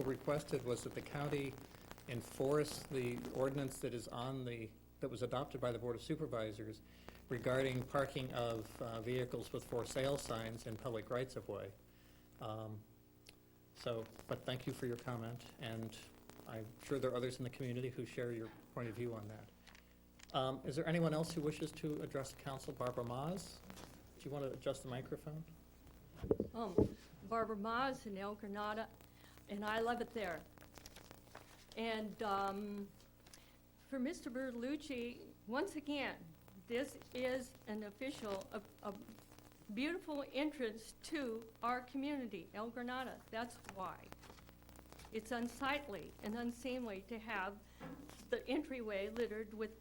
requested was that the county enforce the ordinance that that was adopted by the Board of Supervisors regarding parking of vehicles with for sale signs in public rights-of-way. But thank you for your comment, and I'm sure there are others in the community who share your point of view on that. Is there anyone else who wishes to address council? Barbara Maas, do you want to adjust the microphone? Barbara Maas in El Granada, and I love it there. And for Mr. Bertolucci, once again, this is an official, a beautiful entrance to our community, El Granada. That's why. It's unsightly and unseemly to have the entryway littered with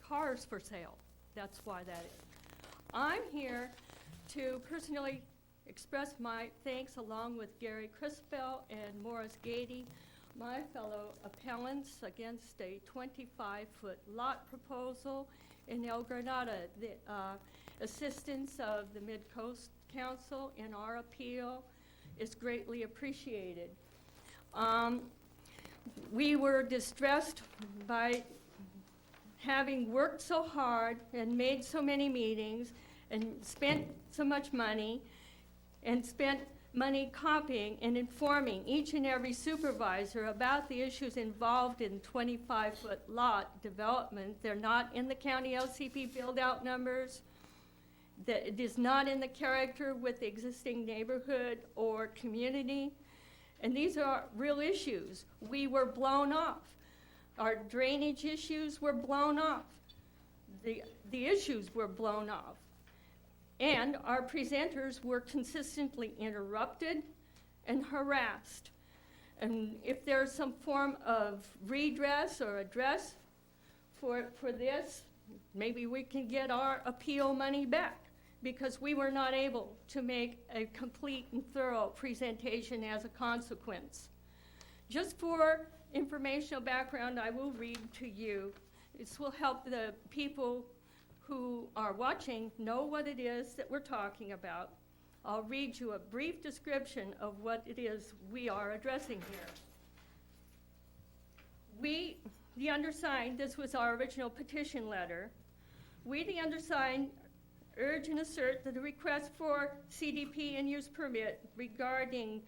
cars for sale. That's why that is. I'm here to personally express my thanks along with Gary Crispell and Morris Gady, my fellow appellants, against a 25-foot lot proposal in El Granada. The assistance of the Midcoast Council in our appeal is greatly appreciated. We were distressed by having worked so hard and made so many meetings and spent so much money and spent money copying and informing each and every supervisor about the issues involved in 25-foot lot development. They're not in the county LCP build-out numbers. That it is not in the character with the existing neighborhood or community. And these are real issues. We were blown off. Our drainage issues were blown off. The issues were blown off. And our presenters were consistently interrupted and harassed. And if there's some form of redress or address for this, maybe we can get our appeal money back, because we were not able to make a complete and thorough presentation as a consequence. Just for informational background, I will read to you. This will help the people who are watching know what it is that we're talking about. I'll read you a brief description of what it is we are addressing here. We, the undersigned, this was our original petition letter. We, the undersigned, urge and assert that the request for CDP and use permit regarding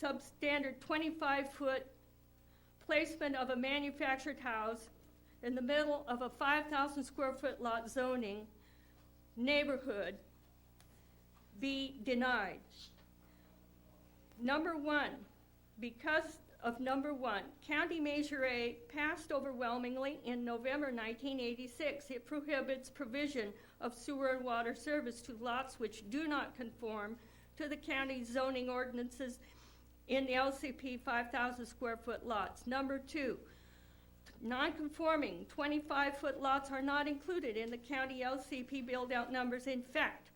substandard 25-foot placement of a manufactured house in the middle of a 5,000 square foot lot zoning neighborhood be denied. Number one, because of number one, County Measure A passed overwhelmingly in November 1986. It prohibits provision of sewer and water service to lots which do not conform to the county's zoning ordinances in the LCP 5,000 square foot lots. Number two, non-conforming 25-foot lots are not included in the county LCP build-out numbers. In fact,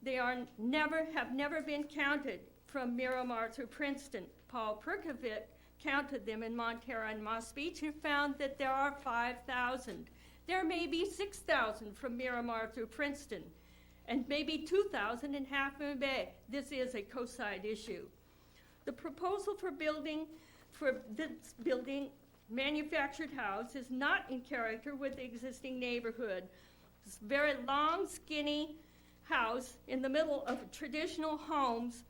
they have never been counted from Miramar through Princeton. Paul Perkovic counted them in Montara and Moss Beach and found that there are 5,000. There may be 6,000 from Miramar through Princeton, and maybe 2,000 in Half Moon Bay. This is a coastside issue. The proposal for this building manufactured house is not in character with the existing neighborhood. This very long, skinny house in the middle of traditional homes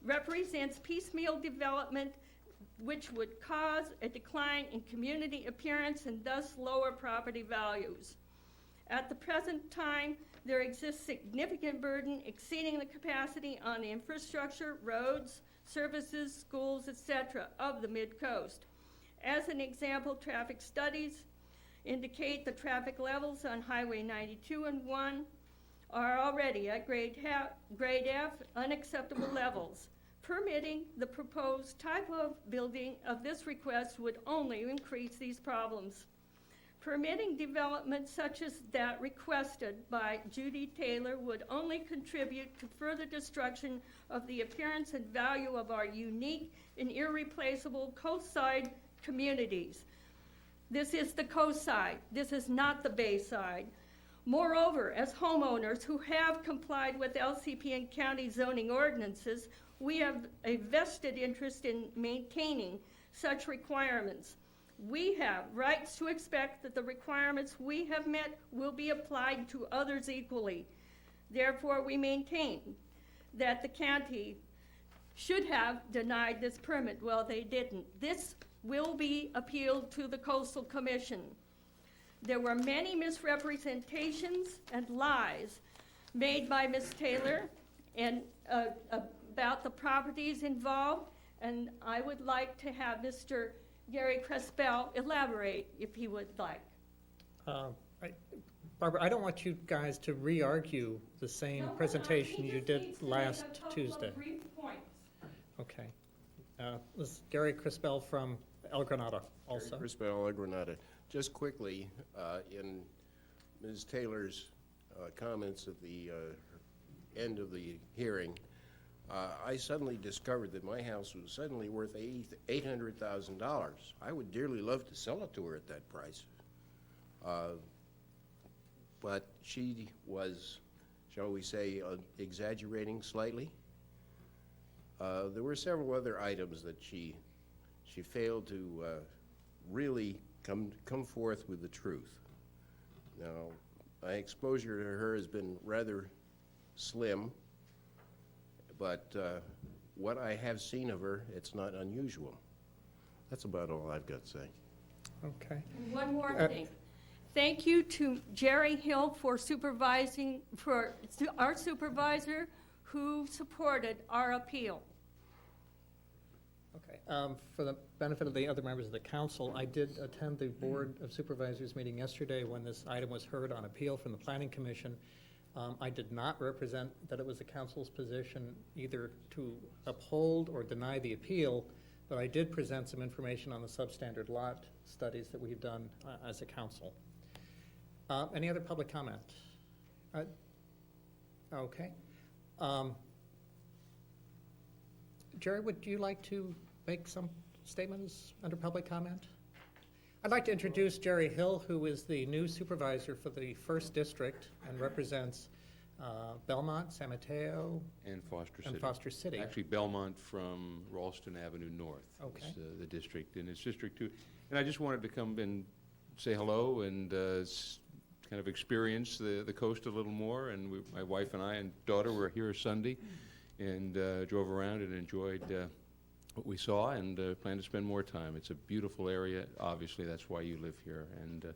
represents piecemeal development, which would cause a decline in community appearance and thus lower property values. At the present time, there exists significant burden exceeding the capacity on the infrastructure, roads, services, schools, etc. of the Mid-Coast. As an example, traffic studies indicate the traffic levels on Highway 92 and 1 are already at grade F, unacceptable levels. Permitting the proposed type of building of this request would only increase these problems. Permitting development such as that requested by Judy Taylor would only contribute to further destruction of the appearance and value of our unique and irreplaceable coastside communities. This is the coast side. This is not the bay side. Moreover, as homeowners who have complied with LCP and county zoning ordinances, we have a vested interest in maintaining such requirements. We have rights to expect that the requirements we have met will be applied to others equally. Therefore, we maintain that the county should have denied this permit. Well, they didn't. This will be appealed to the Coastal Commission. There were many misrepresentations and lies made by Ms. Taylor and about the properties involved, and I would like to have Mr. Gary Crespel elaborate if he would like. Barbara, I don't want you guys to re-argue the same presentation you did last Tuesday. Brief points. Okay. This is Gary Crispell from El Granada also. Gary Crispell, El Granada. Just quickly, in Ms. Taylor's comments at the end of the hearing, I suddenly discovered that my house was suddenly worth $800,000. I would dearly love to sell it to her at that price. But she was, shall we say, exaggerating slightly. There were several other items that she failed to really come forth with the truth. Now, my exposure to her has been rather slim, but what I have seen of her, it's not unusual. That's about all I've got to say. Okay. One more thing. Thank you to Jerry Hill for supervising, for our supervisor who supported our appeal. Okay. For the benefit of the other members of the council, I did attend the Board of Supervisors meeting yesterday when this item was heard on appeal from the Planning Commission. I did not represent that it was the council's position either to uphold or deny the appeal, but I did present some information on the substandard lot studies that we've done as a council. Any other public comment? Okay. Jerry, would you like to make some statements under public comment? I'd like to introduce Jerry Hill, who is the new supervisor for the 1st District and represents Belmont, San Mateo, and Foster City. and Foster City. Actually, Belmont from Ralston Avenue North. Okay. Is, the district, and it's District 2. And I just wanted to come and say hello and kind of experience the coast a little more. And my wife and I and daughter were here Sunday and drove around and enjoyed what we saw and plan to spend more time. It's a beautiful area. Obviously, that's why you live here. And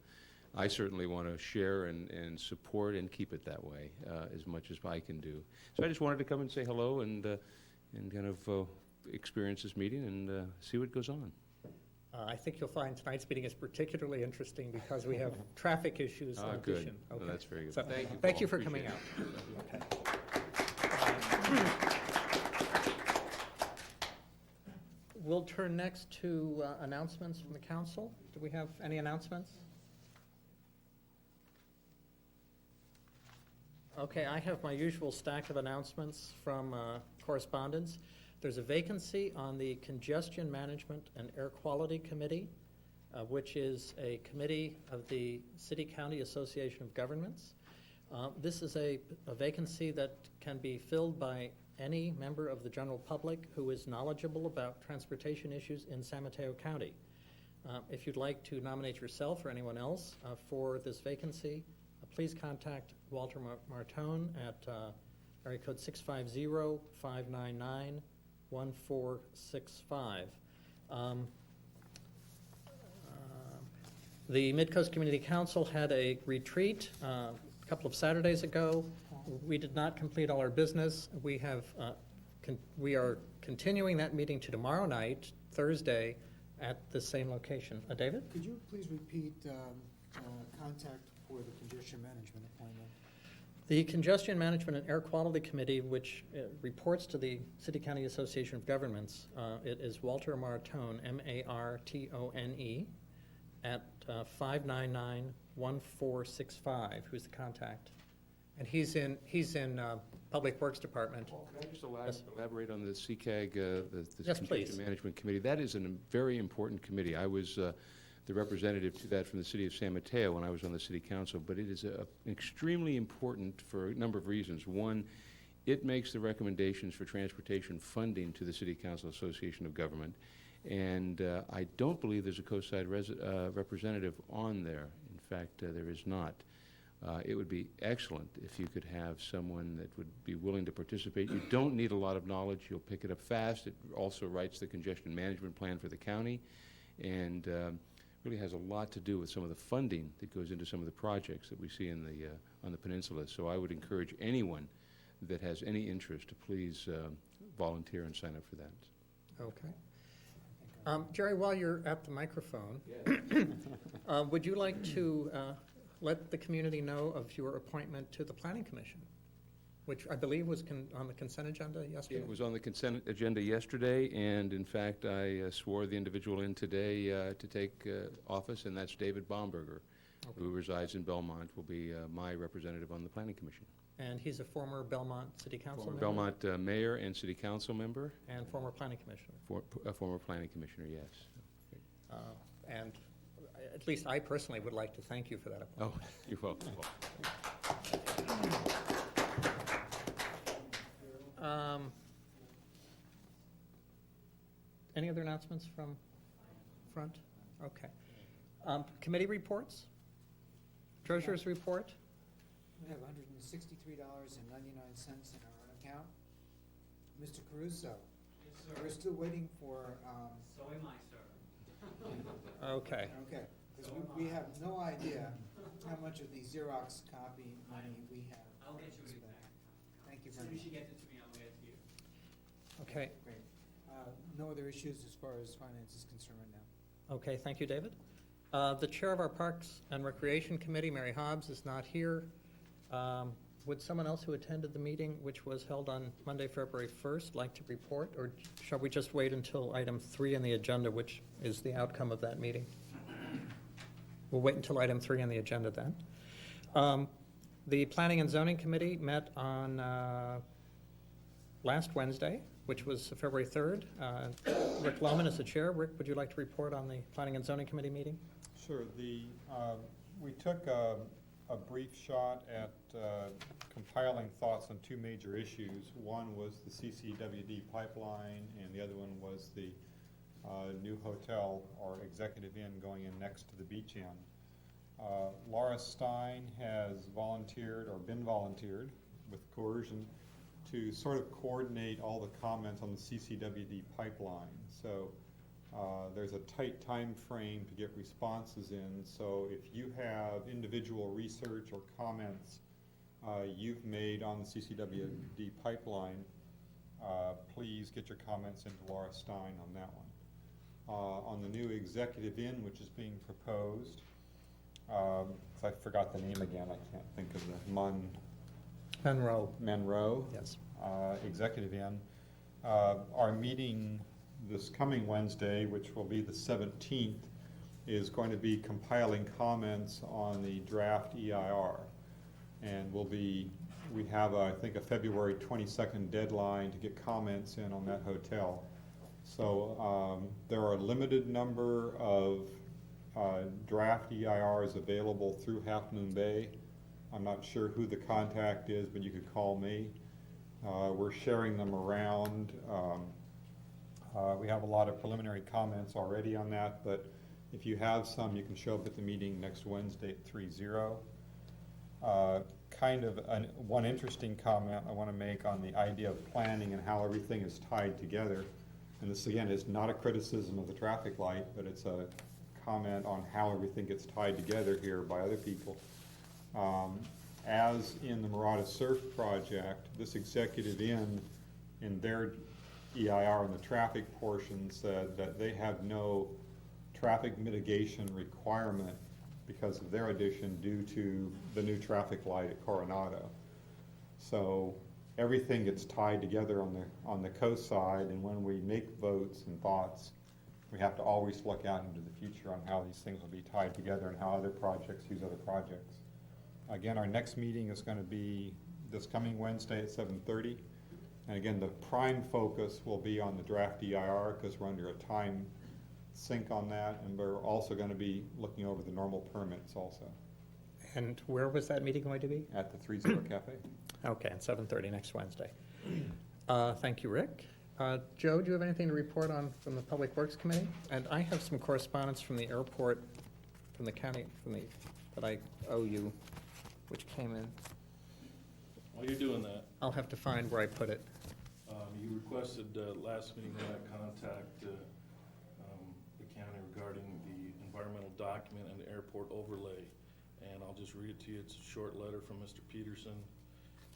I certainly want to share and support and keep it that way as much as I can do. So I just wanted to come and say hello and kind of experience this meeting and see what goes on. I think you'll find tonight's meeting is particularly interesting because we have traffic issues in Good. addition. Well, that's very good. So, Thank you, for Paul. coming out. Appreciate Okay. We'll turn next to announcements from the council. Do we have any announcements? Okay, I have my usual stack of announcements from correspondence. There's a vacancy on the Congestion Management and Air Quality Committee, which is a committee of the City-County Association of Governments. This is a vacancy that can be filled by any member of the general public who is knowledgeable about transportation issues in San Mateo County. If you'd like to nominate yourself or anyone else for this vacancy, please contact Walter Martone at area code 650-599-1465. The Midcoast Community Council had a retreat a couple of Saturdays ago. We did not complete all our business. We are continuing that meeting to tomorrow night, Thursday, at the same location. David? Could you please repeat contact for the congestion management appointment? The Congestion Management and Air Quality Committee, which reports to the City-County Association of Governments, it is Walter Martone, M-A-R-T-O-N-E, at 599-1465, who's the contact. And he's in Public Works Department. Paul, could I just elaborate on the CCAG, the Yes, Congestion please. Management Committee? That is a very important committee. I was the representative to that from the city of San Mateo when I was on the city council, but it is extremely important for a number of reasons. One, It makes the recommendations for transportation funding to the City Council Association of Government, and I don't believe there's a Coast Side representative on there. In fact, there is not. It would be excellent if you could have someone that would be willing to participate. You don't need a lot of knowledge. You'll pick it up fast. It also writes the congestion management plan for the county, and really has a lot to do with some of the funding that goes into some of the projects that we see in the on the peninsula. So I would encourage anyone that has any interest to please volunteer and sign up for that. Okay. Jerry, while you're at the microphone, would you like to let the community know of your appointment to the Planning Commission, which I believe was on the consent agenda yesterday? It was on the consent agenda yesterday, and in fact, I swore the individual in today to take office, and that's David Baumberger, who resides in Belmont, will be my representative on the Planning Commission. And he's a former Belmont City Council member? Belmont mayor and City Council member. And former Planning Commissioner? A former Planning Commissioner, yes. And at least I personally would like to thank you for that appointment. Oh, you're welcome. Any other announcements from front? Okay. Committee reports? Treasurer's report? We have $163.99 in our account. Mr. Caruso? Yes, sir. We're still waiting for, So am I, sir. Okay. okay, because we have no idea how much of the Xerox copy money we have. I'll get you it spent. back. Thank you As very soon much. as she gets it to me, I'll get it to you. Okay. Great. No other issues as far as finance is concerned right now. Okay, thank you, David. The chair of our Parks and Recreation Committee, Mary Hobbs, is not here. Would someone else who attended the meeting, which was held on Monday, February 1st, like to report? Or shall we just wait until item 3 on the agenda, which is the outcome of that meeting? We'll wait until item 3 on the agenda then. The Planning and Zoning Committee met on last Wednesday, which was February 3rd. Rick Lohman is the chair. Rick, would you like to report on the Planning and Zoning Committee meeting? Sure. We took a brief shot at compiling thoughts on two major issues. One was the CCWD pipeline, and the other one was the new hotel or executive inn going in next to the beach inn. Laura Stein has volunteered or been volunteered with coercion to sort of coordinate all the comments on the CCWD pipeline. So there's a tight time frame to get responses in. So if you have individual research or comments you've made on the CCWD pipeline, please get your comments into Laura Stein on that one. On the new executive inn, which is being proposed, I forgot the name again, I can't think of the Monroe. Yes. Executive Inn. Our meeting this coming Wednesday, which will be the 17th, is going to be compiling comments on the draft EIR. And we have, I think, a February 22nd deadline to get comments in on that hotel. So there are a limited number of draft EIRs available through Half Moon Bay. I'm not sure who the contact is, but you could call me. We're sharing them around. We have a lot of preliminary comments already on that, but if you have some, you can show up at the meeting next Wednesday at 3:00. One interesting comment I want to make on the idea of planning and how everything is tied together. And this, again, is not a criticism of the traffic light, but it's a comment on how everything gets tied together here by other people. As in the Mirada Surf project, this executive inn, in their EIR in the traffic portion, said that they have no traffic mitigation requirement because of their addition due to the new traffic light at Coronado. So everything gets tied together on the coast side, and when we make votes and thoughts, we have to always look out into the future on how these things will be tied together and how other projects use other projects. Again, our next meeting is going to be this coming Wednesday at 7:30. And again, the prime focus will be on the draft EIR because we're under a time sink on that, and we're also going to be looking over the normal permits also And where was that meeting going to be? at the 30 Cafe. Okay, and 7:30 next Wednesday. Thank you, Rick. Joe, do you have anything to report on from the Public Works Committee? And I have some correspondence from the airport, from the county, that I owe you, which came in. While you're doing that, I'll have to find where I put it. you requested last meeting that I contact the county regarding the environmental document and the airport overlay. And I'll just read it to you. It's a short letter from Mr. Peterson.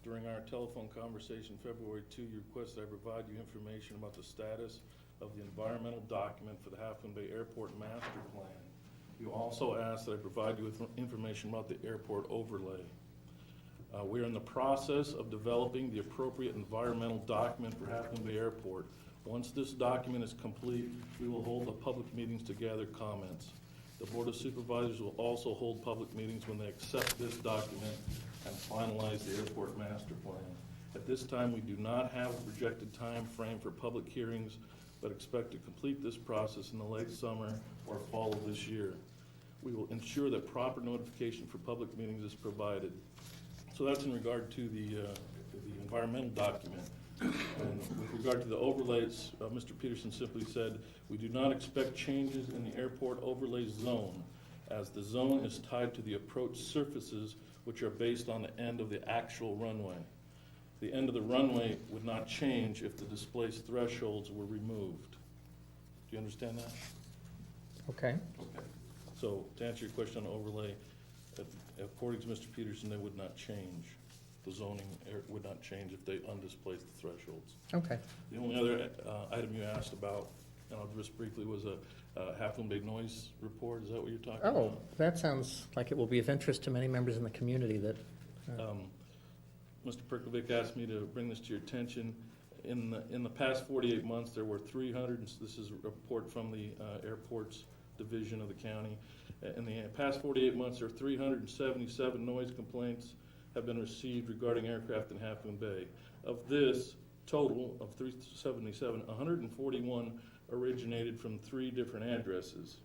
During our telephone conversation February 2, you requested I provide you information about the status of the environmental document for the Half Moon Bay Airport Master Plan. You also asked that I provide you with information about the airport overlay. We are in the process of developing the appropriate environmental document for Half Moon Bay Airport. Once this document is complete, we will hold the public meetings to gather comments. The Board of Supervisors will also hold public meetings when they accept this document and finalize the airport master plan. At this time, we do not have a projected time frame for public hearings, but expect to complete this process in the late summer or fall of this year. We will ensure that proper notification for public meetings is provided. So that's in regard to the environmental document. And with regard to the overlays, Mr. Peterson simply said, we do not expect changes in the airport overlay zone, as the zone is tied to the approach surfaces, which are based on the end of the actual runway. The end of the runway would not change if the displaced thresholds were removed. Do you understand that? Okay. Okay. So to answer your question on overlay, according to Mr. Peterson, they would not change. The zoning would not change if they undisplaced the thresholds. Okay. The only other item you asked about, and I'll just briefly, was a Half Moon Bay noise report. Is that what you're talking about? Oh, that sounds like it will be of interest to many members in the community that, Mr. Perkovic asked me to bring this to your attention. In the past 48 months, there were 300, and this is a report from the airports division of the county. In the past 48 months, there are 377 noise complaints have been received regarding aircraft in Half Moon Bay. Of this total of 377, 141 originated from 3 different addresses.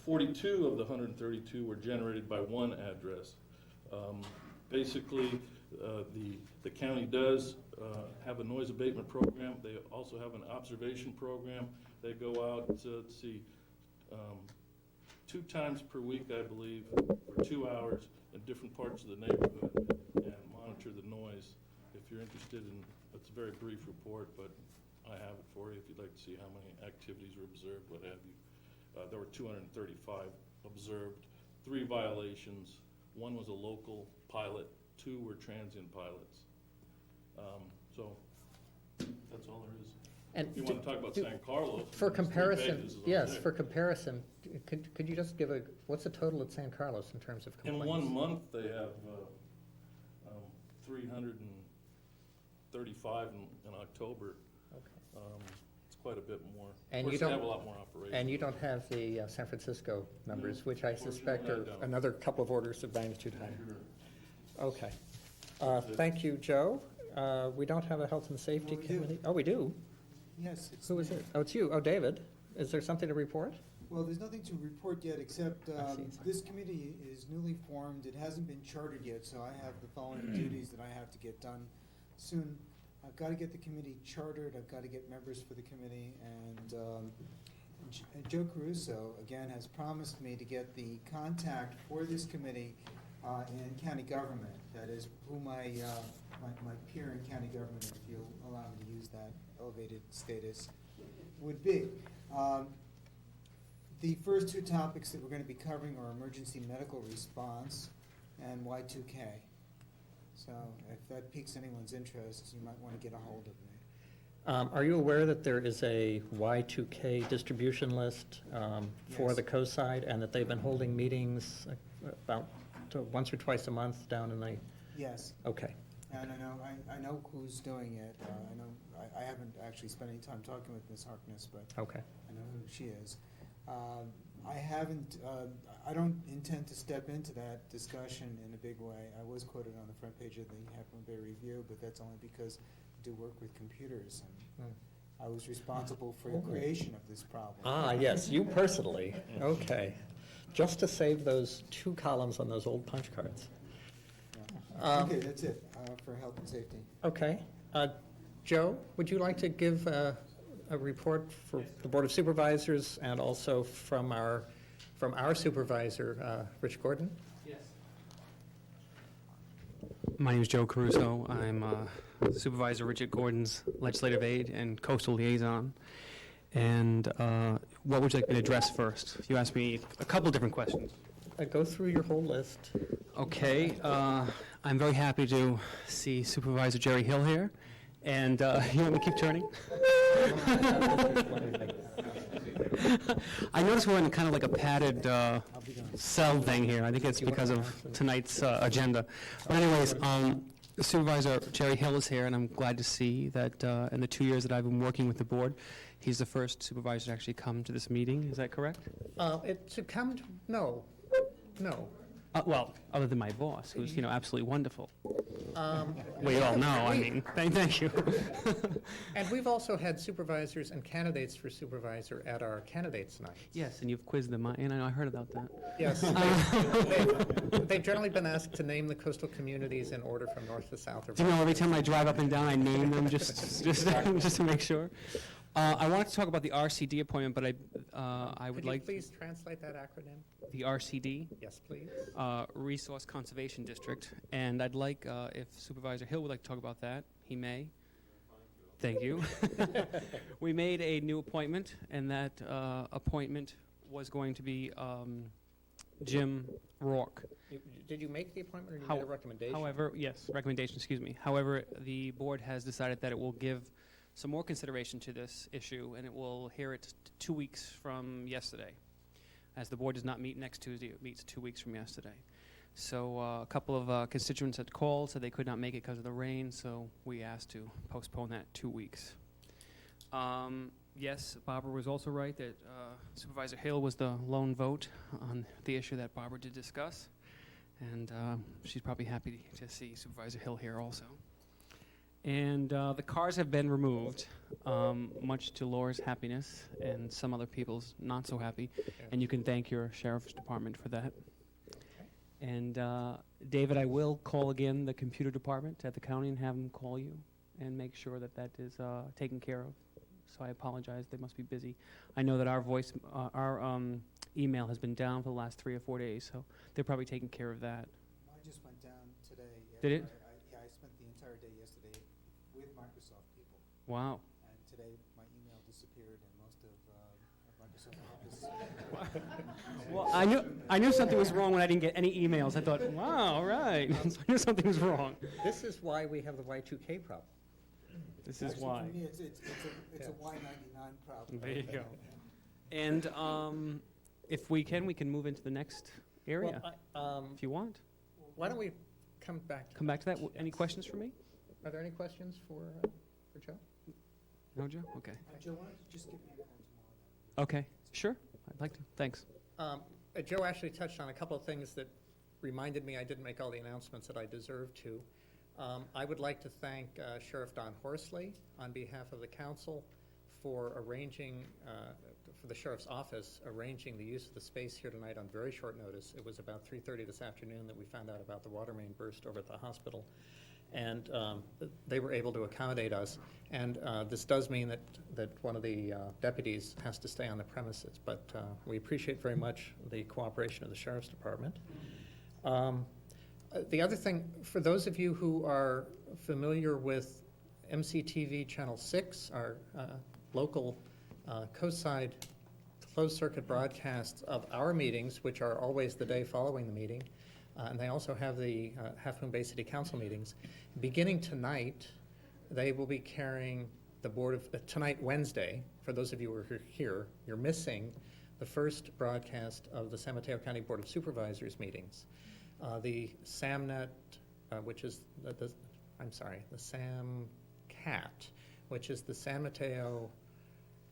42 of the 132 were generated by one address. Basically, the county does have a noise abatement program. They also have an observation program. They go out, let's see, 2 times per week, I believe, for 2 hours in different parts of the neighborhood and monitor the noise. If you're interested in, it's a very brief report, but I have it for you if you'd like to see how many activities were observed, what have you. There were 235 observed, 3 violations. 1 was a local pilot, 2 were transient pilots. So that's all there is. and If you want to talk about San Carlos. for there's 3 comparison, pages on yes, there. for comparison, could you just give what's the total at San Carlos in terms of In complaints? 1 month, they have 335 in October. Okay. It's quite a bit more. And Of you course, they don't- have a lot more operations. And you don't have the San Francisco numbers, which I suspect Unfortunately, are I don't. another couple of orders of magnitude higher. Sure. Okay. Thank you, Joe. We don't have a health and safety Well, we do. committee? Oh, we do? Yes, it's. Who is me. it? Oh, it's you. Oh, David. Is there something to report? Well, there's nothing to report yet, except I see. this committee is newly formed. It hasn't been chartered yet, so I have the following duties that I have to get done soon. I've got to get the committee chartered, I've got to get members for the committee, and Joe Caruso, again, has promised me to get the contact for this committee in county government. That is, who my peer in county government, if you'll allow me to use that elevated status, would be. The first 2 topics that we're going to be covering are emergency medical response and Y2K. So if that piques anyone's interest, you might want to get a hold of me. Are you aware that there is a Y2K distribution list for Yes. the coast side, and that they've been holding meetings about once or twice a month down in the, Yes, okay. and I know who's doing it. I haven't actually spent any time talking with Ms. Harkness, but Okay. I know who she is. I don't intend to step into that discussion in a big way. I was quoted on the front page of the Half Moon Bay Review, but that's only because I do work with computers, and I was responsible for the creation of this problem. Ah, yes, you personally. Okay. Just to save those 2 columns on those old punch cards. Okay, that's it, for health and safety. Okay. Joe, would you like to give a report for the Board of Supervisors and also from our supervisor, Rich Gordon? Yes. My name is Joe Caruso. I'm Supervisor Richard Gordon's legislative aide and coastal liaison. And what would you like me to address first? You asked me a couple different questions. Go through your whole list. Okay, I'm very happy to see Supervisor Jerry Hill here. And you want me to keep turning? I noticed we're in kind of like a padded cell thing here. I think it's because of tonight's agenda. But anyways, Supervisor Jerry Hill is here, and I'm glad to see that in the 2 years that I've been working with the board, he's the first supervisor to actually come to this meeting. Is that correct? No. Well, other than my boss, who's, absolutely wonderful. We all know, I mean, thank you. And we've also had supervisors and candidates for supervisor at our candidates' night. Yes, and you've quizzed them, and I heard about that. Yes. They've generally been asked to name the coastal communities in order from north to south. Do you know, every time I drive up and down, I name them just to make sure. I wanted to talk about the RCD appointment, but I would like... Could you please translate that acronym? The RCD? Yes, please. Resource Conservation District. And I'd like, if Supervisor Hill would like to talk about that, he may. Thank you. We made a new appointment, and that appointment was going to be Jim Rourke. Did you make the appointment, or did you make a recommendation? However, yes, recommendation, excuse me. However, the board has decided that it will give some more consideration to this issue, and it will hear it 2 weeks from yesterday. As the board does not meet next Tuesday, it meets 2 weeks from yesterday. So a couple of constituents had called, said they could not make it because of the rain, so we asked to postpone that 2 weeks. Yes, Barbara was also right that Supervisor Hill was the lone vote on the issue that Barbara did discuss, and she's probably happy to see Supervisor Hill here also. And the cars have been removed, much to Laura's happiness and some other people's not so happy. And you can thank your sheriff's department for that. And David, I will call again the computer department at the county and have them call you and make sure that that is taken care of. So I apologize, they must be busy. I know that our email has been down for the last 3 or 4 days, so they're probably taking care of that. Mine just went down today. Did it? I spent the entire day yesterday with Microsoft people. Wow. And today, my email disappeared and most of Microsoft Office. Well, I knew something was wrong when I didn't get any emails. I thought, wow, all right. So I knew something was wrong. This is why we have the Y2K problem. This is Actually, why. For me, it's a Y99 problem. There you go. And if we can move into the next area, if you want. Why don't we come back to Come back to that. Any questions for me? Are there any questions for Joe? No, Joe? Okay. Joe, why don't you just give me a call tomorrow? Okay, sure. I'd like to. Thanks. Joe actually touched on a couple of things that reminded me I didn't make all the announcements that I deserved to. I would like to thank Sheriff Don Horsley on behalf of the council for arranging, for the sheriff's office, arranging the use of the space here tonight on very short notice. It was about 3:30 this afternoon that we found out about the water main burst over at the hospital. And they were able to accommodate us. And this does mean that one of the deputies has to stay on the premises. But we appreciate very much the cooperation of the Sheriff's Department. The other thing, for those of you who are familiar with MCTV Channel 6, our local coastside closed-circuit broadcasts of our meetings, which are always the day following the meeting, and they also have the Half Moon Bay City Council meetings. Beginning tonight, they will be carrying the Board of, tonight, Wednesday, for those of you who are here, you're missing the first broadcast of the San Mateo County Board of Supervisors meetings. The SAMNet, which is the SAMCAT, which is the San Mateo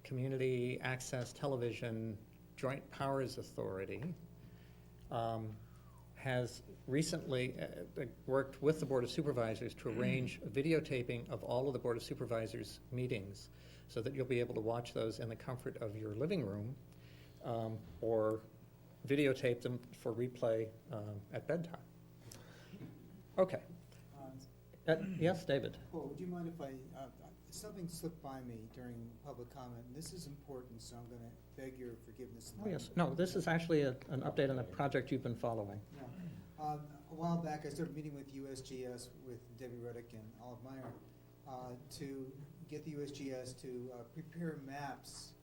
Community Access Television Joint Powers Authority, has recently worked with the Board of Supervisors to arrange videotaping of all of the Board of Supervisors meetings so that you'll be able to watch those in the comfort of your living room or videotape them for replay at bedtime. Okay, Yes, David? Paul, would you mind if something slipped by me during public comment, and this is important, so I'm gonna beg your forgiveness. Oh, yes. No, this is actually an update on a project you've been following. No. A while back, I started meeting with USGS, with Debbie Reddick and Olive Meyer, to get the USGS to prepare maps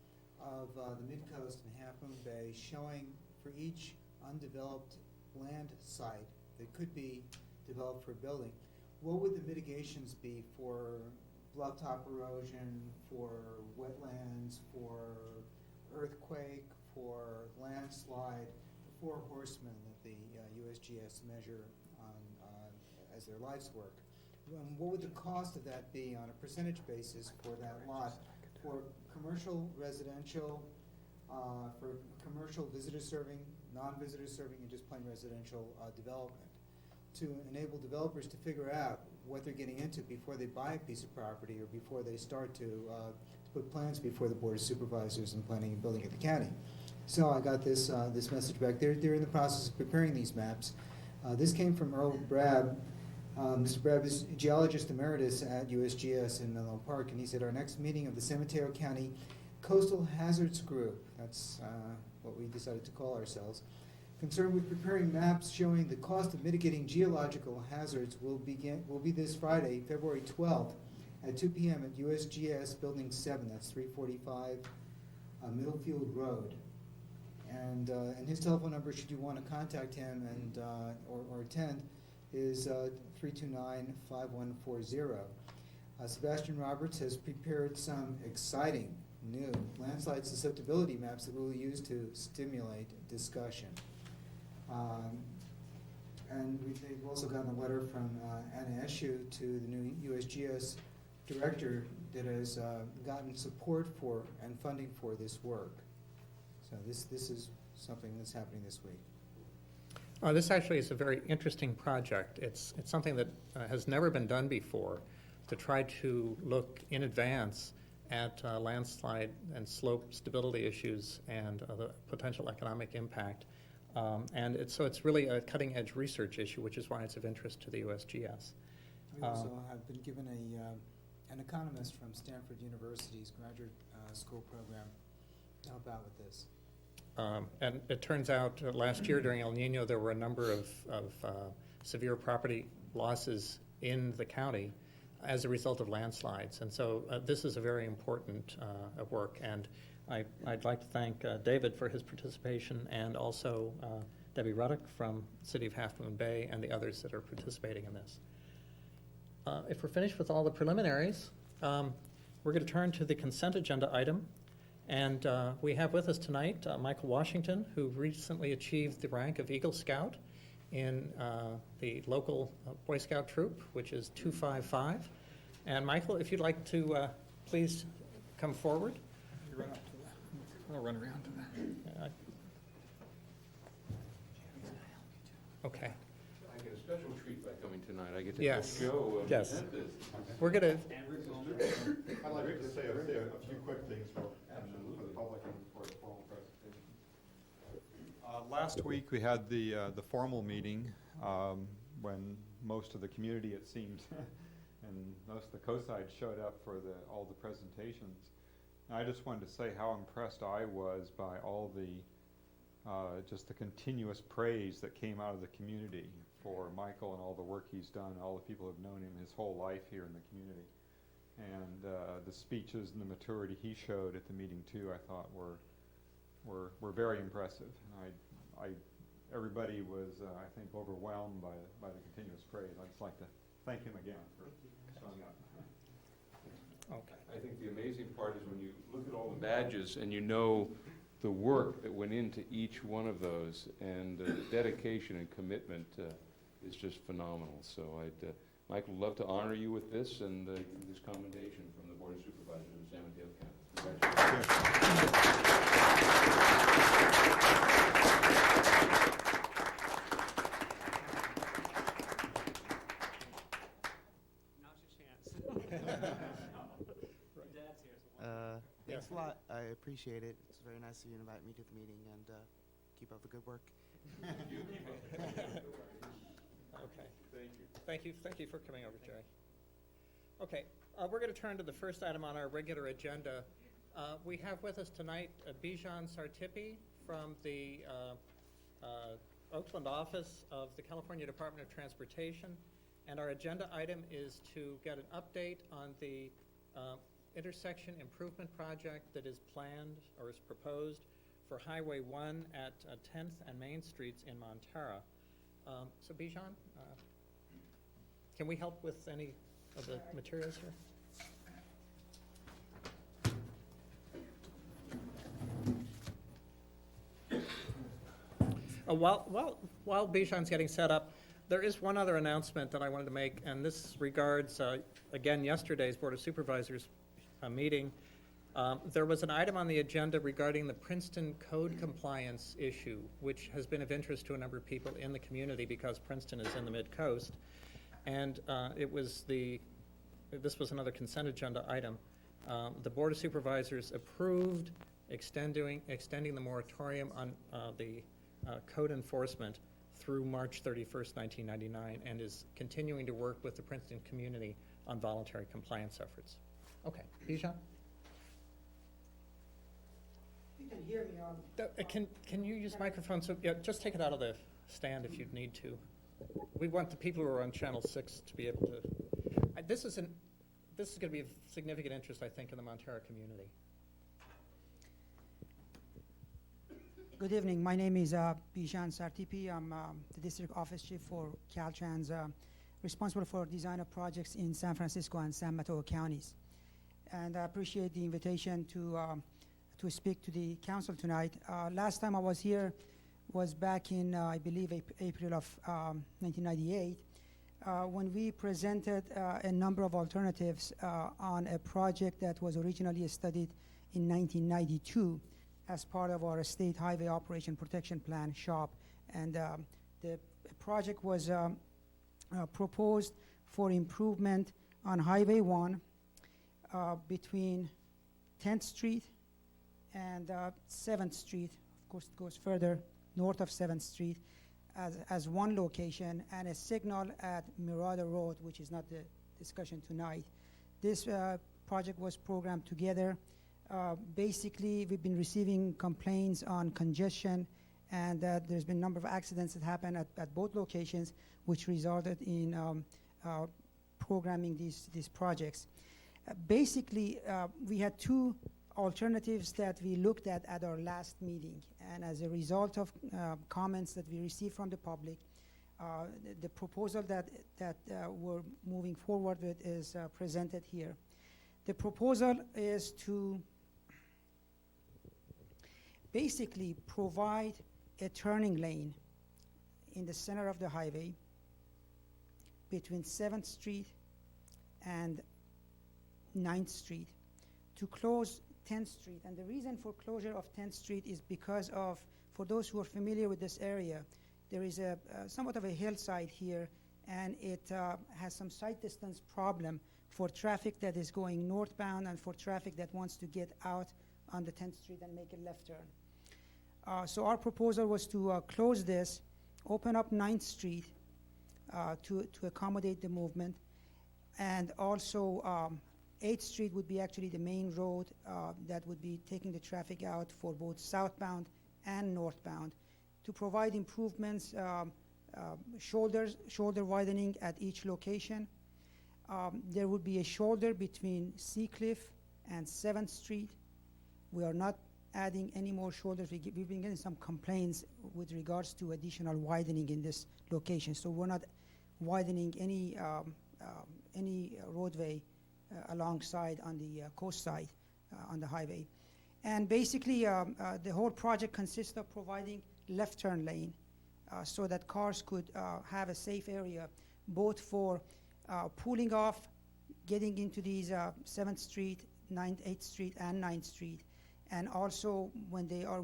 of the Midcoast and Half Moon Bay, showing for each undeveloped land site that could be developed for building, what would the mitigations be for bluff top erosion, for wetlands, for earthquake, for landslide, the four horsemen that the USGS measure on, as their life's work. What would the cost of that be on a percentage basis for that lot, for commercial, residential, for commercial visitor serving, non-visitor serving, and just plain residential development, to enable developers to figure out what they're getting into before they buy a piece of property or before they start to put plans before the Board of Supervisors and Planning and Building at the county. So I got this message back. They're in the process of preparing these maps. This came from Earl Brab. Mr. Brab is geologist emeritus at USGS in Menlo Park, and he said our next meeting of the San Mateo County Coastal Hazards Group, that's what we decided to call ourselves, concerned with preparing maps showing the cost of mitigating geological hazards will be this Friday, February 12th at 2 p.m. at USGS Building 7, that's 345 Middlefield Road. And his telephone number, should you want to contact him and or attend, is 329-5140. Sebastian Roberts has prepared some exciting new landslide susceptibility maps that we'll use to stimulate discussion. And they've also gotten a letter from Anna Eshu to the new USGS director that has gotten support for and funding for this work. So this is something that's happening this week. This actually is a very interesting project. It's something that has never been done before, to try to look in advance at landslide and slope stability issues and the potential economic impact. And it's really a cutting-edge research issue, which is why it's of interest to the USGS. We also have been given an economist from Stanford University's graduate school program to help out with this. And it turns out last year during El Nino, there were a number of severe property losses in the county as a result of landslides. And so this is a very important work. And I'd like to thank David for his participation, and also Debbie Ruddock from City of Half Moon Bay and the others that are participating in this. If we're finished with all the preliminaries, we're going to turn to the consent agenda item. And we have with us tonight Michael Washington, who recently achieved the rank of Eagle Scout in the local Boy Scout troop, which is 255. And Michael, if you'd like to please come forward. I'll run around to that. Okay. I get a special treat by coming tonight. I get to Yes. show Yes. present this. We're going to, I'd like to say a few quick things for the public and for the formal presentation. Last week we had the formal meeting when most of the community, it seemed, and most of the co-sides showed up for all the presentations. And I just wanted to say how impressed I was by all the just the continuous praise that came out of the community for Michael and all the work he's done, all the people who have known him his whole life here in the community. And the speeches and the maturity he showed at the meeting too, I thought were very impressive. Everybody was, I think, overwhelmed by the continuous praise. I'd just like to thank him again for showing up. okay. I think the amazing part is when you look at all the badges and you know the work that went into each one of those, and the dedication and commitment is just phenomenal. So Michael, love to honor you with this and this commendation from the Board of Supervisors of San Mateo County. Congratulations. Now's your chance. Your dad's here, so Thanks a lot. I appreciate it. It's very nice of you to invite me to the meeting, and keep up the good work. Okay. Thank you. Thank you for coming over, Jerry. Okay, we're going to turn to the first item on our regular agenda. We have with us tonight Bijan Sartipi from the Oakland office of the California Department of Transportation. And our agenda item is to get an update on the intersection improvement project that is planned or is proposed for Highway 1 at 10th and Main Streets in Montara. So Bijan, can we help with any of the materials here? While Bijan's getting set up, there is one other announcement that I wanted to make, and this regards, again, yesterday's Board of Supervisors meeting. There was an item on the agenda regarding the Princeton code compliance issue, which has been of interest to a number of people in the community because Princeton is in the Midcoast. And this was another consent agenda item. The Board of Supervisors approved extending the moratorium on the code enforcement through March 31st, 1999, and is continuing to work with the Princeton community on voluntary compliance efforts. Okay, Bijan? You can hear me. Can you use microphone? So, yeah, just take it out of the stand if you'd need to. We want the people who are on Channel 6 to be able to. This is going to be of significant interest, I think, in the Montara community. Good evening. My name is Bijan Sartipi. I'm the district office chief for Caltrans, responsible for design of projects in San Francisco and San Mateo counties. And I appreciate the invitation to speak to the council tonight. Last time I was here was back in, I believe, April of 1998, when we presented a number of alternatives on a project that was originally studied in 1992 as part of our State Highway Operation Protection Plan, SHOP. And the project was proposed for improvement on Highway 1 between 10th Street and 7th Street. Of course, it goes further north of 7th Street as one location, and a signal at Mirada Road, which is not the discussion tonight. This project was programmed together. Basically, we've been receiving complaints on congestion, and there's been a number of accidents that happened at both locations, which resulted in programming these projects. Basically, we had two alternatives that we looked at our last meeting, and as a result of comments that we received from the public, the proposal that we're moving forward with is presented here. The proposal is to basically provide a turning lane in the center of the highway between 7th Street and 9th Street to close 10th Street. And the reason for closure of 10th Street is because of, for those who are familiar with this area, there is a somewhat of a hillside here, and it has some sight distance problem for traffic that is going northbound and for traffic that wants to get out on the 10th Street and make a left turn. So our proposal was to close this, open up 9th Street to accommodate the movement, and also 8th Street would be actually the main road that would be taking the traffic out for both southbound and northbound to provide improvements, shoulder widening at each location. There would be a shoulder between Seacliff and 7th Street. We are not adding any more shoulders. We've been getting some complaints with regards to additional widening in this location. So we're not widening any roadway alongside on the coast side on the highway. And basically, the whole project consists of providing left turn lane so that cars could have a safe area, both for pulling off, getting into these 7th Street, 8th Street, and 9th Street, and also when they are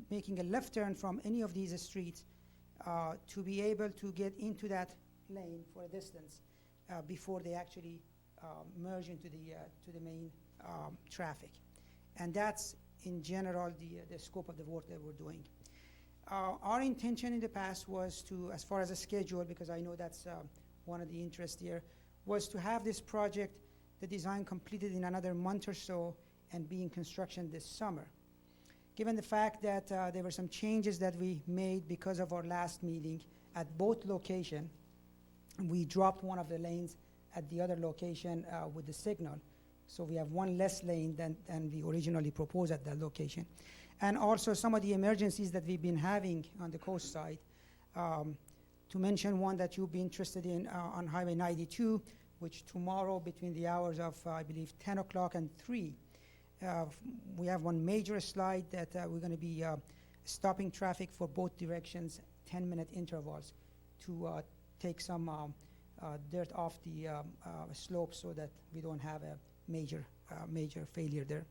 making a left turn from any of these streets to be able to get into that lane for a distance before they actually merge into the main traffic. And that's, in general, the scope of the work that we're doing. Our intention in the past was to, as far as a schedule, because I know that's one of the interests here, was to have this project, the design completed in another month or so and be in construction this summer. Given the fact that there were some changes that we made because of our last meeting at both locations, we dropped one of the lanes at the other location with the signal. So we have one less lane than we originally proposed at that location. And also some of the emergencies that we've been having on the coast side. To mention one that you'll be interested in on Highway 92, which tomorrow between the hours of, I believe, 10 o'clock and 3, we have one major slide that we're going to be stopping traffic for both directions, 10-minute intervals, to take some dirt off the slope so that we don't have a major failure there.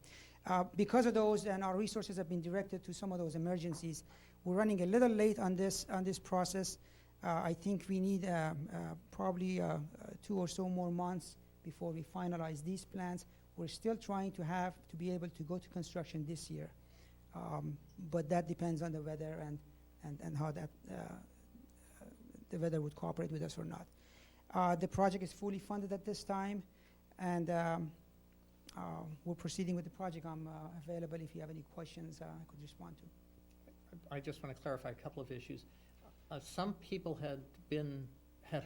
Because of those, and our resources have been directed to some of those emergencies, we're running a little late on this process. I think we need probably 2 or so more months before we finalize these plans. We're still trying to be able to go to construction this year, but that depends on the weather and how that the weather would cooperate with us or not. The project is fully funded at this time, and we're proceeding with the project. I'm available if you have any questions I could respond to. I just want to clarify a couple of issues. Some people had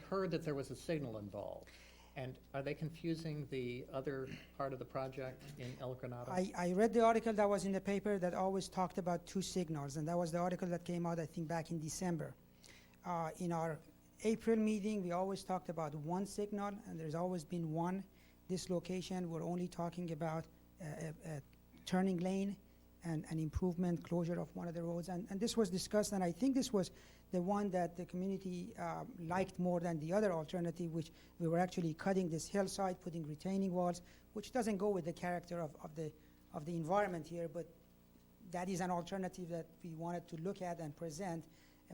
heard that there was a signal involved. And are they confusing the other part of the project in El Granado? I read the article that was in the paper that always talked about 2 signals, and that was the article that came out, I think, back in December. In our April meeting, we always talked about 1 signal, and there's always been 1. This location, we're only talking about a turning lane and an improvement, closure of one of the roads. And this was discussed, and I think this was the one that the community liked more than the other alternative, which we were actually cutting this hillside, putting retaining walls, which doesn't go with the character of the environment here, but that is an alternative that we wanted to look at and present,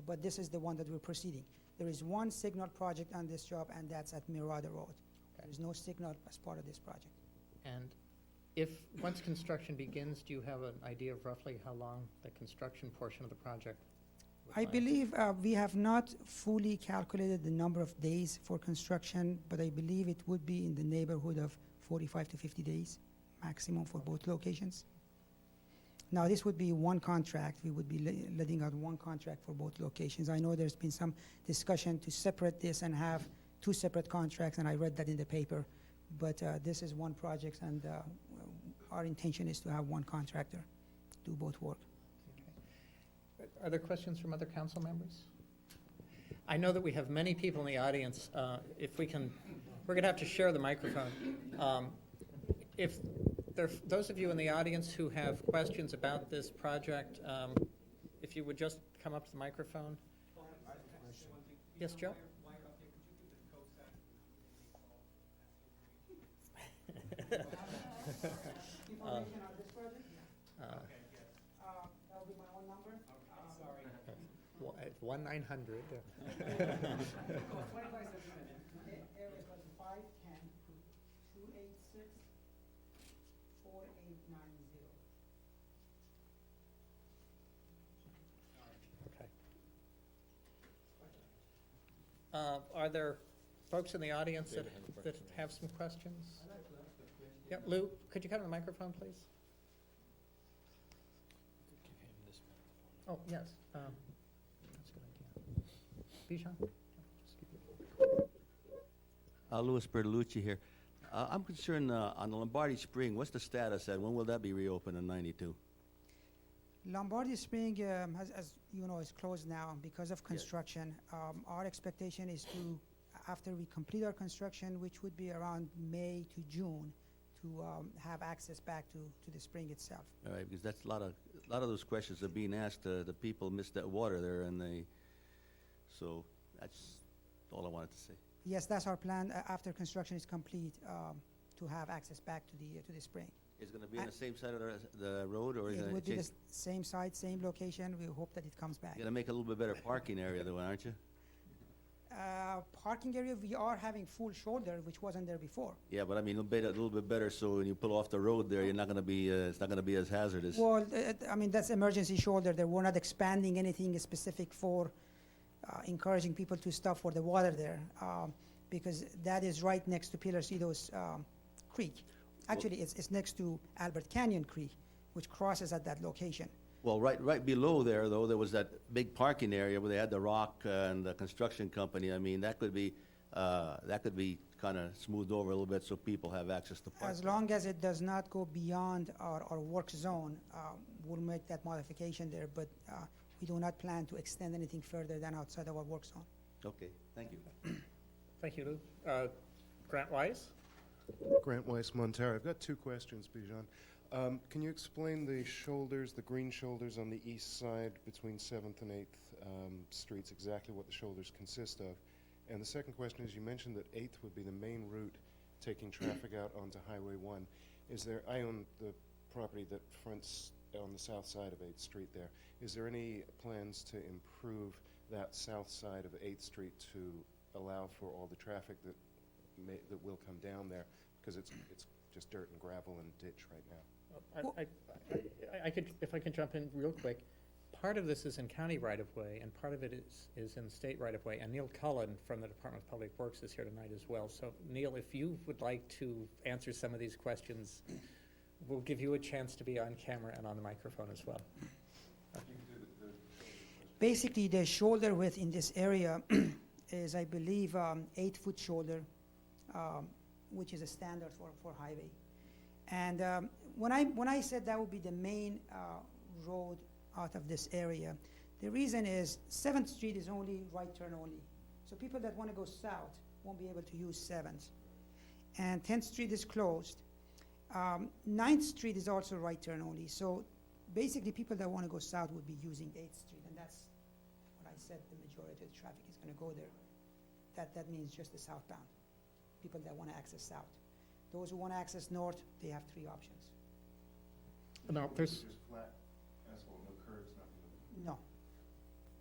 but this is the one that we're proceeding. There is 1 signal project on this job, and that's at Mirada Road. Okay. There's no signal as part of this project. And once construction begins, do you have an idea of roughly how long the construction portion of the project would I last? believe we have not fully calculated the number of days for construction, but I believe it would be in the neighborhood of 45 to 50 days maximum for both locations. Now, this would be 1 contract. We would be letting out 1 contract for both locations. I know there's been some discussion to separate this and have 2 separate contracts, and I read that in the paper. But this is 1 project, and our intention is to have 1 contractor do both work. Okay. Are there questions from other council members? I know that we have many people in the audience. If we can, we're going to have to share the microphone. If there, those of you in the audience who have questions about this project, if you would just come up to the microphone. Yes, Joe? Information on this project? That will be my own number. Sorry. 1-900. Area code 510-286-4890. Okay. Are there folks in the audience that have some questions? Yeah, Lou, could you come to the microphone, please? Oh, yes. That's a good idea. Bijan? Louis Bertolucci here. I'm concerned on the Lombardi Spring, what's the status at? When will that be reopened in 92? Lombardi Spring, as you know, is closed now because of construction. Our expectation is to, after we complete our construction, which would be around May to June, to have access back to the spring itself. All right, because that's a lot of those questions are being asked. The people miss that water there, and so that's all I wanted to say. Yes, that's our plan after construction is complete, to have access back to the spring. Is it going to be on the same side of the road, or is It it would be the same site, same location. We hope that it comes back. You're going to make a little bit better parking area, though, aren't you? Parking area, we are having full shoulder, which wasn't there before. Yeah, but I mean, a little bit better, so when you pull off the road there, you're not gonna be, it's not gonna be as hazardous. Well, I mean, that's emergency shoulder there. We're not expanding anything specific for encouraging people to stop for the water there, because that is right next to Pilarcitos Creek. Actually, it's next to Albert Canyon Creek, which crosses at that location. Well, right below there, though, there was that big parking area where they had the rock and the construction company. I mean, that could be kind of smoothed over a little bit so people have access to park. As long as it does not go beyond our work zone, we'll make that modification there, but we do not plan to extend anything further than outside our work zone. Okay, thank you. Thank you, Lou. Grant Weiss? Grant Weiss, Montara. I've got two questions, Bijan. Can you explain the shoulders, the green shoulders on the east side between 7th and 8th Streets, exactly what the shoulders consist of? And the second question is, you mentioned that 8th would be the main route taking traffic out onto Highway 1. I own the property that fronts on the south side of 8th Street there. Is there any plans to improve that south side of 8th Street to allow for all the traffic that will come down there? Because it's just dirt and gravel and ditch right now. If I could jump in real quick, part of this is in county right-of-way, and part of it is in state right-of-way, and Neil Cullen from the Department of Public Works is here tonight as well. So, Neil, if you would like to answer some of these questions, we'll give you a chance to be on camera and on the microphone as well. Basically, the shoulder width in this area is, I believe, 8-foot shoulder, which is a standard for highway. And when I said that would be the main road out of this area, the reason is 7th Street is only right turn only. So people that want to go south won't be able to use 7th. And 10th Street is closed. 9th Street is also right turn only. So basically people that want to go south would be using 8th Street, and that's what I said, the majority of the traffic is going to go there. That means just the southbound, people that want to access south. Those who want to access north, they have 3 options. No, there's Just flat asphalt, no curves, nothing. No,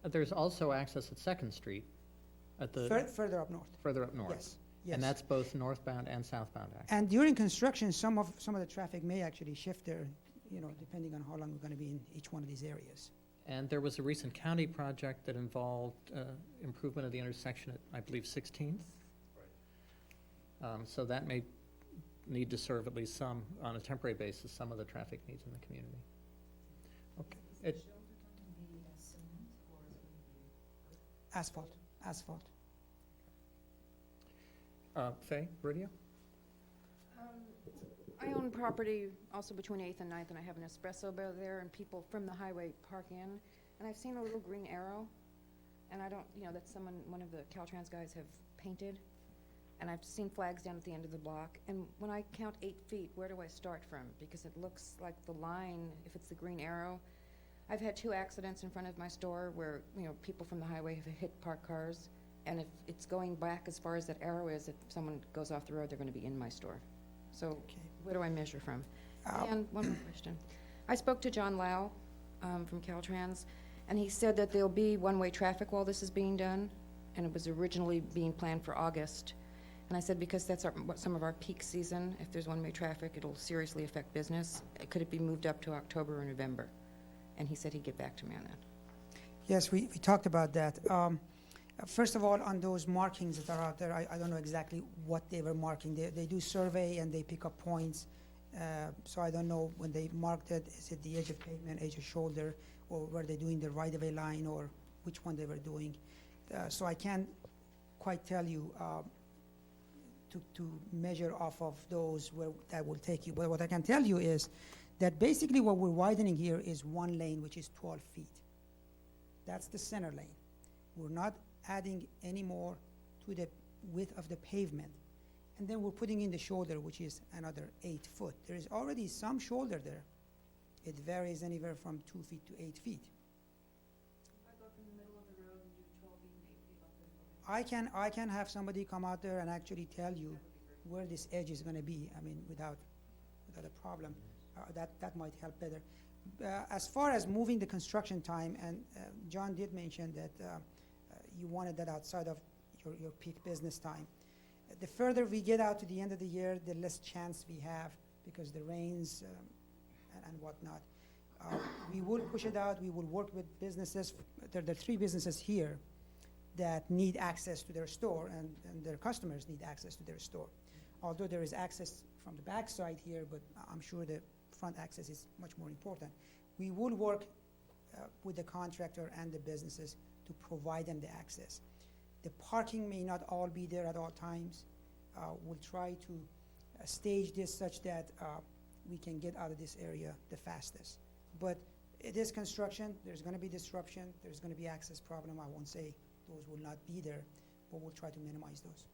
there's also access at 2nd Street at the further up north. further up north. Yes, yes. And that's both northbound and southbound access. And during construction, some of the traffic may actually shift there, depending on how long we're going to be in each one of these areas. And there was a recent county project that involved improvement of the intersection at, I believe, 16th. Right. So that may need to serve at least some, on a temporary basis, some of the traffic needs in the community. Okay. Asphalt. Faye, Bridia? I own property also between 8th and 9th, and I have an espresso bar there, and people from the highway park in, and I've seen a little green arrow, and I don't, that's one of the Caltrans guys have painted, and I've seen flags down at the end of the block, and when I count 8 feet, where do I start from? Because it looks like the line, if it's the green arrow. I've had 2 accidents in front of my store where, people from the highway have hit parked cars, and if it's going back as far as that arrow is, if someone goes off the road, they're going to be in my store. So where do I measure from? And one more question. I spoke to John Lau from Caltrans, and he said that there'll be one-way traffic while this is being done, and it was originally being planned for August. And I said, because that's some of our peak season, if there's one-way traffic, it'll seriously affect business. Could it be moved up to October or November? And he said he'd get back to me on that. Yes, we talked about that. First of all, on those markings that are out there, I don't know exactly what they were marking. They do survey and they pick up points. So I don't know when they marked it, is it the edge of pavement, edge of shoulder, or were they doing the right-of-way line, or which one they were doing. So I can't quite tell you to measure off of those where that will take you. But what I can tell you is that basically what we're widening here is one lane, which is 12 feet. That's the center lane. We're not adding any more to the width of the pavement. And then we're putting in the shoulder, which is another 8 foot. There is already some shoulder there. It varies anywhere from 2 feet to 8 feet. If I go from the middle of the road and do 12 feet, 8 feet up there. I can have somebody come out there and actually tell you where this edge is going to be. I mean, without a problem. That might help better. As far as moving the construction time, and John did mention that you wanted that outside of your peak business time. The further we get out to the end of the year, the less chance we have because the rains and whatnot. We will push it out. We will work with businesses. There are 3 businesses here that need access to their store, and their customers need access to their store. Although there is access from the back side here, but I'm sure the front access is much more important. We will work with the contractor and the businesses to provide them the access. The parking may not all be there at all times. We'll try to stage this such that we can get out of this area the fastest. But it is construction. There's going to be disruption. There's going to be access problem. I won't say those will not be there, but we'll try to minimize those.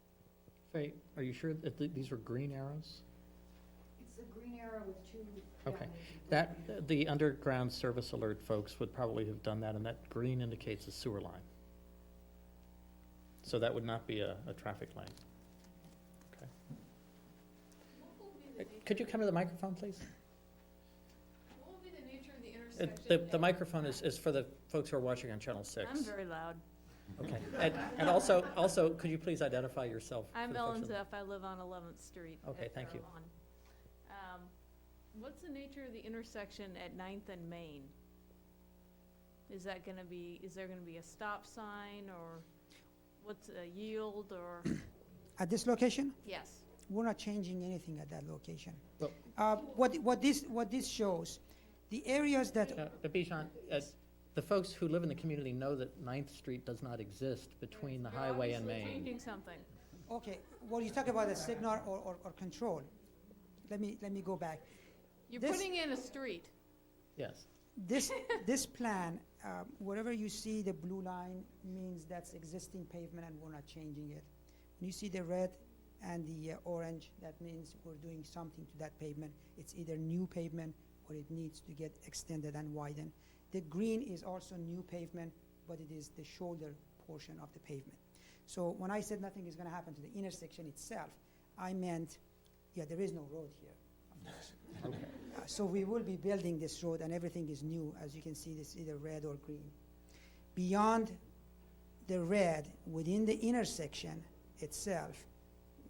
Faye, are you sure that these were green arrows? It's a green arrow with 2. Okay. That, the underground service alert folks would probably have done that, and that green indicates a sewer line. So that would not be a traffic lane. Okay. Could you come to the microphone, please? What will be the nature of the intersection? The microphone is for the folks who are watching on Channel 6. I'm very loud. Okay. And also, could you please identify yourself? for I'm the Ellen folks in- Zeff. I live on 11th Street. Okay, at thank you. Fairlawn. What's the nature of the intersection at 9th and Main? Is there gonna be a stop sign, or what's a yield, or? At this location, Yes. we're not changing anything at that location. Well- What this shows, the areas that Bijan, the folks who live in the community know that 9th Street does not exist between the You're highway and obviously Main. changing something. Okay, well, you talk about a signal or control. Let me go back. You're This- putting in a street. Yes. This plan, wherever you see the blue line means that's existing pavement and we're not changing it. When you see the red and the orange, that means we're doing something to that pavement. It's either new pavement or it needs to get extended and widened. The green is also new pavement, but it is the shoulder portion of the pavement. So when I said nothing is going to happen to the intersection itself, I meant, yeah, there is no road here, of course. Okay. So we will be building this road, and everything is new. As you can see, this is either red or green. Beyond the red, within the intersection itself,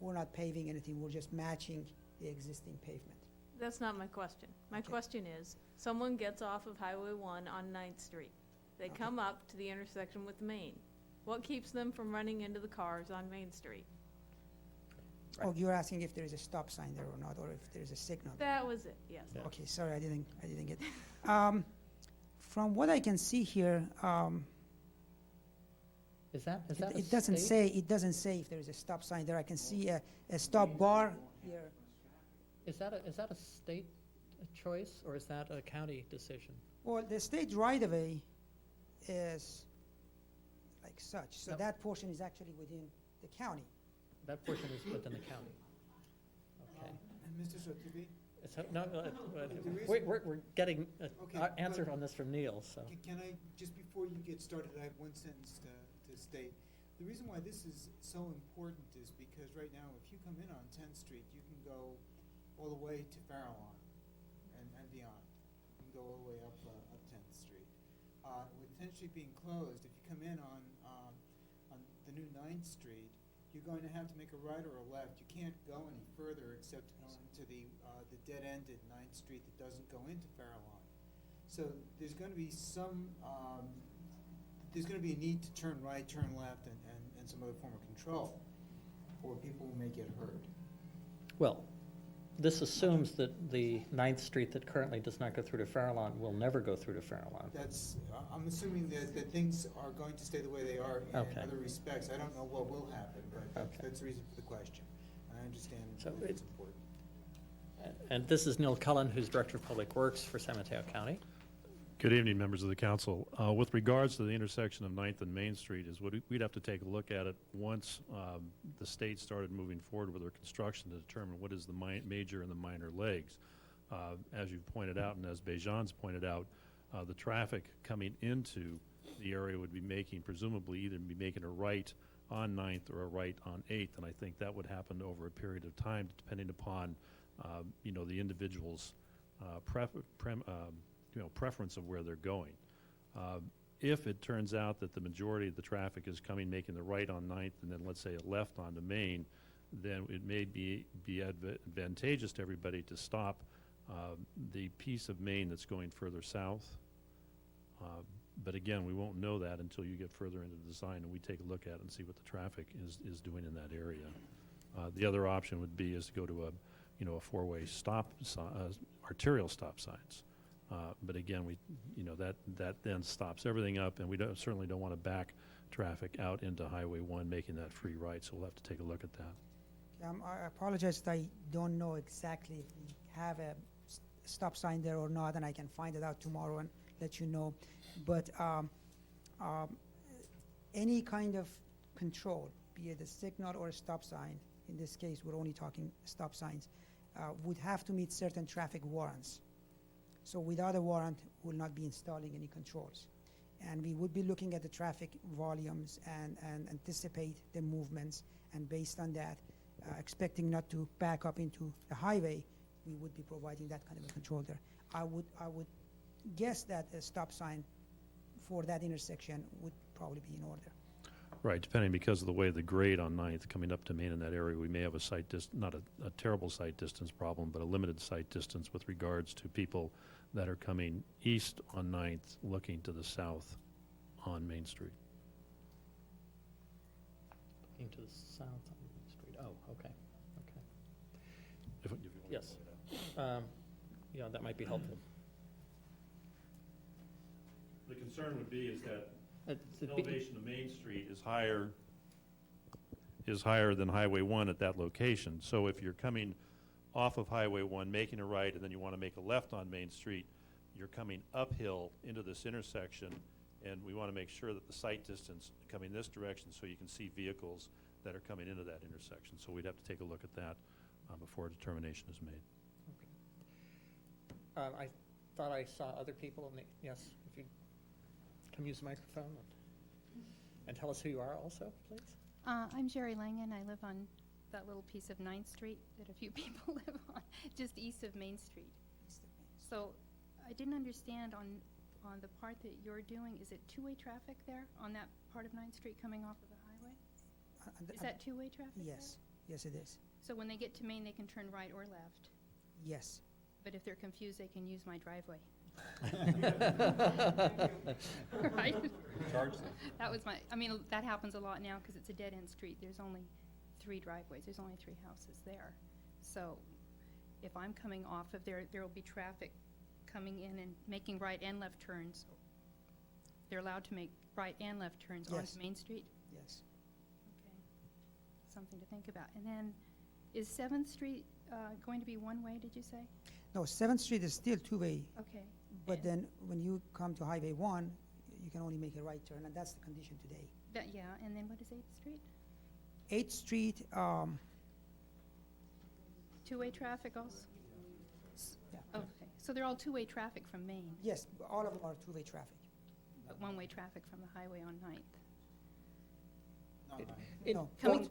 we're not paving anything. We're just matching the existing pavement. That's not my question. My Okay. question is, someone gets off of Highway 1 on 9th Street. They Okay. come up to the intersection with Main. What keeps them from running into the cars on Main Street? Oh, you're asking if there is a stop sign there or not, or if there is a signal? That was it, yes. Yeah. Okay, sorry, I didn't get. From what I can see here, Is that a it doesn't state? say, if there is a stop sign there. I can see a stop bar here. Is that a state choice, or is that a county decision? Well, the state right-of-way is like such, so Yep. that portion is actually within the county. That portion is within the county. Okay. And Mr. Sotibi, So, no, reason- we're getting an Okay, answer but- on this from Neil, so. Can I, just before you get started, I have one sentence to state. The reason why this is so important is because right now, if you come in on 10th Street, you can go all the way to Farallon and beyond. You can go all the way up 10th Street. With 10th Street being closed, if you come in on the new 9th Street, you're going to have to make a right or a left. You can't go any further except onto the dead end at 9th Street that doesn't go into Farallon. So there's going to be there's going to be a need to turn right, turn left, and some other form of control, or people may get hurt. Well, this assumes that the 9th Street that currently does not go through to Farallon will never go through to Farallon. I'm assuming that things are going to stay the way they are in Okay. other respects. I don't know what will happen, but Okay. that's the reason for the question. And I understand So that it's important. And this is Neil Cullen, who's Director of Public Works for San Mateo County. Good evening, members of the council. With regards to the intersection of 9th and Main Street, we'd have to take a look at it once the state started moving forward with their construction to determine what is the major and the minor legs. As you've pointed out, and as Bejan's pointed out, the traffic coming into the area would be presumably either be making a right on 9th or a right on 8th, and I think that would happen over a period of time, depending upon the individual's preference of where they're going. if it turns out that the majority of the traffic is coming, making the right on Ninth, and then let's say a left onto Main, then it may be advantageous to everybody to stop the piece of Main that's going further south. But again, we won't know that until you get further into the design and we take a look at it and see what the traffic is doing in that area. The other option would be is to go to a four-way arterial stop signs. But again, that then stops everything up, and we certainly don't want to back traffic out into Highway 1, making that free right, so we'll have to take a look at that. I apologize that I don't know exactly if we have a stop sign there or not, and I can find it out tomorrow and let you know. But any kind of control, be it a signal or a stop sign, in this case we're only talking stop signs, would have to meet certain traffic warrants. So without a warrant, we'll not be installing any controls. And we would be looking at the traffic volumes and anticipate the movements, and based on that, expecting not to back up into the highway, we would be providing that kind of a control there. I would guess that a stop sign for that intersection would probably be in order. Right, depending, because of the way the grade on Ninth coming up to Main in that area, we may have a not a terrible sight distance problem, but a limited sight distance with regards to people that are coming east on Ninth, looking to the south on Main Street. Looking to the south on Main Street. Oh, okay. If you want to Yes. point it out. Yeah, that might be helpful. The concern would be is that The elevation of Main Street is higher than Highway 1 at that location. So if you're coming off of Highway 1, making a right, and then you want to make a left on Main Street, you're coming uphill into this intersection, and we want to make sure that the sight distance coming this direction so you can see vehicles that are coming into that intersection. So we'd have to take a look at that before a determination is made. I thought I saw other people in the, yes, if you come use the microphone and tell us who you are also, please. I'm Jerry Langen. I live on that little piece of 9th Street that a few people live on, just east of Main Street. So I didn't understand on the part that you're doing, is it two-way traffic there on that part of 9th Street coming off of the highway? Is that two-way traffic there? Yes, yes it is. So when they get to Main, they can turn right or left? Yes. But if they're confused, they can use my driveway. Right? Charge them. That was that happens a lot now because it's a dead-end street. There's only 3 driveways. There's only 3 houses there. So if I'm coming off of there, there will be traffic coming in and making right and left turns. They're allowed to make right and left turns Yes. onto Main Street? Yes. Okay. Something to think about. And then, is 7th Street going to be one-way, did you say? No, 7th Street is still two-way, Okay. but then when you come to Highway 1, you can only make a right turn, and that's the condition today. Yeah, and then what is 8th Street? 8th Street, Two-way traffic also? yeah. Okay, so they're all two-way traffic from Main, Yes, all of them are two-way traffic. but one-way traffic from the highway on 9th. No, Coming-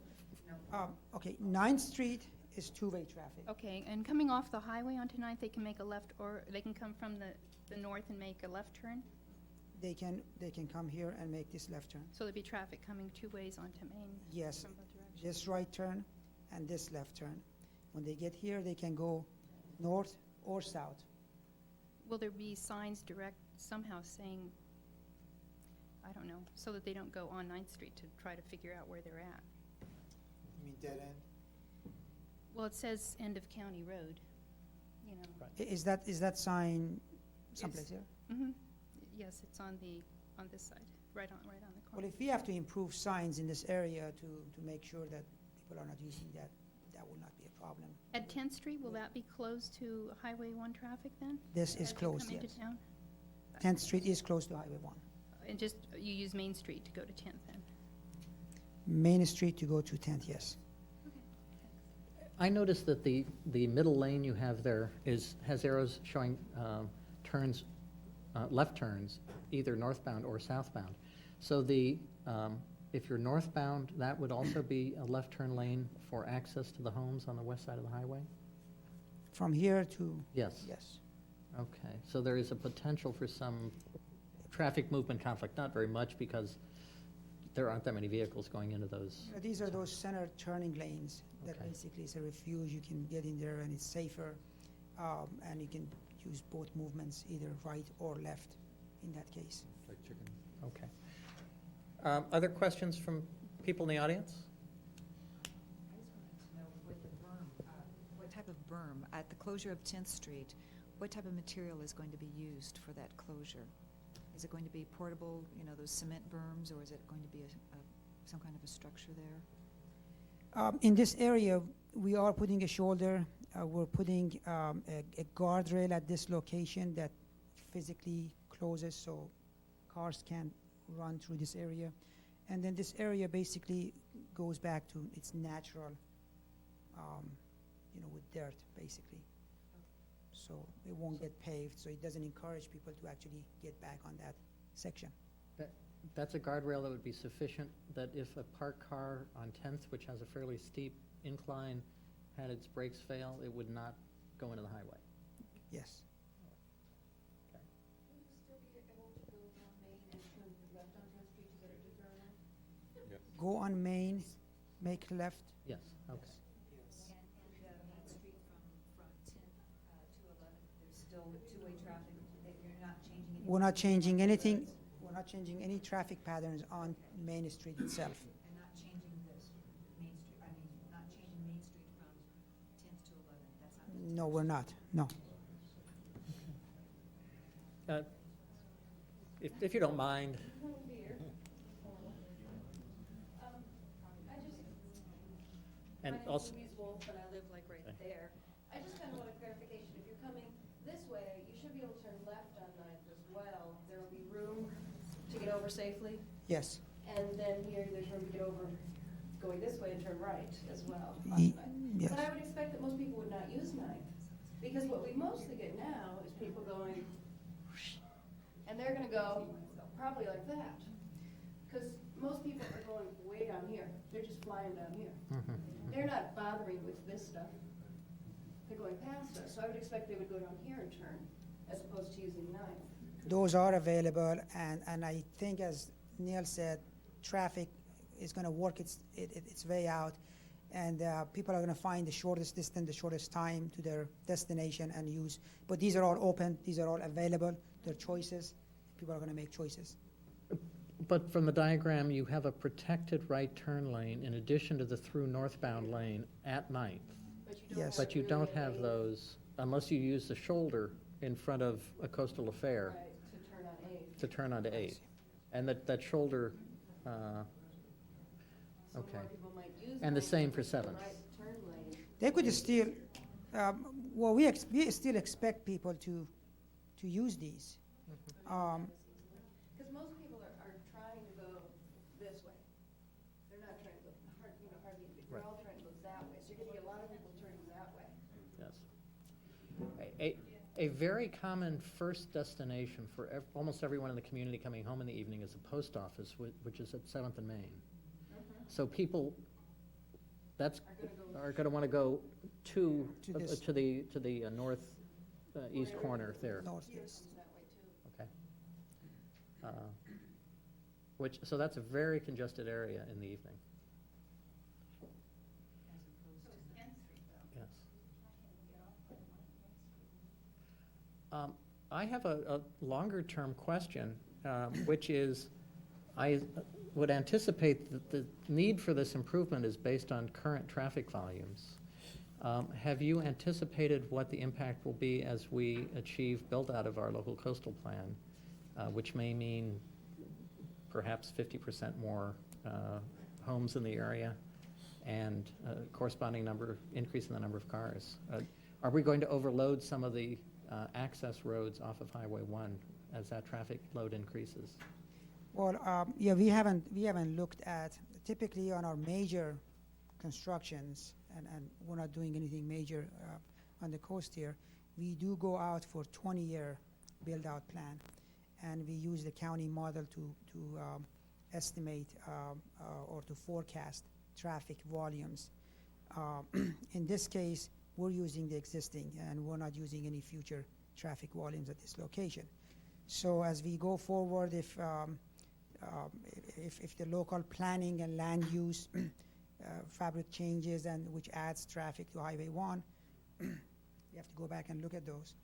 okay, 9th Street is two-way traffic. Okay, and coming off the highway onto 9th, they can make a left, or they can come from the north and make a left turn? They can come here and make this left turn. So there'd be traffic coming 2 ways onto Main? Yes, From both directions? this right turn and this left turn. When they get here, they can go north or south. Will there be signs direct somehow saying, I don't know, so that they don't go on 9th Street to try to figure out where they're at? You mean dead end? Well, it says end of county road, you know. Is that sign someplace here? Mm-hmm. Yes, it's on this side, right on the Well, corner. if we have to improve signs in this area to make sure that people are not using that, that will not be a problem. At 10th Street, will that be closed to Highway 1 traffic then? This is As you closed, come into yes. town? 10th Street is close to Highway 1. And just, you use Main Street to go to 10th then? Main Street to go to 10th, yes. I noticed that the middle lane you have there has arrows showing turns, left turns, either northbound or southbound. So if you're northbound, that would also be a left turn lane for access to the homes on the west side of the highway? From here to, Yes. yes. Okay, so there is a potential for some traffic movement conflict? Not very much, because there aren't that many vehicles going into those. These are those center turning lanes that Okay. basically is a refuge. You can get in there and it's safer, and you can use both movements, either right or left in that case. Okay. Other questions from people in the audience? I just wanted to know with the berm, what type of berm, at the closure of 10th Street, what type of material is going to be used for that closure? Is it going to be portable, those cement berms, or is it going to be some kind of a structure there? In this area, we are putting a shoulder. We're putting a guardrail at this location that physically closes so cars can't run through this area. And then this area basically goes back to its natural, with dirt, basically. So it won't get paved, so it doesn't encourage people to actually get back on that section. That's a guardrail that would be sufficient, that if a parked car on 10th, which has a fairly steep incline, had its brakes fail, it would not go into the highway. Yes. Okay. Will you still be able to go down Main and turn left on 10th Street to get to Fairlawn? Go on Main, make left. Yes, okay. And Main Street from 10th to 11th, there's still two-way traffic, that you're not changing anything? We're not changing anything. We're not changing any traffic patterns on Main Street itself. And not changing this Main Street, not changing Main Street from 10th to 11th, that's not? No, we're not, no. If you don't mind. And My also, name's Louise Wolf, and I live like right there. I just kind of want a clarification. If you're coming this way, you should be able to turn left on 9th as well. There will be room to get over safely. Yes. And then here, there's room to get over going this way and turn right as well on Ye- 9th. yes. But I would expect that most people would not use 9th, because what we mostly get now is people going, and they're gonna go probably like that. Because most people are going way down here. They're just flying down here. They're not bothering with this stuff. They're going past us, so I would expect they would go down here and turn, as opposed to using 9th. Those are available, and I think, as Neil said, traffic is going to work its way out, and people are going to find the shortest distance, the shortest time to their destination and use. But these are all open, these are all available, they're choices. People are going to make choices. but from the diagram, you have a protected right turn lane in addition to the through northbound lane at 9th. Yes. But you don't have those, unless you use the shoulder in front of a coastal affair. Right, to turn on 8th. To turn onto 8th. And that shoulder, So okay. more people might use And the 9th same for than 7th. the right turn lane. They could still, well, we still expect people to use these. Because most people are trying to go this way. They're not trying to go, hardly, they're Right. all trying to go that way. So you're gonna get a lot of people turning that way. Yes. A very common first destination for almost everyone in the community coming home in the evening is the post office, which is at 7th and Main. So people, are going to want to go to this. the north east corner there. Northeast. Okay. So that's a very congested area in the evening. Yes. I have a longer-term question, which is, I would anticipate that the need for this improvement is based on current traffic volumes. Have you anticipated what the impact will be as we achieve build-out of our local coastal plan, which may mean perhaps 50% more homes in the area and corresponding increase in the number of cars? Are we going to overload some of the access roads off of Highway 1 as that traffic load increases? Well, yeah, we haven't looked at, typically on our major constructions, and we're not doing anything major on the coast here, we do go out for 20-year build-out plan, and we use the county model to estimate or to forecast traffic volumes. In this case, we're using the existing, and we're not using any future traffic volumes at this location. So as we go forward, if the local planning and land use fabric changes and which adds traffic to Highway 1, we have to go back and look at those.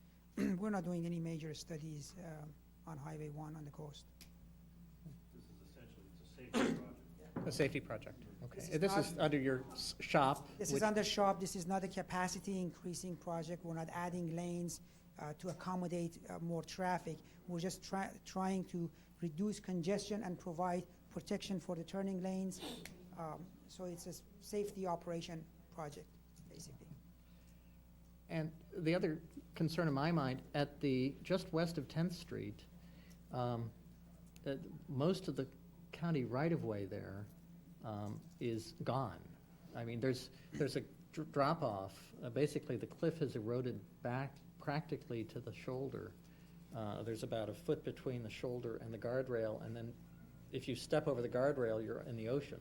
We're not doing any major studies on Highway 1 on the coast. This is essentially, it's a safety project. A safety project, okay. This is This is not- under your shop? This which- is under shop. This is not a capacity increasing project. We're not adding lanes to accommodate more traffic. We're just trying to reduce congestion and provide protection for the turning lanes. So it's a safety operation project, basically. And the other concern in my mind, at the, just west of 10th Street, most of the county right-of-way there is gone. I mean, there's a drop-off. Basically, the cliff has eroded back practically to the shoulder. There's about a foot between the shoulder and the guardrail, and then if you step over the guardrail, you're in the ocean.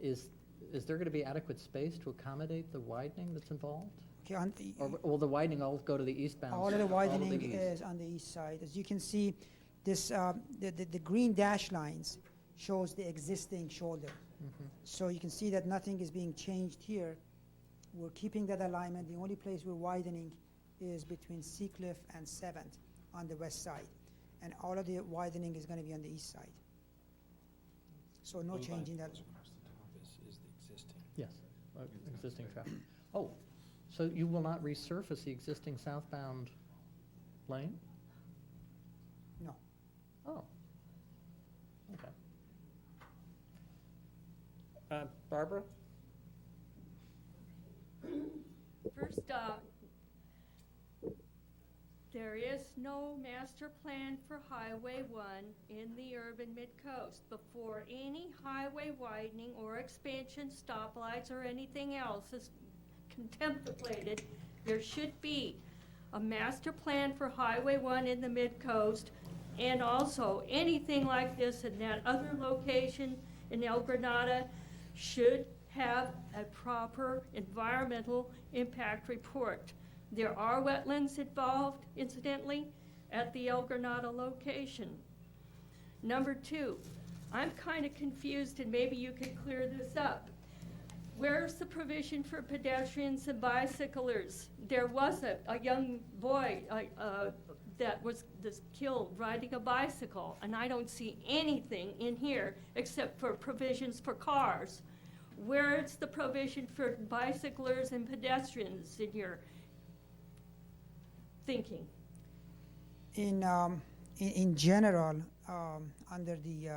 Is there going to be adequate space to accommodate the widening that's involved? Okay, Or will the widening all go to the eastbound? all of the east? widening is on the east side. As you can see, this the green dash lines shows the existing shoulder. So you can see that nothing is being changed here. We're keeping that alignment. The only place we're widening is between Seacliff and 7th on the west side. And all of the widening is going to be on the east side. So no change in that. Yes, existing traffic. Oh, so you will not resurface the existing southbound lane? No. Oh, okay. Barbara? First, there is no master plan for Highway 1 in the urban mid-coast. Before any highway widening or expansion, stoplights, or anything else is contemplated, there should be a master plan for Highway 1 in the mid-coast, and also anything like this in that other location in El Granada should have a proper environmental impact report. There are wetlands involved, incidentally, at the El Granada location. Number 2, I'm kind of confused, and maybe you can clear this up. Where's the provision for pedestrians and bicyclers? There was a young boy that was killed riding a bicycle, and I don't see anything in here except for provisions for cars. Where's the provision for bicyclers and pedestrians in your thinking? In general, under the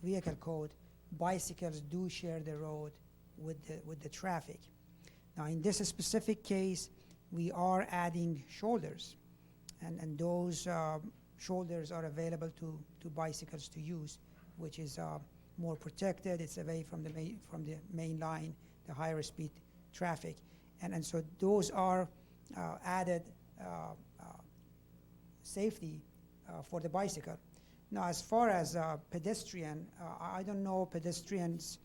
vehicle code, bicycles do share the road with the traffic. Now, in this specific case, we are adding shoulders, and those shoulders are available to bicycles to use, which is more protected. It's away from the main line, the higher speed traffic, and so those are added safety for the bicycle. Now, as far as pedestrian, I don't know pedestrians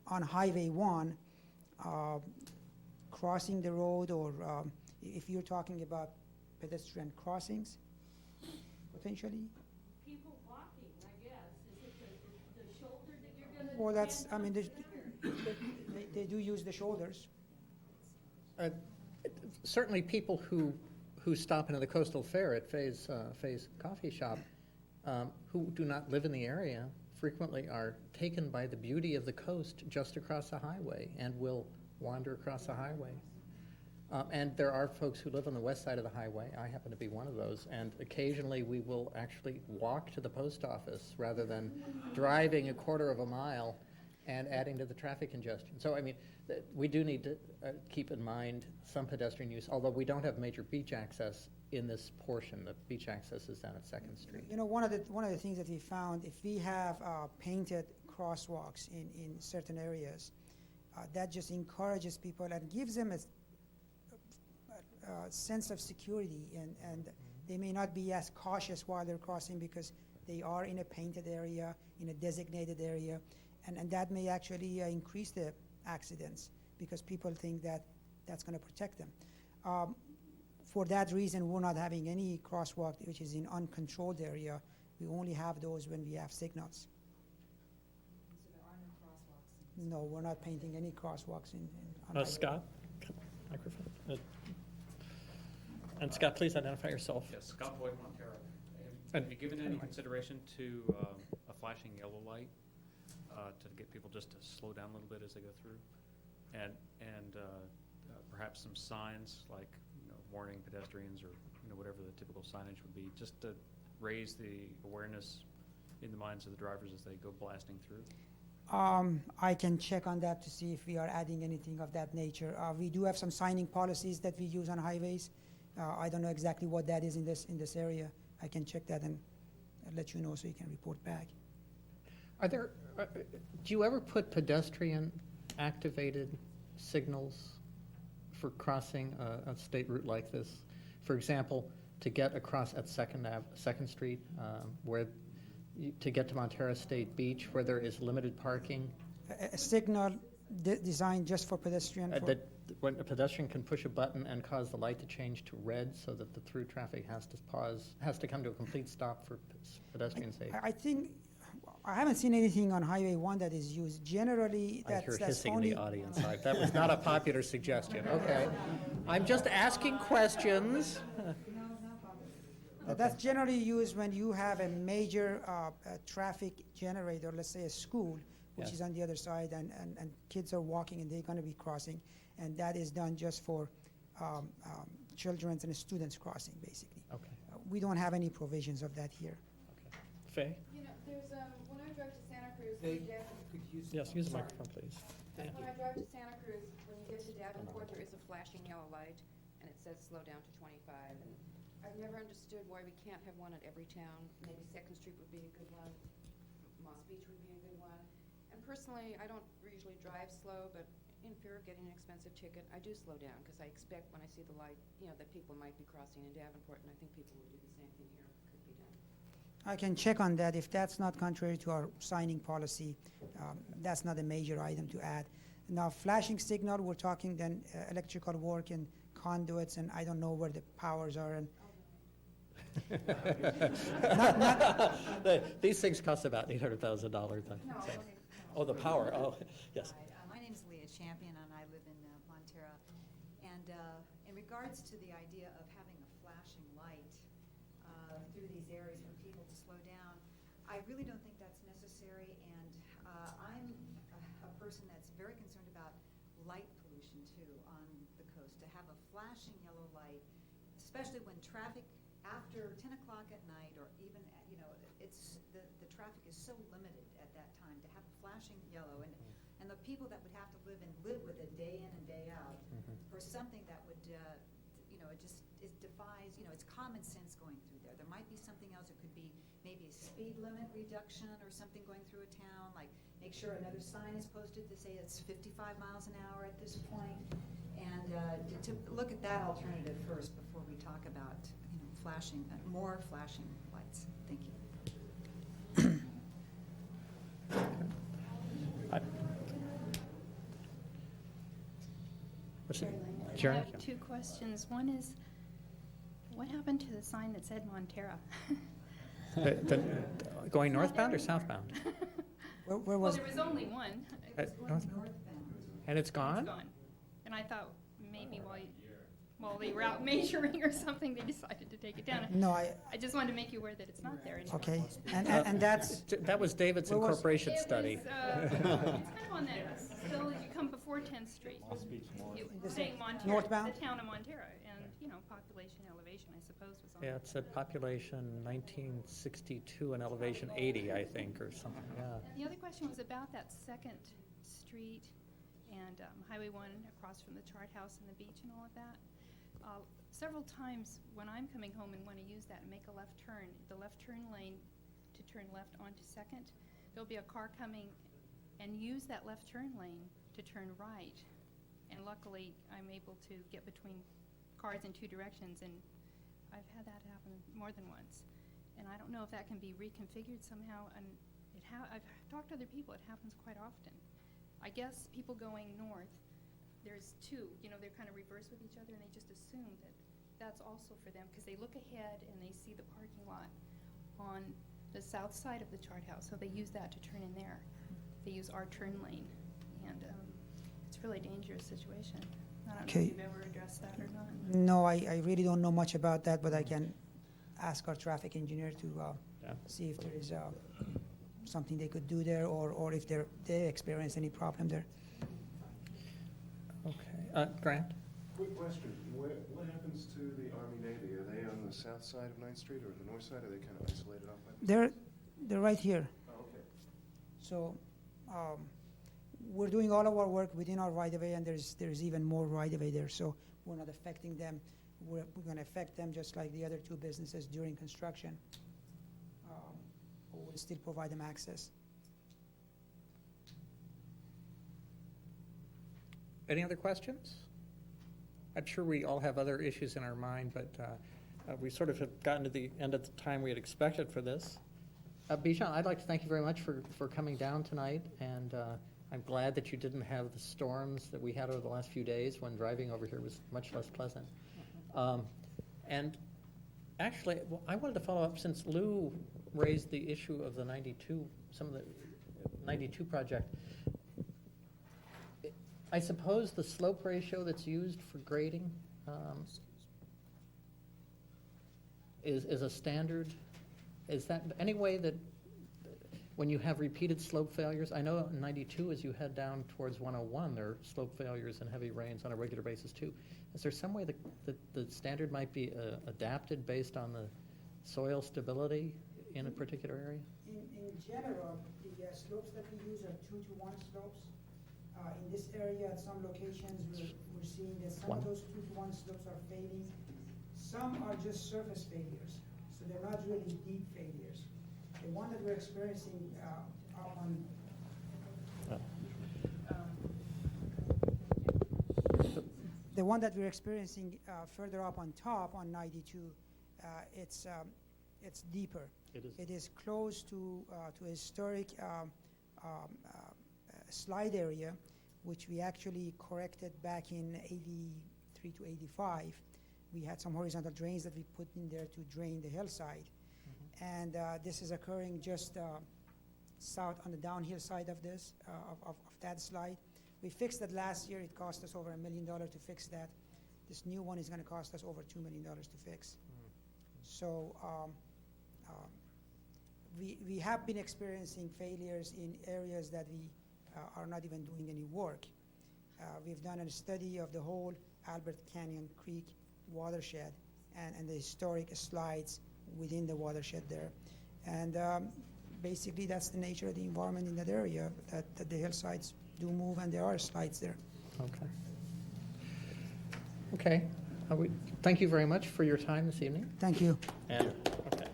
on Highway 1 crossing the road, or if you're talking about pedestrian crossings, potentially. People walking, I guess. Is it the shoulder that you're going to? Well, that's, I mean, they do use the shoulders. Certainly people who stop into the Coastal Fair at Faye's Coffee Shop, who do not live in the area, frequently are taken by the beauty of the coast just across the highway and will wander across the highway. And there are folks who live on the west side of the highway. I happen to be one of those. And occasionally we will actually walk to the post office rather than driving a quarter of a mile and adding to the traffic congestion. So, I mean, we do need to keep in mind some pedestrian use, although we don't have major beach access in this portion. The beach access is down at 2nd Street. You know, one of the things that we found, if we have painted crosswalks in certain areas, that just encourages people and gives them a sense of security, and they may not be as cautious while they're crossing because they are in a painted area, in a designated area, and that may actually increase the accidents because people think that that's going to protect them. for that reason, we're not having any crosswalk which is in uncontrolled area. We only have those when we have signals. So there are no crosswalks? No, we're not painting any crosswalks on highway. Scott? Microphone. And Scott, please identify yourself. Yes, Scott Boyd, Montara. And- Have you given any anyway. consideration to a flashing yellow light to get people just to slow down a little bit as they go through? And perhaps some signs like, warning pedestrians or, whatever the typical signage would be, just to raise the awareness in the minds of the drivers as they go blasting through? I can check on that to see if we are adding anything of that nature. We do have some signing policies that we use on highways. I don't know exactly what that is in this area. I can check that and let you know so you can report back. Are there, do you ever put pedestrian activated signals for crossing a state route like this? For example, to get across at Second Street, to get to Montara State Beach, where there is limited parking? A signal designed just for pedestrian? That when a pedestrian can push a button and cause the light to change to red so that the through traffic has to pause, has to come to a complete stop for pedestrian safety? I think, I haven't seen anything on Highway 1 that is used. Generally, I that's hear only... hissing in the audience. That was not a popular suggestion. Okay. I'm just asking questions. That's generally used when you have a major traffic generator, let's say a school, which Yes. is on the other side, and kids are walking and they're going to be crossing. And that is done just for children and students crossing, basically. Okay. We don't have any provisions of that here. Faye? There's, when I drive to Santa Cruz, Yes, use the microphone, please. when I drive to Santa Cruz, when you get to Davenport, there is a flashing yellow light, and it says slow down to 25. And I've never understood why we can't have one at every town. Maybe Second Street would be a good one, Moss Beach would be a good one. And personally, I don't usually drive slow, but in fear of getting an expensive ticket, I do slow down, because I expect when I see the light, that people might be crossing in Davenport, and I think people will do the same thing here, could be done. I can check on that. If that's not contrary to our signing policy, that's not a major item to add. Now, flashing signal, we're talking then electrical work and conduits, and I don't know where the powers are. And These things cost about $800,000. Oh, the power. Oh, yes. My name is Leah Champion, and I live in Montara. And in regards to the idea of having a flashing light through these areas for people to slow down, I really don't think that's necessary. And I'm a person that's very concerned about light pollution too on the coast. To have a flashing yellow light, especially when traffic after 10 o'clock at night, or even it's the traffic is so limited at that time. To have flashing yellow, and the people that would have to live with it day in and day out, for something that would it defies, it's common sense going through there. There might be something else. It could be maybe a speed limit reduction or something going through a town, like make sure another sign is posted to say it's 55 miles an hour at this point. And to look at that alternative first before we talk about, flashing, more flashing lights. Thank you. Jerry? I have two questions. One is, what happened to the sign that said Montara? Going northbound or southbound? Where Well, there was only one. Northbound. And it's gone? It's gone. And I thought maybe while they were out measuring or something, they decided to take it down. No, I just wanted to make you aware that it's not there anymore. Okay, and that's... That was David's incorporation study. It's kind of on that still as you come before 10th Street. It was saying Montara, Northbound? the town of Montara, and, population elevation, I suppose, was on Yeah, it said population 1962 and elevation 80, I think, or something, yeah. The other question was about that Second Street and Highway 1 across from the Chart House and the beach and all of that. Several times when I'm coming home and want to use that and make a left turn, the left turn lane to turn left onto Second, there'll be a car coming and use that left turn lane to turn right. And luckily, I'm able to get between cars in two directions, and I've had that happen more than once. And I don't know if that can be reconfigured somehow, and I've talked to other people, it happens quite often. I guess people going north, there's two, they're kind of reversed with each other, and they just assume that that's also for them, because they look ahead and they see the parking lot on the south side of the chart house, so they use that to turn in there. They use our turn lane, and it's a really dangerous situation. I don't know Okay. if you've ever addressed that or not. No, I really don't know much about that, but I can ask our traffic engineer to see if there is something they could do there, or if they experience any problem there. Okay. Grant? Quick question, what happens to the Army Navy? Are they on the south side of 9th Street or the north side? Are they kind of isolated off by the... They're right here. Oh, okay. So we're doing all of our work within our right-of-way, and there's even more right-of-way there, so we're not affecting them. We're going to affect them just like the other two businesses during construction. We'll still provide them access. Any other questions? I'm sure we all have other issues in our mind, but we sort of have gotten to the end of the time we had expected for this. Bijan, I'd like to thank you very much for coming down tonight, and I'm glad that you didn't have the storms that we had over the last few days when driving over here was much less pleasant. And actually, I wanted to follow up, since Lou raised the issue of the 92, some of the 92 project. I suppose the slope ratio that's used for grading is a standard. Is that any way that when you have repeated slope failures, I know in 92 as you head down towards 101, there are slope failures and heavy rains on a regular basis too. Is there some way that the standard might be adapted based on the soil stability in a particular area? In general, the slopes that we use are 2-to-1 slopes. In this area, at some locations, we're seeing that some of those 2-to-1 slopes are failing. Some are just surface failures, so they're not really deep failures. The one that we're experiencing up on the one that we're experiencing further up on top on 92, it's deeper. It is close to a historic slide area, which we actually corrected back in 83 to 85. We had some horizontal drains that we put in there to drain the hillside. And this is occurring just south on the downhill side of this, of that slide. We fixed that last year. It cost us over $1 million to fix that. This new one is going to cost us over $2 million to fix. So we have been experiencing failures in areas that we are not even doing any work. We've done a study of the whole Albert Canyon Creek watershed and the historic slides within the watershed there. And basically that's the nature of the environment in that area, that the hillsides do move and there are slides there. Okay. Okay. Thank you very much for your time this evening. Thank you. And, okay.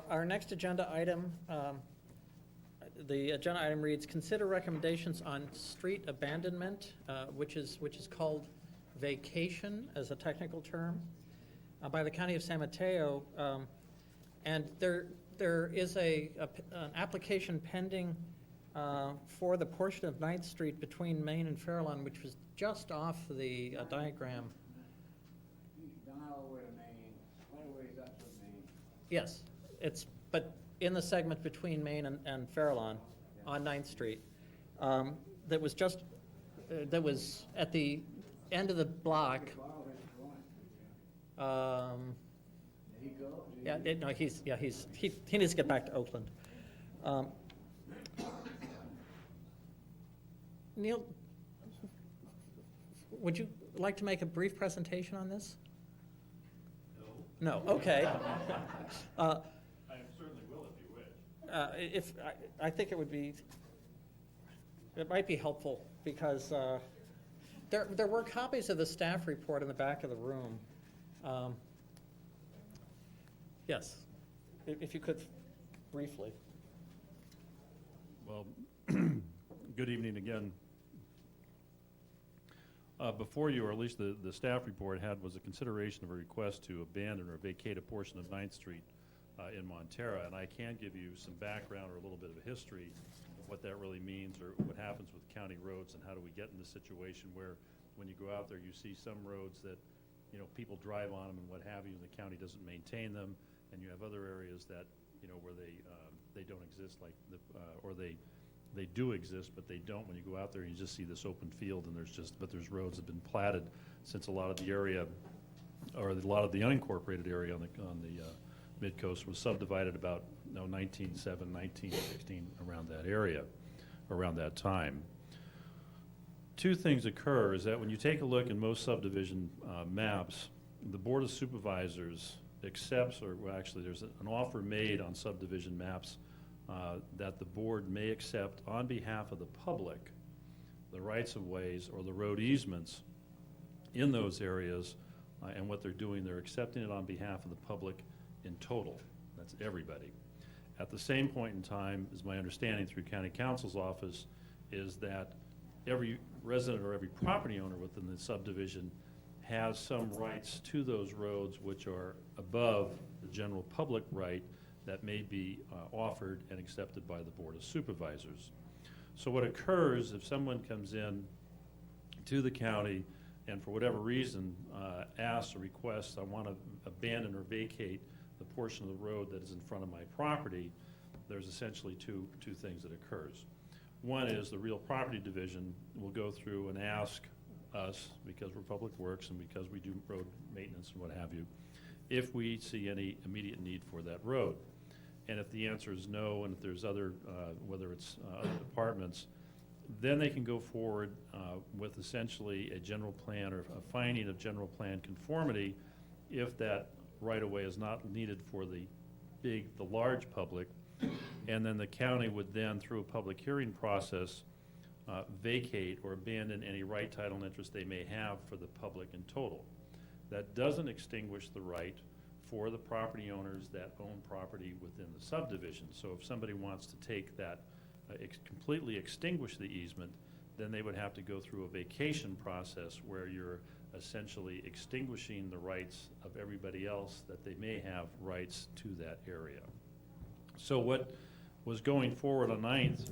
Our next agenda item, the agenda item reads, consider recommendations on street abandonment, which is called vacation as a technical term, by the County of San Mateo. And there is an application pending for the portion of 9th Street between Main and Farallon, which was just off the diagram. Yes, but in the segment between Main and Farallon on 9th Street. That was just, that was at the end of the block. Yeah, no, he needs to get back to Oakland. Neil, would you like to make a brief presentation on this? No. No, okay. I certainly will if you wish. I think it might be helpful because there were copies of the staff report in the back of the room. Yes, if you could briefly. Well, good evening again. Before you, or at least the staff report had, was a consideration of a request to abandon or vacate a portion of 9th Street in Montara, and I can give you some background or a little bit of a history of what that really means or what happens with county roads and how do we get in the situation where when you go out there, you see some roads that, you know, people drive on them and what have you, and the county doesn't maintain them, and you have other areas that, you know, where they don't exist, like or they do exist, but they don't. When you go out there, you just see this open field, and there's roads that have been platted since a lot of the area, or a lot of the unincorporated area on the Midcoast was subdivided about 1907, 1916, around that area, around that time. Two things occur is that when you take a look in most subdivision maps, the Board of Supervisors accepts, or well, actually there's an offer made on subdivision maps that the board may accept on behalf of the public the rights-of-ways or the road easements in those areas, and what they're doing, they're accepting it on behalf of the public in total. That's everybody. At the same point in time, is my understanding through County Counsel's office, is that every resident or every property owner within the subdivision has some rights to those roads which are above the general public right that may be offered and accepted by the Board of Supervisors. So what occurs if someone comes in to the county and for whatever reason asks or requests, I want to abandon or vacate the portion of the road that is in front of my property, there's essentially two things that occurs. One is the real property division will go through and ask us, because we're public works and because we do road maintenance and what have you, if we see any immediate need for that road. And if the answer is no, and if there's other, whether it's other departments, then they can go forward with essentially a general plan or a finding of general plan conformity if that right-of-way is not needed for the large public. And then the county would then, through a public hearing process, vacate or abandon any right, title, and interest they may have for the public in total. That doesn't extinguish the right for the property owners that own property within the subdivision. So if somebody wants to take that, completely extinguish the easement, then they would have to go through a vacation process where you're essentially extinguishing the rights of everybody else that they may have rights to that area. So what was going forward on 9th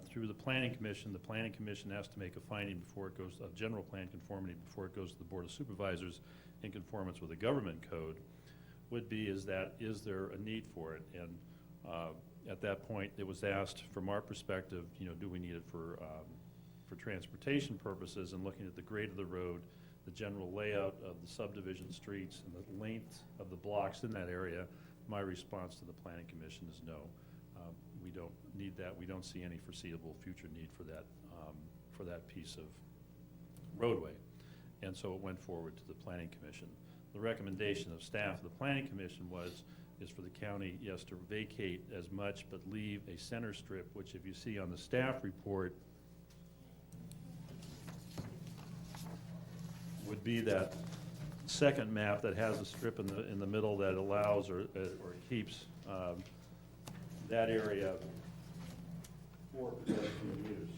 through the Planning Commission has to make a finding before it goes, a general plan conformity before it goes to the Board of Supervisors in conformance with the government code, would be is there a need for it? And at that point, it was asked from our perspective, you know, do we need it for transportation purposes, and looking at the grade of the road, the general layout of the subdivision streets, and the length of the blocks in that area, my response to the Planning Commission is no. We don't need that. We don't see any foreseeable future need for that piece of roadway. And so it went forward to the Planning Commission. The recommendation of staff of the Planning Commission is for the county, yes, to vacate as much, but leave a center strip, which if you see on the staff report, would be that second map that has a strip in the middle that allows or keeps that area for pedestrian use.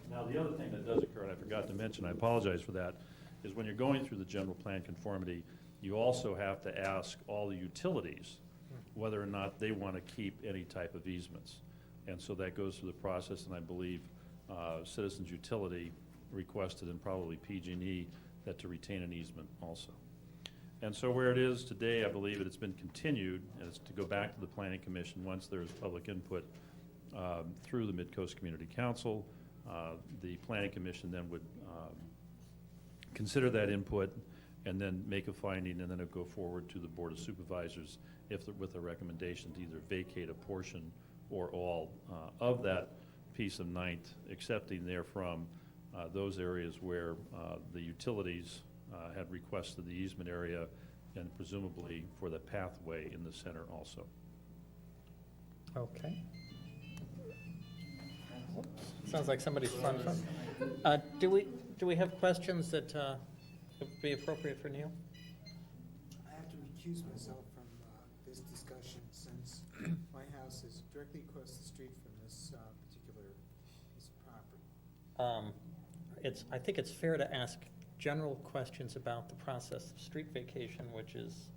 Now, the other thing that does occur, and I forgot to mention, I apologize for that, is when you're going through the general plan conformity, you also have to ask all the utilities whether or not they want to keep any type of easements. And so that goes through the process, and I believe Citizens Utility requested, and probably PG&E, that to retain an easement also. And so where it is today, I believe it's been continued, and it's to go back to the Planning Commission once there is public input through the Midcoast Community Council. The Planning Commission then would consider that input and then make a finding, and then it would go forward to the Board of Supervisors with a recommendation to either vacate a portion or all of that piece of 9th, accepting therefrom those areas where the utilities had requested the easement area, and presumably for the pathway in the center also. Okay. Sounds like somebody's fun. Do we have questions that would be appropriate for Neil? I have to recuse myself from this discussion since my house is directly across the street from this particular piece of property. I think it's fair to ask general questions about the process of street vacation, which is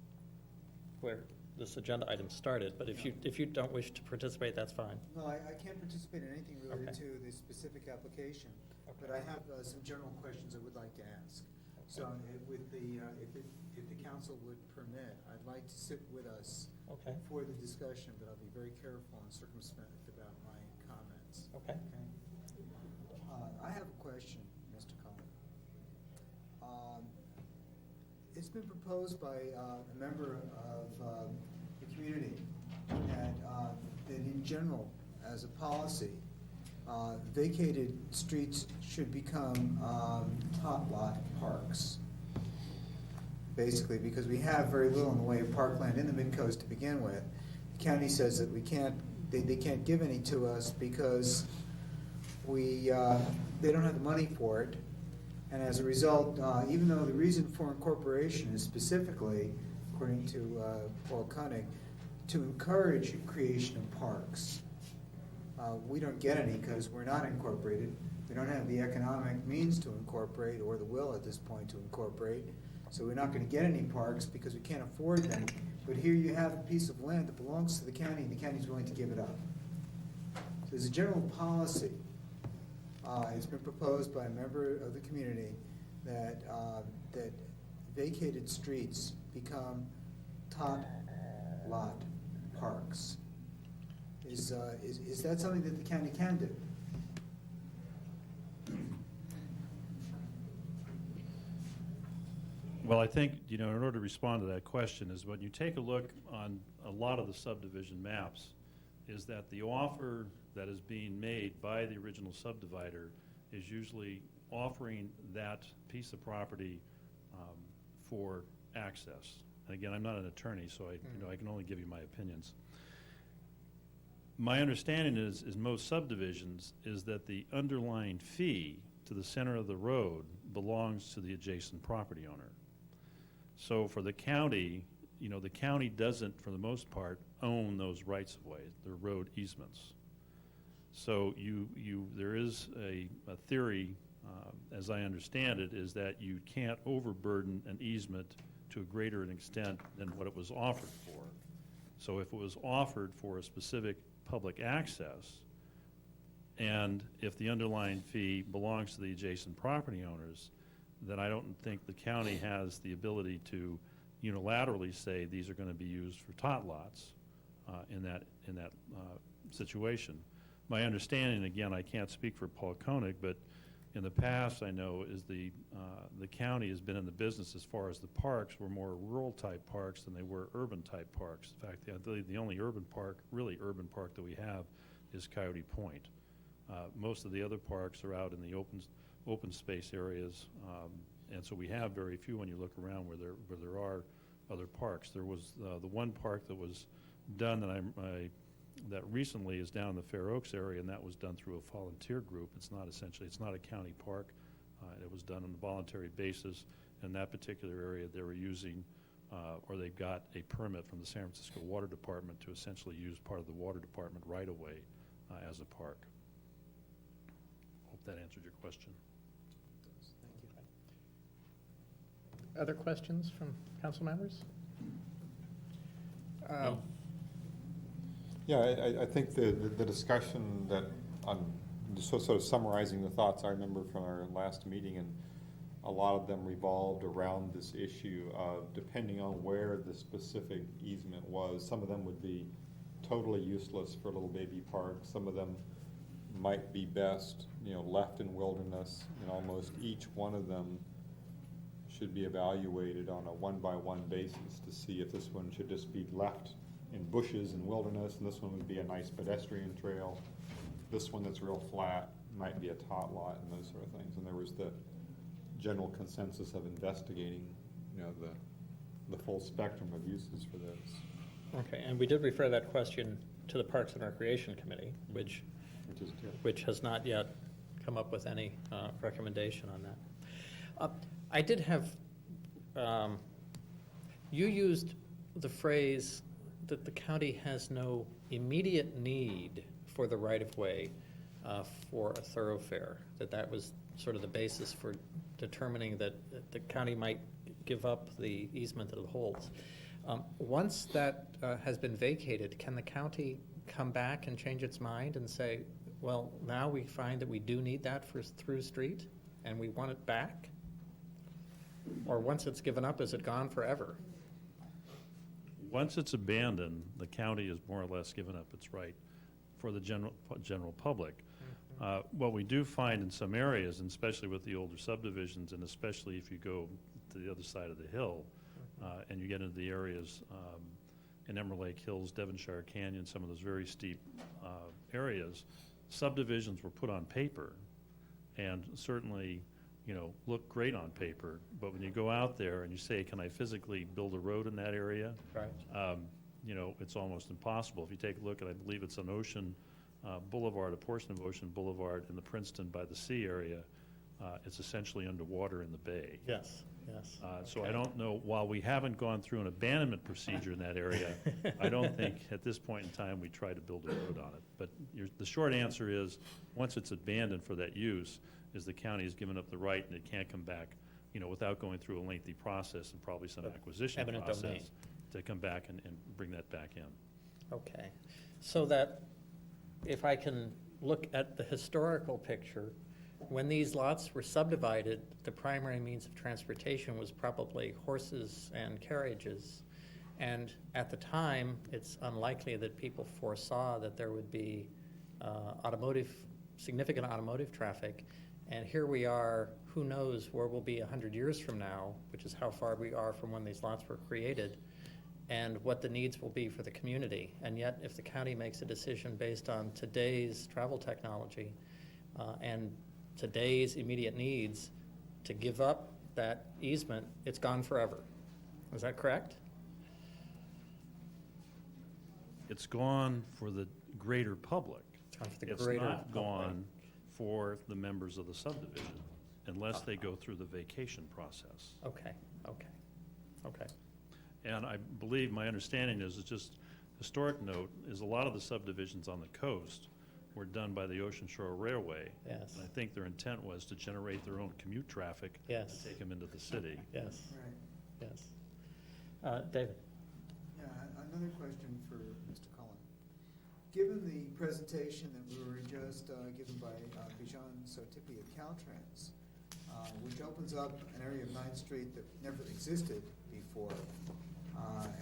where this agenda item started, but if you don't wish to participate, that's fine. No, I can't participate in anything related Okay. to the specific application, but I have some general questions I would like to ask. So with the, if the council would permit, I'd like to sit with us Okay. for the discussion, but I'll be very careful and circumspect about my comments. Okay. I have a question, Mr. Cullen. It's been proposed by a member of the community that in general, as a policy, vacated streets should become top lot parks. Basically, because we have very little in the way of parkland in the Midcoast to begin with. The county says that we can't, they can't give any to us because they don't have the money for it. And as a result, even though the reason for incorporation is specifically, according to Paul Koenig, to encourage creation of parks, we don't get any because we're not incorporated. We don't have the economic means to incorporate or the will at this point to incorporate. So we're not going to get any parks because we can't afford them. But here you have a piece of land that belongs to the county and the county's willing to give it up. So there's a general policy. It's been proposed by a member of the community that that vacated streets become top lot parks. Is that something that the county can do? Well, I think, in order to respond to that question is when you take a look on a lot of the subdivision maps, is that the offer that is being made by the original subdivider is usually offering that piece of property for access. And again, I'm not an attorney, so I can only give you my opinions. My understanding is most subdivisions is that the underlying fee to the center of the road belongs to the adjacent property owner. So for the county, the county doesn't, for the most part, own those rights-of-way, the road easements. So there is a theory, as I understand it, is that you can't overburden an easement to a greater an extent than what it was offered for. So if it was offered for a specific public access, and if the underlying fee belongs to the adjacent property owners, then I don't think the county has the ability to unilaterally say these are going to be used for tot lots in that situation. My understanding, again, I can't speak for Paul Koenig, but in the past, I know, is the county has been in the business as far as the parks were more rural-type parks than they were urban-type parks. In fact, I believe the only really urban park that we have is Coyote Point. Most of the other parks are out in the open space areas, and so we have very few when you look around where there are other parks. There was the one park that was done that recently is down in the Fair Oaks area, and that was done through a volunteer group. It's not a county park. It was done on a voluntary basis. In that particular area, they were using, or they got a permit from the San Francisco Water Department to essentially use part of the water department right-of-way as a park. Hope that answered your question. Thank you. Other questions from council members? Yeah, I think the discussion that, sort of summarizing the thoughts I remember from our last meeting, and a lot of them revolved around this issue of depending on where the specific easement was, some of them would be totally useless for a little baby park. Some of them might be best, left in wilderness, and almost each one of them should be evaluated on a one-by-one basis to see if this one should just be left in bushes and wilderness, and this one would be a nice pedestrian trail. This one that's real flat might be a tot lot and those sort of things. And there was the general consensus of investigating, the full spectrum of uses for those. Okay, and we did refer that question to the Parks and Recreation Committee, which has not yet come up with any recommendation on that. I did have, you used the phrase that the county has no immediate need for the right-of-way for a thoroughfare, that was sort of the basis for determining that the county might give up the easement that it holds. Once that has been vacated, can the county come back and change its mind and say, well, now we find that we do need that for through street and we want it back? Or once it's given up, is it gone forever? Once it's abandoned, the county has more or less given up its right for the general public. What we do find in some areas, and especially with the older subdivisions, and especially if you go to the other side of the hill, and you get into the areas in Emerald Lake Hills, Devonshire Canyon, some of those very steep areas, subdivisions were put on paper, and certainly, you know, look great on paper, but when you go out there and you say, can I physically build a road in that area? Right. You know, it's almost impossible. If you take a look at, I believe it's on Ocean Boulevard, a portion of Ocean Boulevard in the Princeton by the Sea area, it's essentially underwater in the bay. Yes, yes. So I don't know, while we haven't gone through an abandonment procedure in that area, I don't think at this point in time we try to build a road on it. But the short answer is, once it's abandoned for that use, is the county has given up the right and it can't come back, you know, without going through a lengthy process and probably some acquisition Eminent process domain. to come back and bring that back in. Okay. So that, if I can look at the historical picture, when these lots were subdivided, the primary means of transportation was probably horses and carriages. And at the time, it's unlikely that people foresaw that there would be significant automotive traffic. And here we are, who knows where we'll be 100 years from now, which is how far we are from when these lots were created, and what the needs will be for the community. And yet, if the county makes a decision based on today's travel technology and today's immediate needs to give up that easement, it's gone forever. Is that correct? It's gone for the greater public. It's gone for the It's greater not public. gone for the members of the subdivision, unless they go through the vacation process. Okay, okay, okay. And I believe, my understanding is, it's just historic note, is a lot of the subdivisions on the coast were done by the Ocean Shore Railway. Yes. And I think their intent was to generate their own commute traffic. Yes. And take them into the city. Yes, Right. yes. David? Yeah, another question for Mr. Cullen. Given the presentation that we were just given by Bijan Sartipi of Caltrans, which opens up an area of 9th Street that never existed before,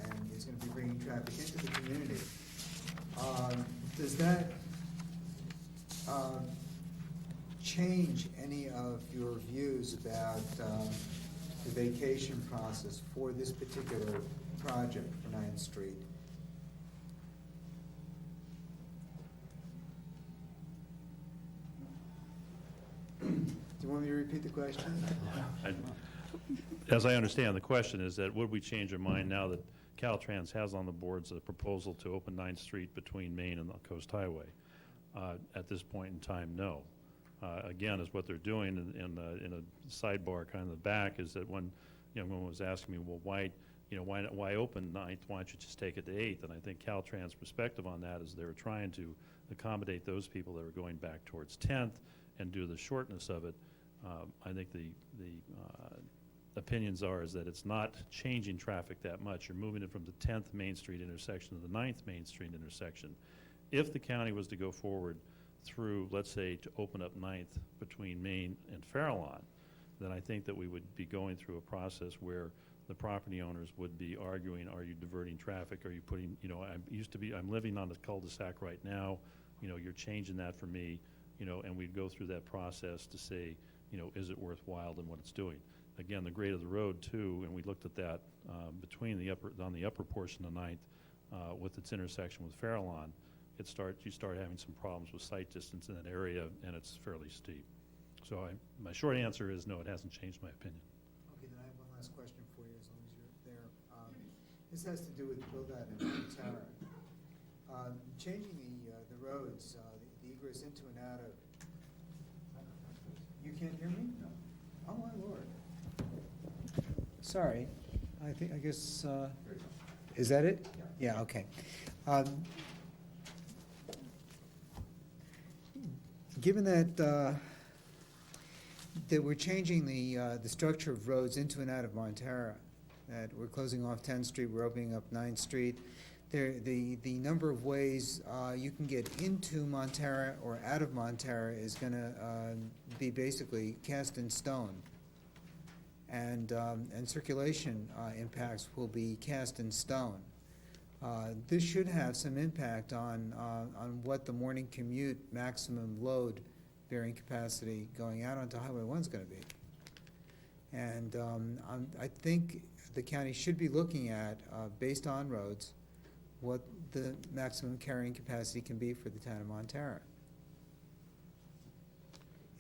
and is going to be bringing traffic into the community, does that change any of your views about the vacation process for this particular project for 9th Street? Do you want me to repeat the question? As I understand, the question is that would we change our mind now that Caltrans has on the boards a proposal to open 9th Street between Main and the Coast Highway? At this point in time, no. Again, is what they're doing in a sidebar kind of the back is that when young woman was asking me, well, why open 9th? Why don't you just take it to 8th? And I think Caltrans' perspective on that is they were trying to accommodate those people that were going back towards 10th and due to the shortness of it. I think the opinions are is that it's not changing traffic that much. You're moving it from the 10th Main Street intersection to the 9th Main Street intersection. If the county was to go forward through, let's say, to open up 9th between Main and Farallon, then I think that we would be going through a process where the property owners would be arguing, are you diverting traffic? Are you putting, I'm living on the cul-de-sac right now, you're changing that for me, and we'd go through that process to say, is it worthwhile and what it's doing? Again, the grade of the road too, and we looked at that between on the upper portion of 9th with its intersection with Farallon, you start having some problems with sight distance in that area, and it's fairly steep. So my short answer is no, it hasn't changed my opinion. Okay, then I have one last question for you, as long as you're there. This has to do with build-out in Montara. Changing the roads, the egress into and out of. You can't hear me? No. Oh my lord. Sorry. I guess. Is that it? Yeah. Okay. Given that that we're changing the structure of roads into and out of Montara, that we're closing off 10th Street, we're opening up 9th Street. The number of ways you can get into Montara or out of Montara is going to be basically cast in stone. And circulation impacts will be cast in stone. This should have some impact on what the morning commute maximum load bearing capacity going out onto Highway 1 is going to be. And I think the county should be looking at, based on roads, what the maximum carrying capacity can be for the town of Montara.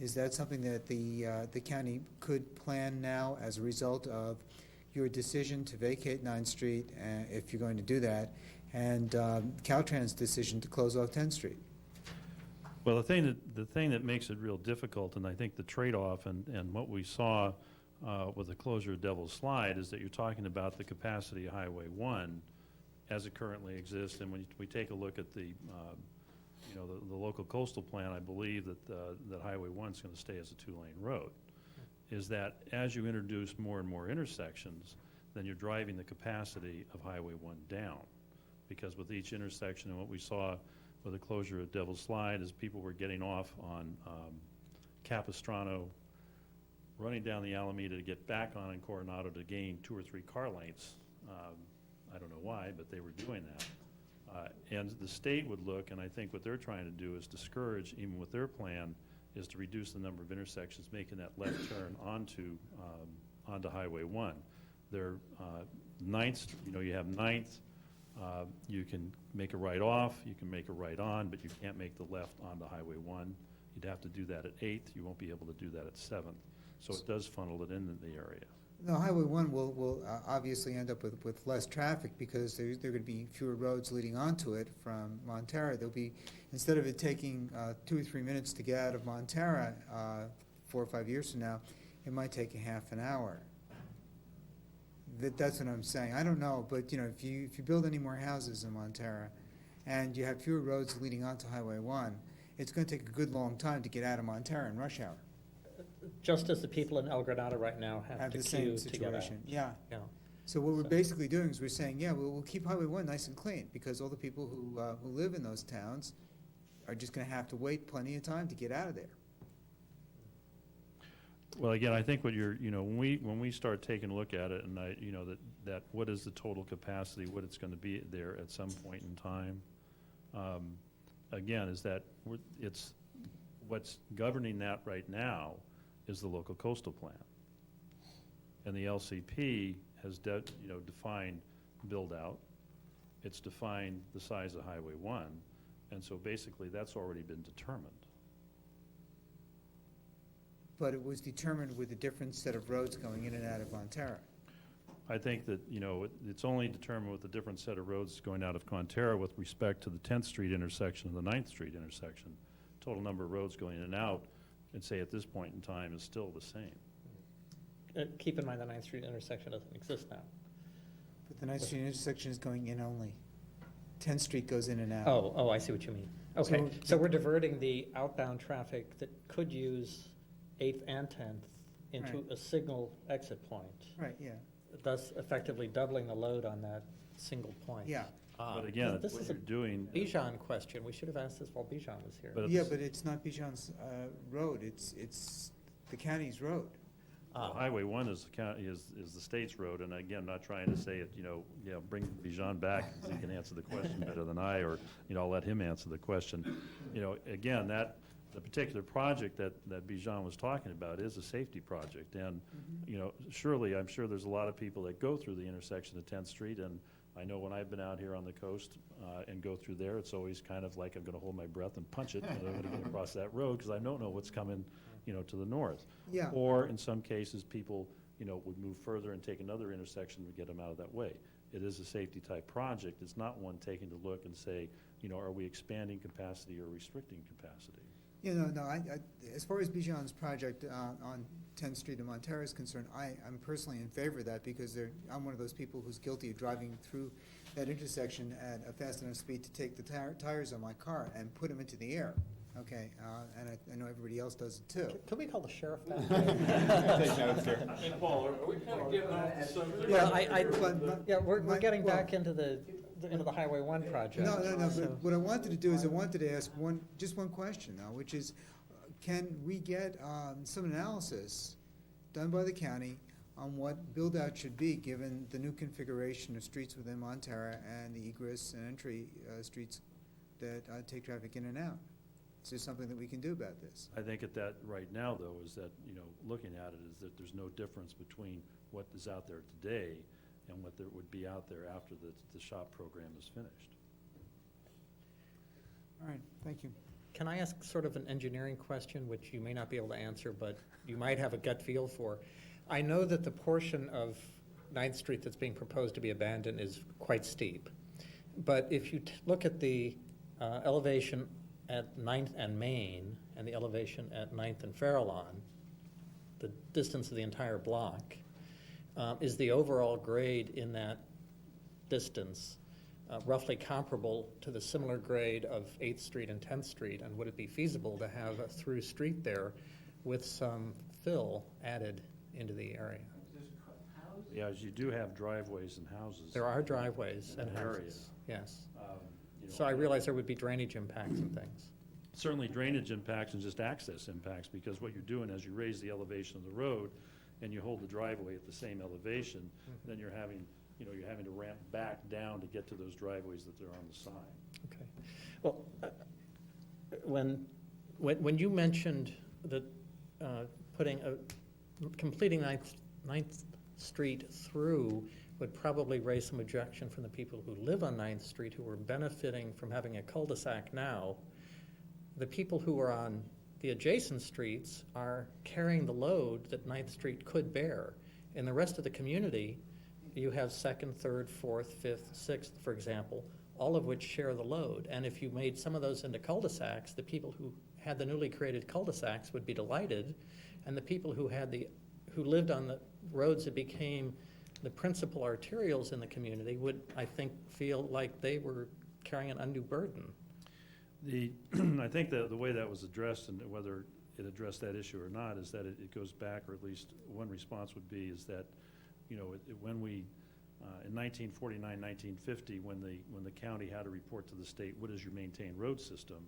Is that something that the county could plan now as a result of your decision to vacate 9th Street, if you're going to do that, and Caltrans' decision to close off 10th Street? Well, the thing that makes it real difficult, and I think the trade-off and what we saw with the closure of Devil's Slide, is that you're talking about the capacity of Highway 1 as it currently exists. And when we take a look at the local coastal plan, I believe that Highway 1 is going to stay as a two-lane road. Is that as you introduce more and more intersections, then you're driving the capacity of Highway 1 down. Because with each intersection, and what we saw with the closure of Devil's Slide, is people were getting off on Capistrano, running down the Alameda to get back on in Coronado to gain 2 or 3 car lengths. I don't know why, but they were doing that. And the state would look, and I think what they're trying to do is discourage, even with their plan, is to reduce the number of intersections, making that left turn onto Highway 1. There, 9th, you have 9th, you can make a right off, you can make a right on, but you can't make the left onto Highway 1. You'd have to do that at 8th, you won't be able to do that at 7th. So it does funnel it into the area. No, Highway 1 will obviously end up with less traffic because there are going to be fewer roads leading onto it from Montara. There'll be, instead of it taking 2 or 3 minutes to get out of Montara 4 or 5 years from now, it might take a half an hour. That's what I'm saying. I don't know, but if you build any more houses in Montara and you have fewer roads leading onto Highway 1, it's going to take a good long time to get out of Montara in rush hour. Just as the people in El Granada right now have to the queue same to get out. situation. Yeah. Yeah. So what we're basically doing is we're saying, yeah, we'll keep Highway 1 nice and clean because all the people who live in those towns are just going to have to wait plenty of time to get out of there. Well, again, I think what when we start taking a look at it, and that what is the total capacity, what it's going to be there at some point in time, again, is that it's what's governing that right now is the local coastal plan, and the LCP has defined build out. It's defined the size of Highway 1, and so basically that's already been determined. But it was determined with a different set of roads going in and out of Montara. I think that, it's only determined with a different set of roads going out of Montara with respect to the 10th Street intersection and the 9th Street intersection. Total number of roads going in and out, and say at this point in time, is still the same. Keep in mind the 9th Street intersection doesn't exist now. But the 9th Street intersection is going in only. 10th Street goes in and out. Oh, I see what you mean. Okay, so we're diverting the outbound traffic that could use 8th and 10th into Right. a signal exit point. Right, yeah. Thus effectively doubling the load on that single point. Yeah. But again, this what is you're a doing. Bijan question. We should have asked this while Bijan was here. Yeah, but it's not Bijan's road. It's the county's road. Well, Highway 1 is the county, is the state's road, and again, not trying to say it, bring Bijan back, because he can answer the question better than I, or, I'll let him answer the question. Again, the particular project that Bijan was talking about is a safety project, and, surely, I'm sure there's a lot of people that go through the intersection of 10th Street, and I know when I've been out here on the coast and go through there, it's always kind of like I'm going to hold my breath and punch it, and I'm going to get across that road, because I don't know what's coming, to the north. Yeah. Or in some cases, people, would move further and take another intersection to get them out of that way. It is a safety type project. It's not one taking to look and say, are we expanding capacity or restricting capacity? I as far as Bijan's project on 10th Street in Montara is concerned, I'm personally in favor of that because I'm one of those people who's guilty of driving through that intersection at a fast enough speed to take the tires on my car and put them into the air. okay? And I know everybody else does it too. Could we call the sheriff back? Hey, Paul, are we kind of getting off the subject? Yeah, we're getting back into the Highway 1 project. No, so- but what I wanted to do is I wanted to ask just one question now, which is, can we get some analysis done by the county on what build-out should be, given the new configuration of streets within Montara and the egress and entry streets that take traffic in and out? Is there something that we can do about this? I think at that, right now, though, is that, looking at it, is that there's no difference between what is out there today and what there would be out there after the SHOP program is finished. All right, thank you. Can I ask sort of an engineering question, which you may not be able to answer, but you might have a gut feel for? I know that the portion of 9th Street that's being proposed to be abandoned is quite steep. But if you look at the elevation at 9th and Main and the elevation at 9th and Farallon, the distance of the entire block, is the overall grade in that distance roughly comparable to the similar grade of 8th Street and 10th Street? And would it be feasible to have a through street there with some fill added into the area? Yeah, as you do have driveways and houses. There are driveways and in the area. houses, yes. So I realize there would be drainage impacts and things. Certainly drainage impacts and just access impacts, because what you're doing as you raise the elevation of the road and you hold the driveway at the same elevation, then you're having to ramp back down to get to those driveways that are on the side. Okay. Well, when you mentioned that completing 9th Street through would probably raise some objection from the people who live on 9th Street who are benefiting from having a cul-de-sac now, the people who are on the adjacent streets are carrying the load that 9th Street could bear. In the rest of the community, you have 2nd, 3rd, 4th, 5th, 6th, for example, all of which share the load. And if you made some of those into cul-de-sacs, the people who had the newly created cul-de-sacs would be delighted, and the people who lived on the roads that became the principal arterials in the community would, I think, feel like they were carrying an undue burden. I think the way that was addressed, and whether it addressed that issue or not, is that it goes back, or at least one response would be, is that, when we, in 1949, 1950, when the county had to report to the state, what is your maintained road system?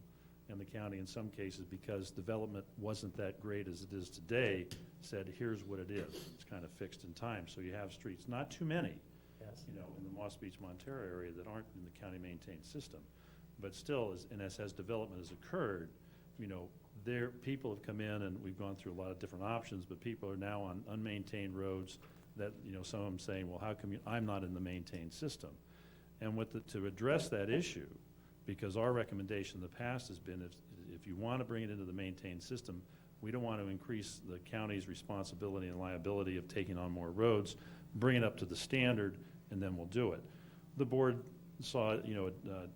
And the county, in some cases, because development wasn't that great as it is today, said, here's what it is. It's kind of fixed in time. So you have streets, not too many, yes, in the Moss Beach, Montara area that aren't in the county maintained system. But still, as development has occurred, people have come in, and we've gone through a lot of different options, but people are now on unmaintained roads that, some of them saying, well, how come I'm not in the maintained system? And to address that issue, because our recommendation in the past has been, if you want to bring it into the maintained system, we don't want to increase the county's responsibility and liability of taking on more roads, bring it up to the standard, and then we'll do it. The board saw,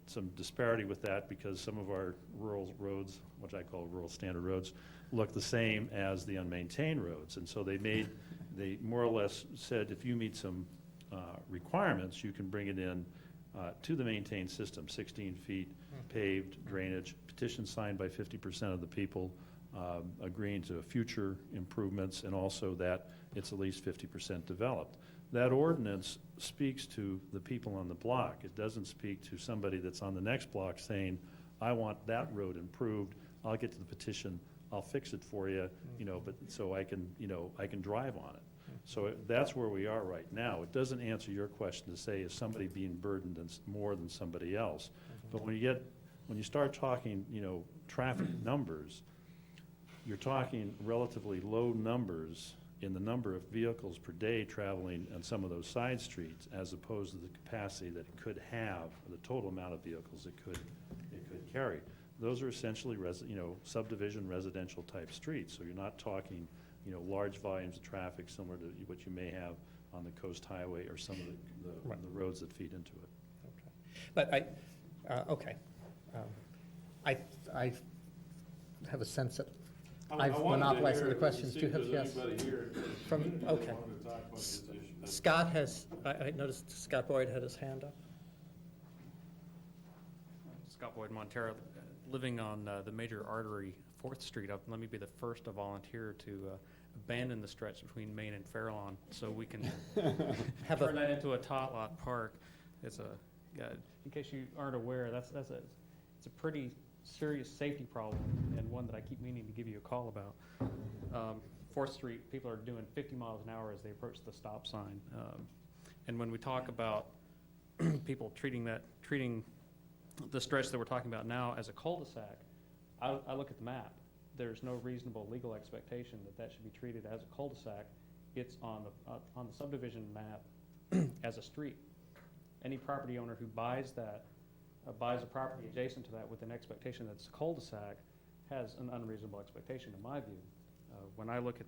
some disparity with that, because some of our rural roads, which I call rural standard roads, look the same as the unmaintained roads. And so they more or less said, if you meet some requirements, you can bring it in to the maintained system, 16 feet, paved, drainage, petition signed by 50% of the people agreeing to future improvements, and also that it's at least 50% developed. That ordinance speaks to the people on the block. It doesn't speak to somebody that's on the next block saying, I want that road improved, I'll get to the petition, I'll fix it for you, but so I can drive on it. So that's where we are right now. It doesn't answer your question to say, is somebody being burdened more than somebody else? But when you start talking, traffic numbers, you're talking relatively low numbers in the number of vehicles per day traveling on some of those side streets, as opposed to the capacity that it could have, the total amount of vehicles it could carry. Those are essentially subdivision residential type streets. So you're not talking large volumes of traffic similar to what you may have on the Coast Highway or some of the roads that feed into it. Okay. But I have a sense that I've monopolized the questions. Do you have, yes? Okay. Scott has, I noticed Scott Boyd had his hand up. Scott Boyd, Montara. living on the major artery, 4th Street, let me be the first to volunteer to abandon the stretch between Main and Fairlawn so we can turn that into a tot lot park. It's in case you aren't aware, it's a pretty serious safety problem, and one that I keep meaning to give you a call about. 4th Street, people are doing 50 miles an hour as they approach the stop sign. And when we talk about people treating the stretch that we're talking about now as a cul-de-sac, I look at the map. There's no reasonable legal expectation that should be treated as a cul-de-sac. It's on the subdivision map as a street. Any property owner who buys a property adjacent to that with an expectation that it's a cul-de-sac has an unreasonable expectation, in my view. When I look at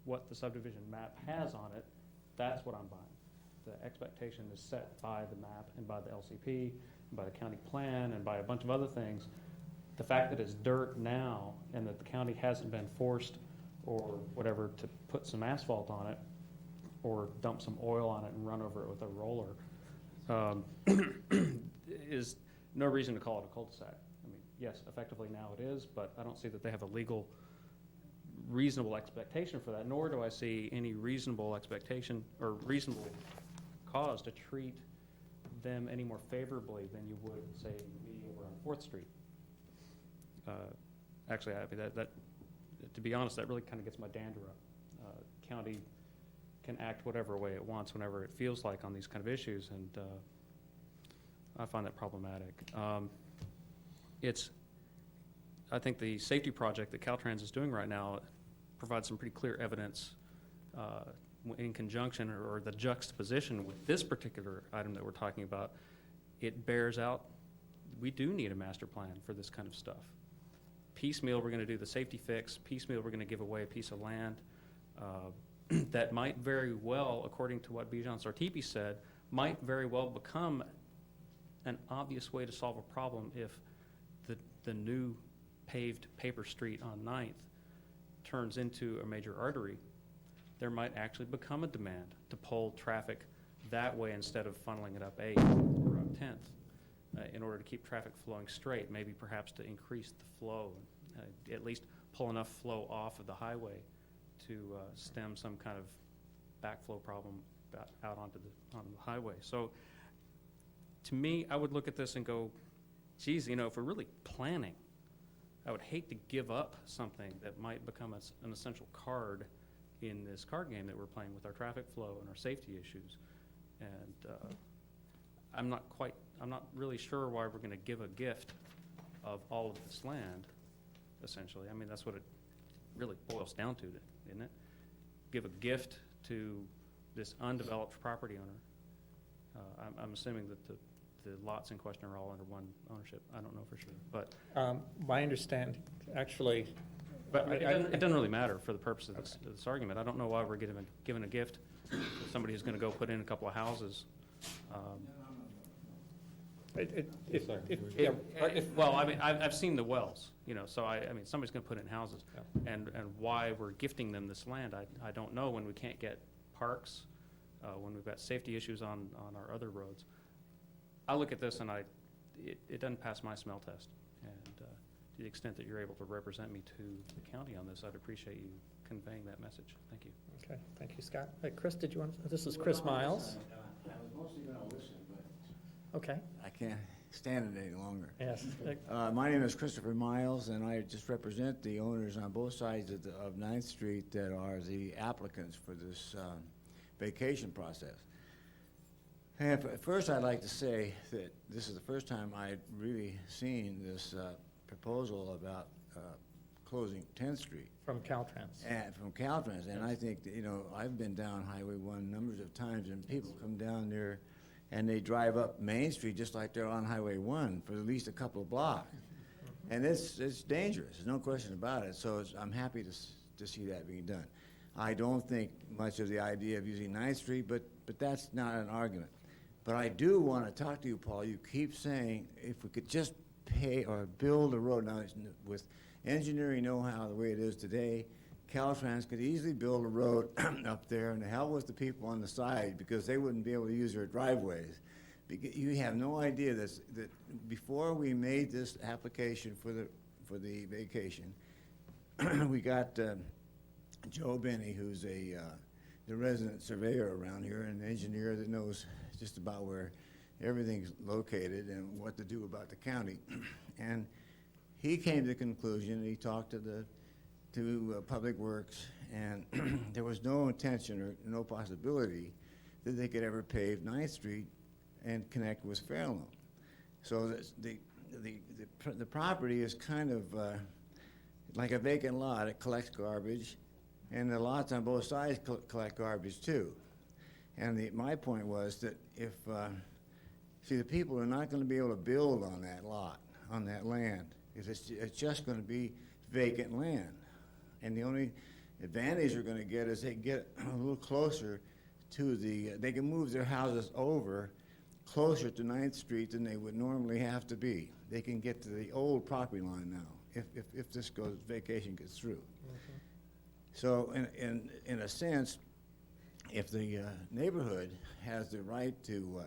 what the subdivision map has on it, that's what I'm buying. The expectation is set by the map and by the LCP, and by the county plan, and by a bunch of other things. The fact that it's dirt now and that the county hasn't been forced or whatever to put some asphalt on it or dump some oil on it and run over it with a roller is no reason to call it a cul-de-sac. I mean, yes, effectively now it is, but I don't see that they have a reasonable expectation for that, nor do I see any reasonable expectation or reasonable cause to treat them any more favorably than you would, say, me over on 4th Street. Actually, that to be honest, that really kind of gets my dander up. County can act whatever way it wants whenever it feels like on these kind of issues, and I find that problematic. I think the safety project that Caltrans is doing right now provides some pretty clear evidence in conjunction or the juxtaposition with this particular item that we're talking about. It bears out we do need a master plan for this kind of stuff. Piecemeal, we're going to do the safety fix. Piecemeal, we're going to give away a piece of land that might very well, according to what Bijan Sartipi said, might very well become an obvious way to solve a problem if the new paved paper street on 9th turns into a major artery. There might actually become a demand to pull traffic that way instead of funneling it up 8th or up 10th. In order to keep traffic flowing straight, maybe perhaps to increase the flow, at least pull enough flow off of the highway to stem some kind of backflow problem out onto the highway. So to me, I would look at this and go, geez, if we're really planning, I would hate to give up something that might become an essential card in this card game that we're playing with our traffic flow and our safety issues. And I'm not really sure why we're going to give a gift of all of this land, essentially. I mean, that's what it really boils down to, isn't it? Give a gift to this undeveloped property owner. I'm assuming that the lots in question are all under one ownership. I don't know for sure, but my understanding, actually, but it doesn't really matter for the purpose of this argument. I don't know why we're giving a gift to somebody who's going to go put in a couple of houses. Well, I mean, I've seen the wells, so I mean, somebody's going to put in houses, and why we're gifting them this land, I don't know. When we can't get parks, when we've got safety issues on our other roads, I look at this and it doesn't pass my smell test. And to the extent that you're able to represent me to the county on this, I'd appreciate you conveying that message. Thank you. Okay, thank you, Scott. Chris, did you want? This is Chris Miles. I was mostly going to listen, but okay, I can't stand it any longer. Yes. My name is Christopher Miles, and I just represent the owners on both sides of 9th Street that are the applicants for this vacation process. And first, I'd like to say that this is the first time I'd really seen this proposal about closing 10th Street. From Caltrans. And from Caltrans. And I think that, I've been down Highway 1 numbers of times, and people come down there and they drive up Main Street just like they're on Highway 1 for at least a couple of blocks. And it's dangerous. There's no question about it. So I'm happy to see that being done. I don't think much of the idea of using 9th Street, but that's not an argument. But I do want to talk to you, Paul. You keep saying if we could just pay or build a road. Now, with engineering know-how the way it is today, Caltrans could easily build a road up there, and the hell with the people on the side, because they wouldn't be able to use their driveways. You have no idea that before we made this application for the vacation, we got Joe Benny, who's the resident surveyor around here, and an engineer that knows just about where everything's located and what to do about the county. And he came to the conclusion, he talked to Public Works, and there was no intention or no possibility that they could ever pave 9th Street and connect with Fairlawn. So the property is kind of like a vacant lot. It collects garbage, and the lots on both sides collect garbage too. And my point was that if, see, the people are not going to be able to build on that lot, on that land. It's just going to be vacant land. And the only advantage they're going to get is they get a little closer to they can move their houses over closer to 9th Street than they would normally have to be. They can get to the old property line now if this vacation gets through. Mm-hmm. So in a sense, if the neighborhood has the right to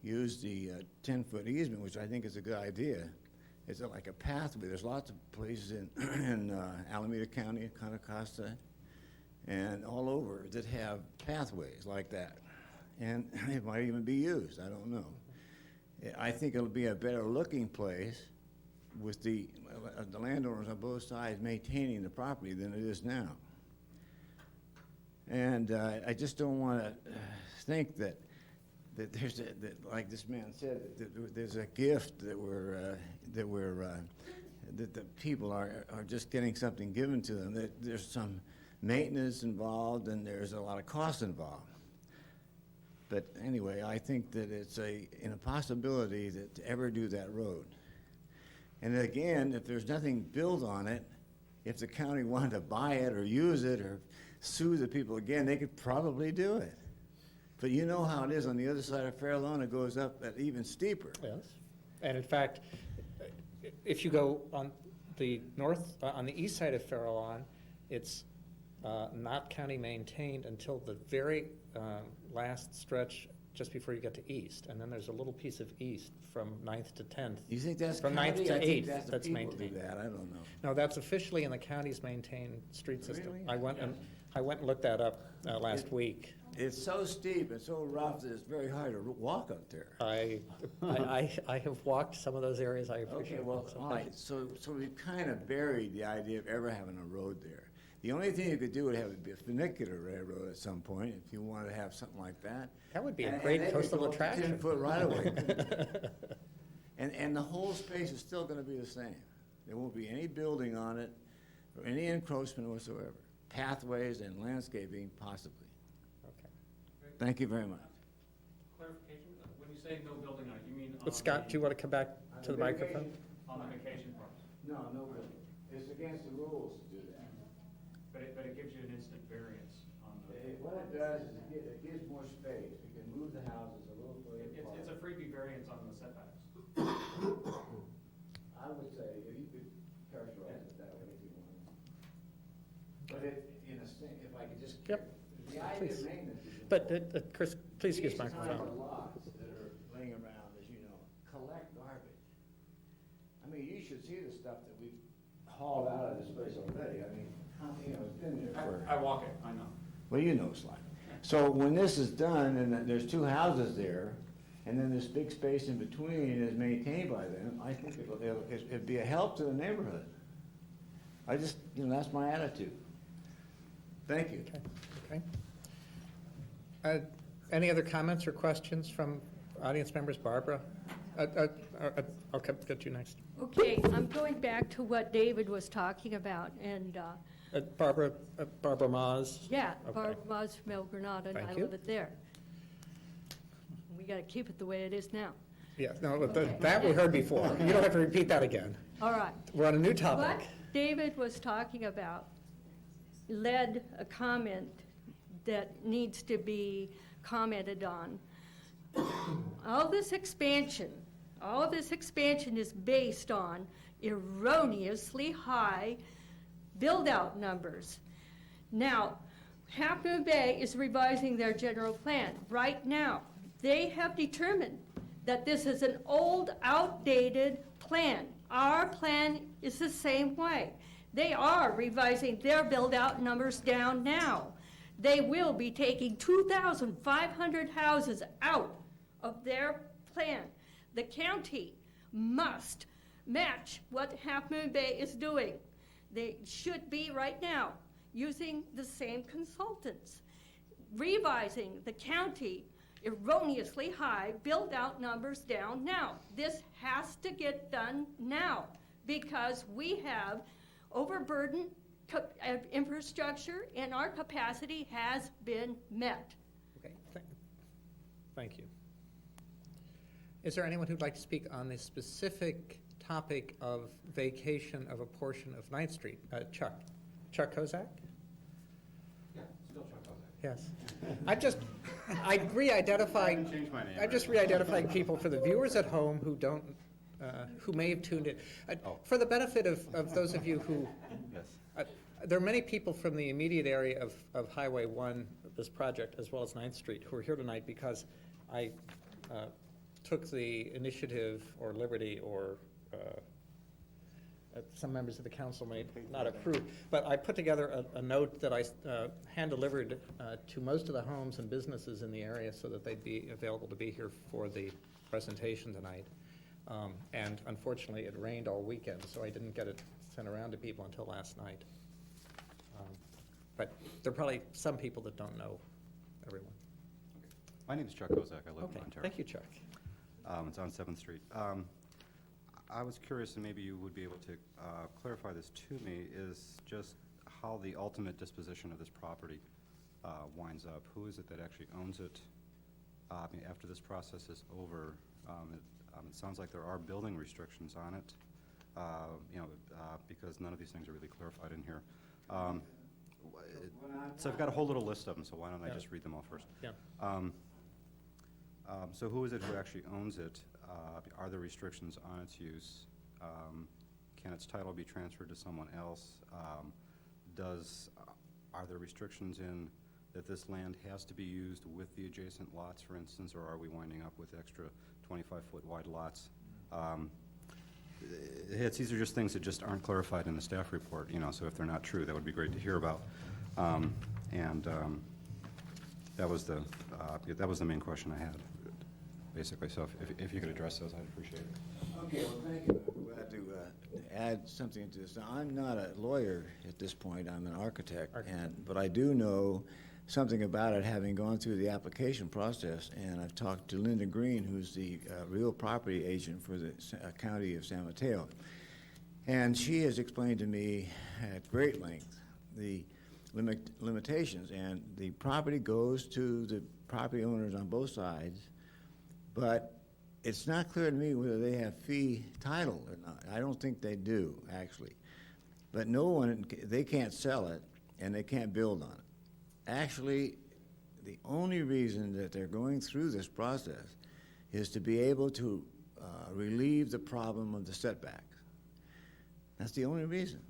use the 10-foot easement, which I think is a good idea, it's like a pathway. There's lots of places in Alameda County, Contra Costa, and all over that have pathways like that. And it might even be used, I don't know. I think it'll be a better looking place with the landowners on both sides maintaining the property than it is now. And I just don't want to think that there's like this man said, that there's a gift that the people are just getting something given to them. That there's some maintenance involved and there's a lot of cost involved. But anyway, I think that it's an impossibility to ever do that road. And again, if there's nothing built on it, if the county wanted to buy it or use it or sue the people again, they could probably do it. But you know how it is on the other side of Fairlawn, it goes up even steeper. Yes. And in fact, if you go on the on the east side of Fairlawn, it's not county maintained until the very last stretch just before you get to east. And then there's a little piece of east from 9th to 10th. You think that's from county? 9th to I think 8th that's the people maintained. do that. I don't know. No, that's officially in the county's maintained street system. Really? I went and looked that up last week. It's so steep and so rough that it's very hard to walk up there. I have walked some of those areas. I appreciate. Okay, well, all right. So we've kind of buried the idea of ever having a road there. The only thing you could do would have to be a funicular railroad at some point if you wanted to have something like that. That would be a great coastal attraction. 10-foot right away. And the whole space is still going to be the same. There won't be any building on it or any encroachment whatsoever. Pathways and landscaping, possibly. Okay. Thank you very much. Clarification, when you say no building on it, you mean on But Scott, do you want to come back to the microphone? on the vacation part? No building. It's against the rules to do that. But it gives you an instant variance on the. What it does is it gives more space. We can move the houses a little further apart. It's a freebie variance on the setbacks. I would say, if you could characterize it that way if you want. But in a sense, if I could just. Yep. The idea Please. of maintenance is. But Chris, please use These kinds microphone. of lots that are laying around, as you know, collect garbage. I mean, you should see the stuff that we've hauled out of this place already. I mean, it's been there for. I walk it, I know. Well, you know, Sly. So when this is done, and there's two houses there, and then this big space in between is maintained by them, I think it'd be a help to the neighborhood. I just, that's my attitude. Thank you. Okay. Any other comments or questions from audience members? Barbara? I'll get you next. Okay, I'm going back to what David was talking about, and, Barbara Maas? yeah, Okay. Barbara Moss from El Granada, and Thank I you. live it there. We gotta keep it the way it is now. Yeah, no, that we heard before. You don't have to repeat that again. All right. We're on a new What topic. David was talking about led a comment that needs to be commented on. All this expansion is based on erroneously high build-out numbers. Now, Half Moon Bay is revising their general plan right now. They have determined that this is an old, outdated plan. Our plan is the same way. They are revising their build-out numbers down now. They will be taking 2,500 houses out of their plan. The county must match what Half Moon Bay is doing. They should be right now using the same consultants, revising the county erroneously high build-out numbers down now. This has to get done now because we have overburdened infrastructure and our capacity has been met. Okay, thank you. Is there anyone who'd like to speak on the specific topic of vacation of a portion of 9th Street? Chuck Kozak? Yeah, still Chuck Kozak. Yes. I'm re-identifying. Change my name. I'm just re-identifying people for the viewers at home who don't, who may have tuned in. For the benefit of those of you who, there are many people from the immediate area of Highway 1, this project, as well as 9th Street, who are here tonight because I took the initiative or liberty or some members of the council may not approve, but I put together a note that I hand-delivered to most of the homes and businesses in the area so that they'd be available to be here for the presentation tonight. And unfortunately, it rained all weekend, so I didn't get it sent around to people until last night. But there are probably some people that don't know everyone. My name is Chuck Kozak. I live in Montara. Thank you, Chuck. It's on 7th Street. I was curious, and maybe you would be able to clarify this to me, is just how the ultimate disposition of this property winds up. Who is it that actually owns it after this process is over? It sounds like there are building restrictions on it, because none of these things are really clarified in here. So I've got a whole little list of them, so why don't I just read them all first? Yeah. So who is it who actually owns it? Are there restrictions on its use? Can its title be transferred to someone else? Are there restrictions in that this land has to be used with the adjacent lots, for instance, or are we winding up with extra 25-foot wide lots? These are just things that just aren't clarified in the staff report, so if they're not true, that would be great to hear about. That was the main question I had, basically. So if you could address those, I'd appreciate it. Okay, well, thank you. I'm glad to add something to this. Now, I'm not a lawyer at this point. I'm an architect, but I do know something about it, having gone through the application process, and I've talked to Linda Green, who's the real property agent for the county of San Mateo, and she has explained to me at great length the limitations, and the property goes to the property owners on both sides, but it's not clear to me whether they have fee title or not. I don't think they do, actually. But they can't sell it, and they can't build on it. Actually, the only reason that they're going through this process is to be able to relieve the problem of the setbacks. That's the only reason.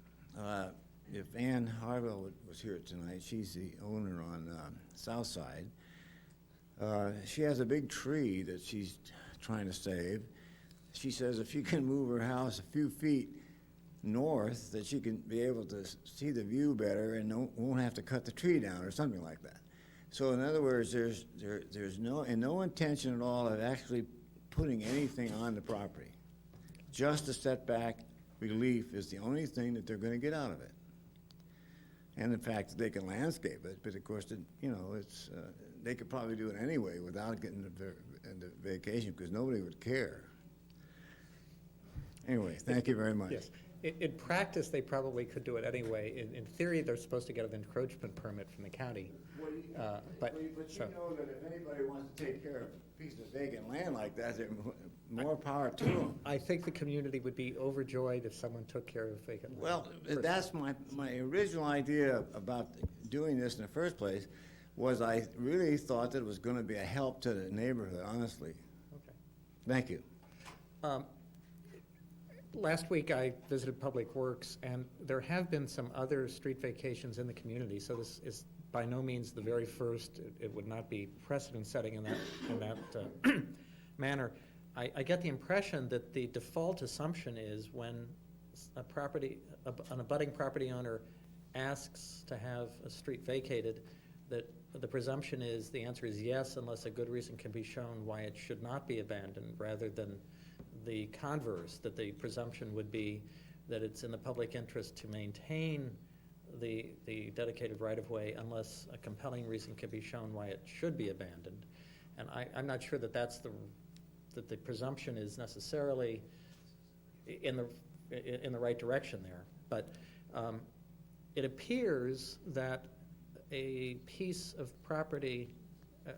If Ann Harville was here tonight, she's the owner on South Side. She has a big tree that she's trying to save. She says if she can move her house a few feet north, that she can be able to see the view better and won't have to cut the tree down or something like that. So in other words, there's no intention at all of actually putting anything on the property. Just a setback relief is the only thing that they're going to get out of it. And the fact that they can landscape it, but of course, it's they could probably do it anyway without getting the vacation because nobody would care. Anyway, thank you very much. Yes. In practice, they probably could do it anyway. In theory, they're supposed to get an encroachment permit from the county. But you know that if anybody wants to take care of a piece of vacant land like that, more power to them. I think the community would be overjoyed if someone took care of vacant land. Well, that's my original idea about doing this in the first place, was I really thought that it was going to be a help to the neighborhood, honestly. Okay. Thank you. Last week, I visited Public Works, and there have been some other street vacations in the community, so this is by no means the very first. It would not be precedent-setting in that manner. I get the impression that the default assumption is when an abutting property owner asks to have a street vacated, that the presumption is, the answer is yes, unless a good reason can be shown why it should not be abandoned, rather than the converse, that the presumption would be that it's in the public interest to maintain the dedicated right-of-way unless a compelling reason can be shown why it should be abandoned. And I'm not sure that that the presumption is necessarily in the right direction there. But it appears that a piece of property,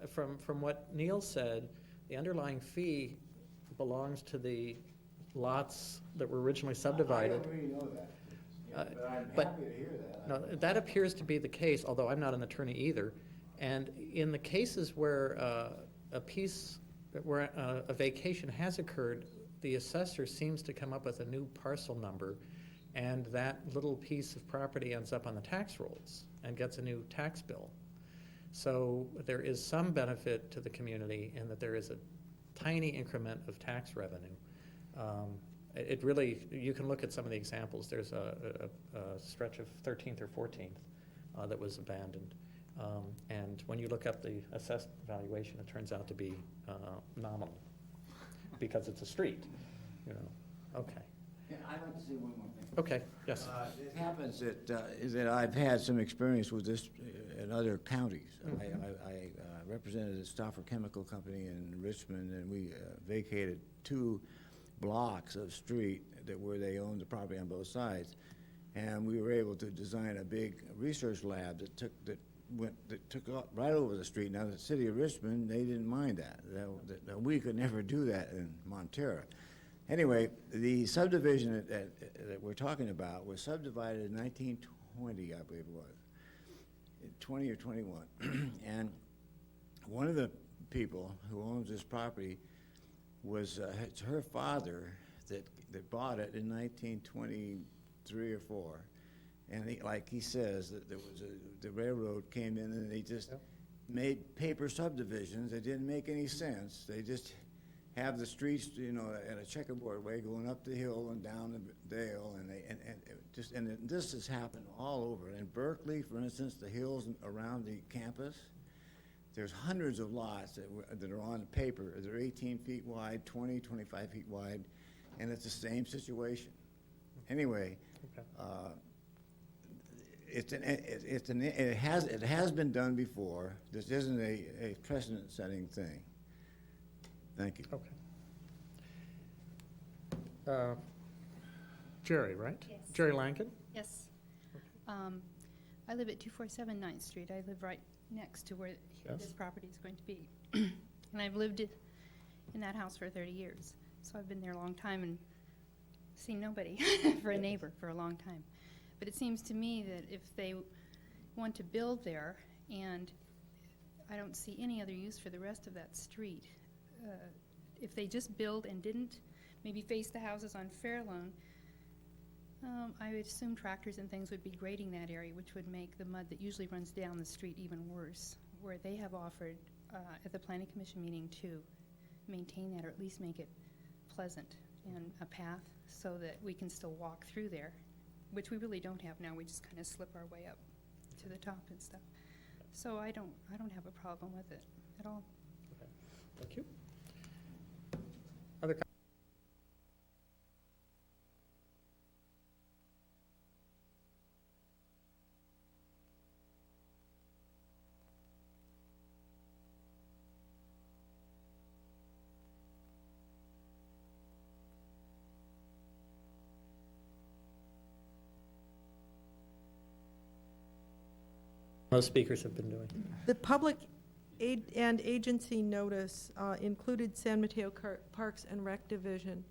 from what Neil said, the underlying fee belongs to the lots that were originally subdivided. I don't really know that, but I'm but- happy to hear that. No, that appears to be the case, although I'm not an attorney either. And in the cases where a vacation has occurred, the assessor seems to come up with a new parcel number, and that little piece of property ends up on the tax rolls and gets a new tax bill. So there is some benefit to the community in that there is a tiny increment of tax revenue. It really, you can look at some of the examples. There's a stretch of 13th or 14th that was abandoned. And when you look up the assessed valuation, it turns out to be nominal because it's a street, you know. Okay. Yeah, I'd like to say one more thing. Okay, yes. It happens that I've had some experience with this in other counties. I represented the Stauffer Chemical Company in Richmond, and we vacated 2 blocks of street where they owned the property on both sides, and we were able to design a big research lab that took off right over the street. Now, the city of Richmond, they didn't mind that. We could never do that in Montara. Anyway, the subdivision that we're talking about was subdivided in 1920, I believe it was, 20 or 21. And one of the people who owns this property was it's her father that bought it in 1923 or 4. And like he says, that there was the railroad came in and they just made paper subdivisions that didn't make any sense. They just have the streets, you know, at a checkerboard way going up the hill and down the dale, and this has happened all over. In Berkeley, for instance, the hills around the campus, there's hundreds of lots that are on paper. They're 18 feet wide, 20, 25 feet wide, and it's the same situation. Anyway, it has been done before. This isn't a precedent-setting thing. Thank you. Okay. Jerry, right? Yes. Jerry Lankin? Yes. I live at 247 9th Street. I live right next to where this property is going to be. And I've lived in that house for 30 years. So I've been there a long time and seen nobody for a neighbor for a long time. But it seems to me that if they want to build there, and I don't see any other use for the rest of that street, if they just build and didn't maybe face the houses on Fairlawn, I would assume tractors and things would be grading that area, which would make the mud that usually runs down the street even worse, where they have offered at the Planning Commission meeting to maintain that, or at least make it pleasant and a path so that we can still walk through there, which we really don't have now. We just kind of slip our way up to the top and stuff. So I don't have a problem with it at all. Okay. Thank you. Other comments? Most speakers have been doing. The public aid and agency notice included San Mateo Parks and Rec Division.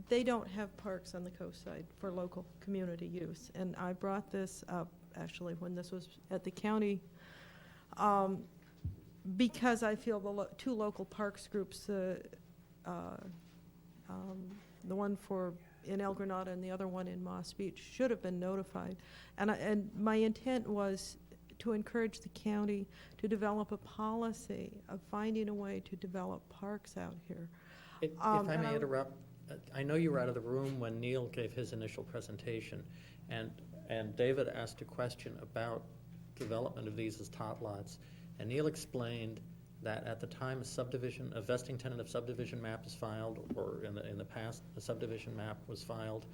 They don't have parks on the coast side for local community use. And I brought this up, actually, when this was at the county, because I feel the 2 local parks groups, the one in El Granada and the other one in Moss Beach, should have been notified. And my intent was to encourage the county to develop a policy of finding a way to develop parks out here. If I and may would- interrupt, I know you were out of the room when Neil gave his initial presentation, and David asked a question about development of these as tot lots, and Neil explained that at the time a vesting tenant of subdivision map is filed, or in the past, a subdivision map was filed,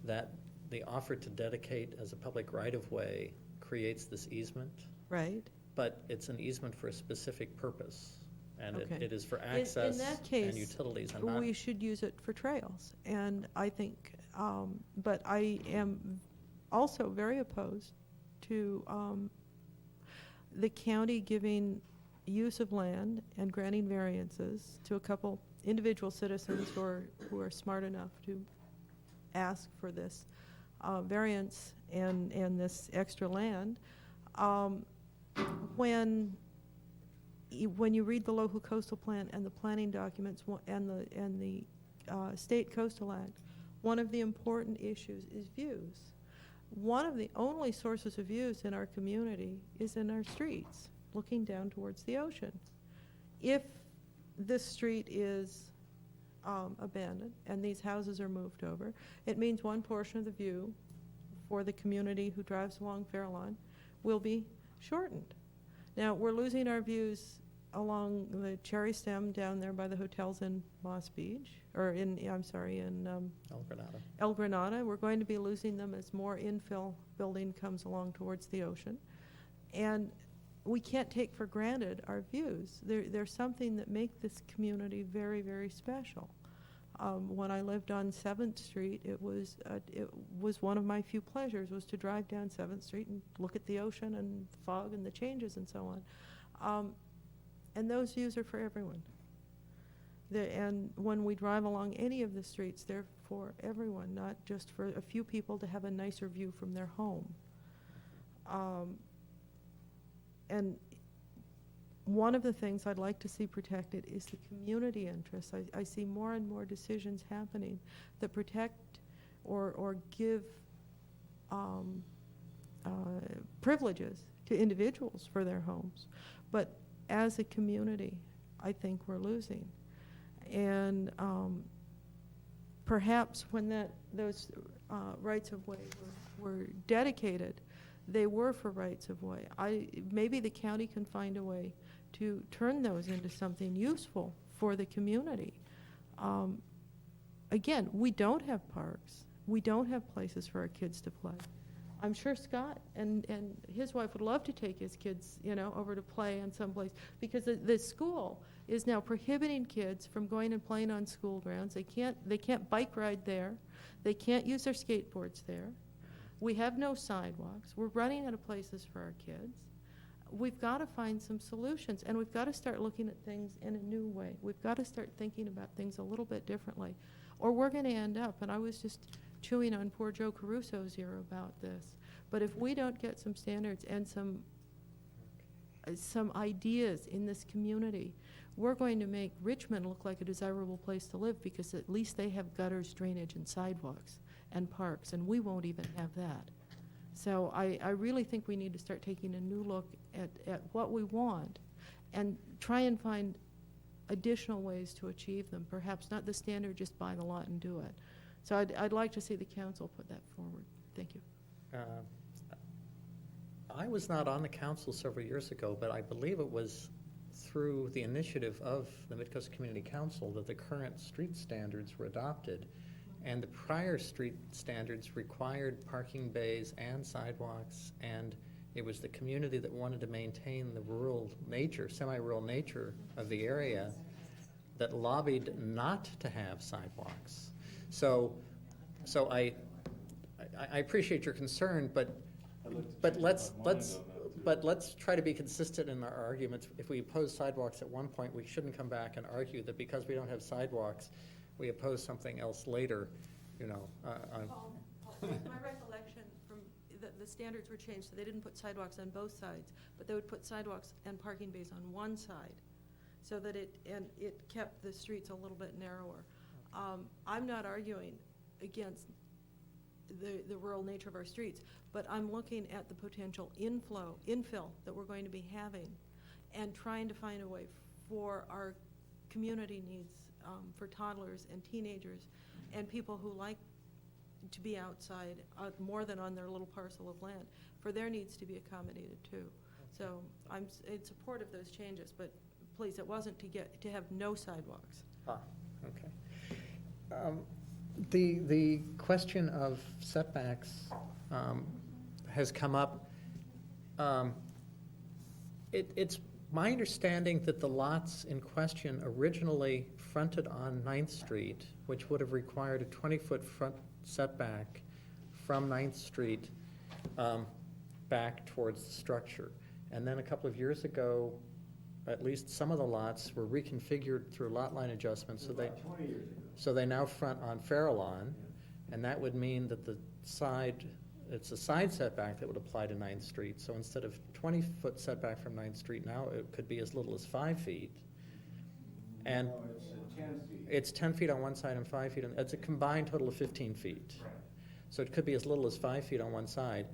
that the offer to dedicate as a public right-of-way creates this easement. Right. But it's an easement for a specific purpose, and Okay. it is for In access that and case, utilities, and not. we should use it for trails, and I think, but I am also very opposed to the county giving use of land and granting variances to a couple individual citizens who are smart enough to ask for this variance and this extra land. When you read the local coastal plan and the planning documents and the state coastal act, one of the important issues is views. One of the only sources of views in our community is in our streets, looking down towards the ocean. If this street is abandoned and these houses are moved over, it means one portion of the view for the community who drives along Fairlawn will be shortened. Now, we're losing our views along the Cherry Stem down there by the hotels in Moss Beach, or in El Granada. El Granada. We're going to be losing them as more infill building comes along towards the ocean. And we can't take for granted our views. There's something that make this community very, very special. When I lived on 7th Street, it was one of my few pleasures was to drive down 7th Street and look at the ocean and the fog and the changes and so on. And those views are for everyone. And when we drive along any of the streets, they're for everyone, not just for a few people to have a nicer view from their home. And one of the things I'd like to see protected is the community interests. I see more and more decisions happening that protect or give privileges to individuals for their homes. But as a community, I think we're losing. And perhaps when those rights of way were dedicated, they were for rights of way. Maybe the county can find a way to turn those into something useful for the community. Again, we don't have parks. We don't have places for our kids to play. I'm sure Scott and his wife would love to take his kids, over to play in some place, because the school is now prohibiting kids from going and playing on school grounds. They can't bike ride there. They can't use their skateboards there. We have no sidewalks. We're running out of places for our kids. We've got to find some solutions, and we've got to start looking at things in a new way. We've got to start thinking about things a little bit differently, or we're going to end up, and I was just chewing on poor Joe Caruso's ear about this, but if we don't get some standards and some ideas in this community, we're going to make Richmond look like a desirable place to live, because at least they have gutters, drainage, and sidewalks and parks, and we won't even have that. So I really think we need to start taking a new look at what we want and try and find additional ways to achieve them. Perhaps not the standard, just buy the lot and do it. So I'd like to see the council put that forward. Thank you. I was not on the council several years ago, but I believe it was through the initiative of the Midcoast Community Council that the current street standards were adopted. And the prior street standards required parking bays and sidewalks, and it was the community that wanted to maintain the rural nature, semi-rural nature of the area that lobbied not to have sidewalks. So I appreciate your concern, but let's try to be consistent in our arguments. If we oppose sidewalks at one point, we shouldn't come back and argue that because we don't have sidewalks, we oppose something else later, My recollection from the standards were changed, so they didn't put sidewalks on both sides, but they would put sidewalks and parking bays on one side, so that it kept the streets a little bit narrower. I'm not arguing against the rural nature of our streets, but I'm looking at the potential infill that we're going to be having, and trying to find a way for our community needs for toddlers and teenagers and people who like to be outside more than on their little parcel of land, for their needs to be accommodated too. So I'm in support of those changes, but please, it wasn't to have no sidewalks. Okay. The question of setbacks has come up. It's my understanding that the lots in question originally fronted on 9th Street, which would have required a 20-foot front setback from 9th Street back towards the structure. And then a couple of years ago, at least some of the lots were reconfigured through lot line adjustments, so they now front on Farallon, and that would mean that it's a side setback that would apply to 9th Street. So instead of 20-foot setback from 9th Street now, it could be as little as 5 feet. And it's 10 feet. It's 10 feet on one side and 5 feet on, it's a combined total of 15 feet. Right. So it could be as little as 5 feet on one side.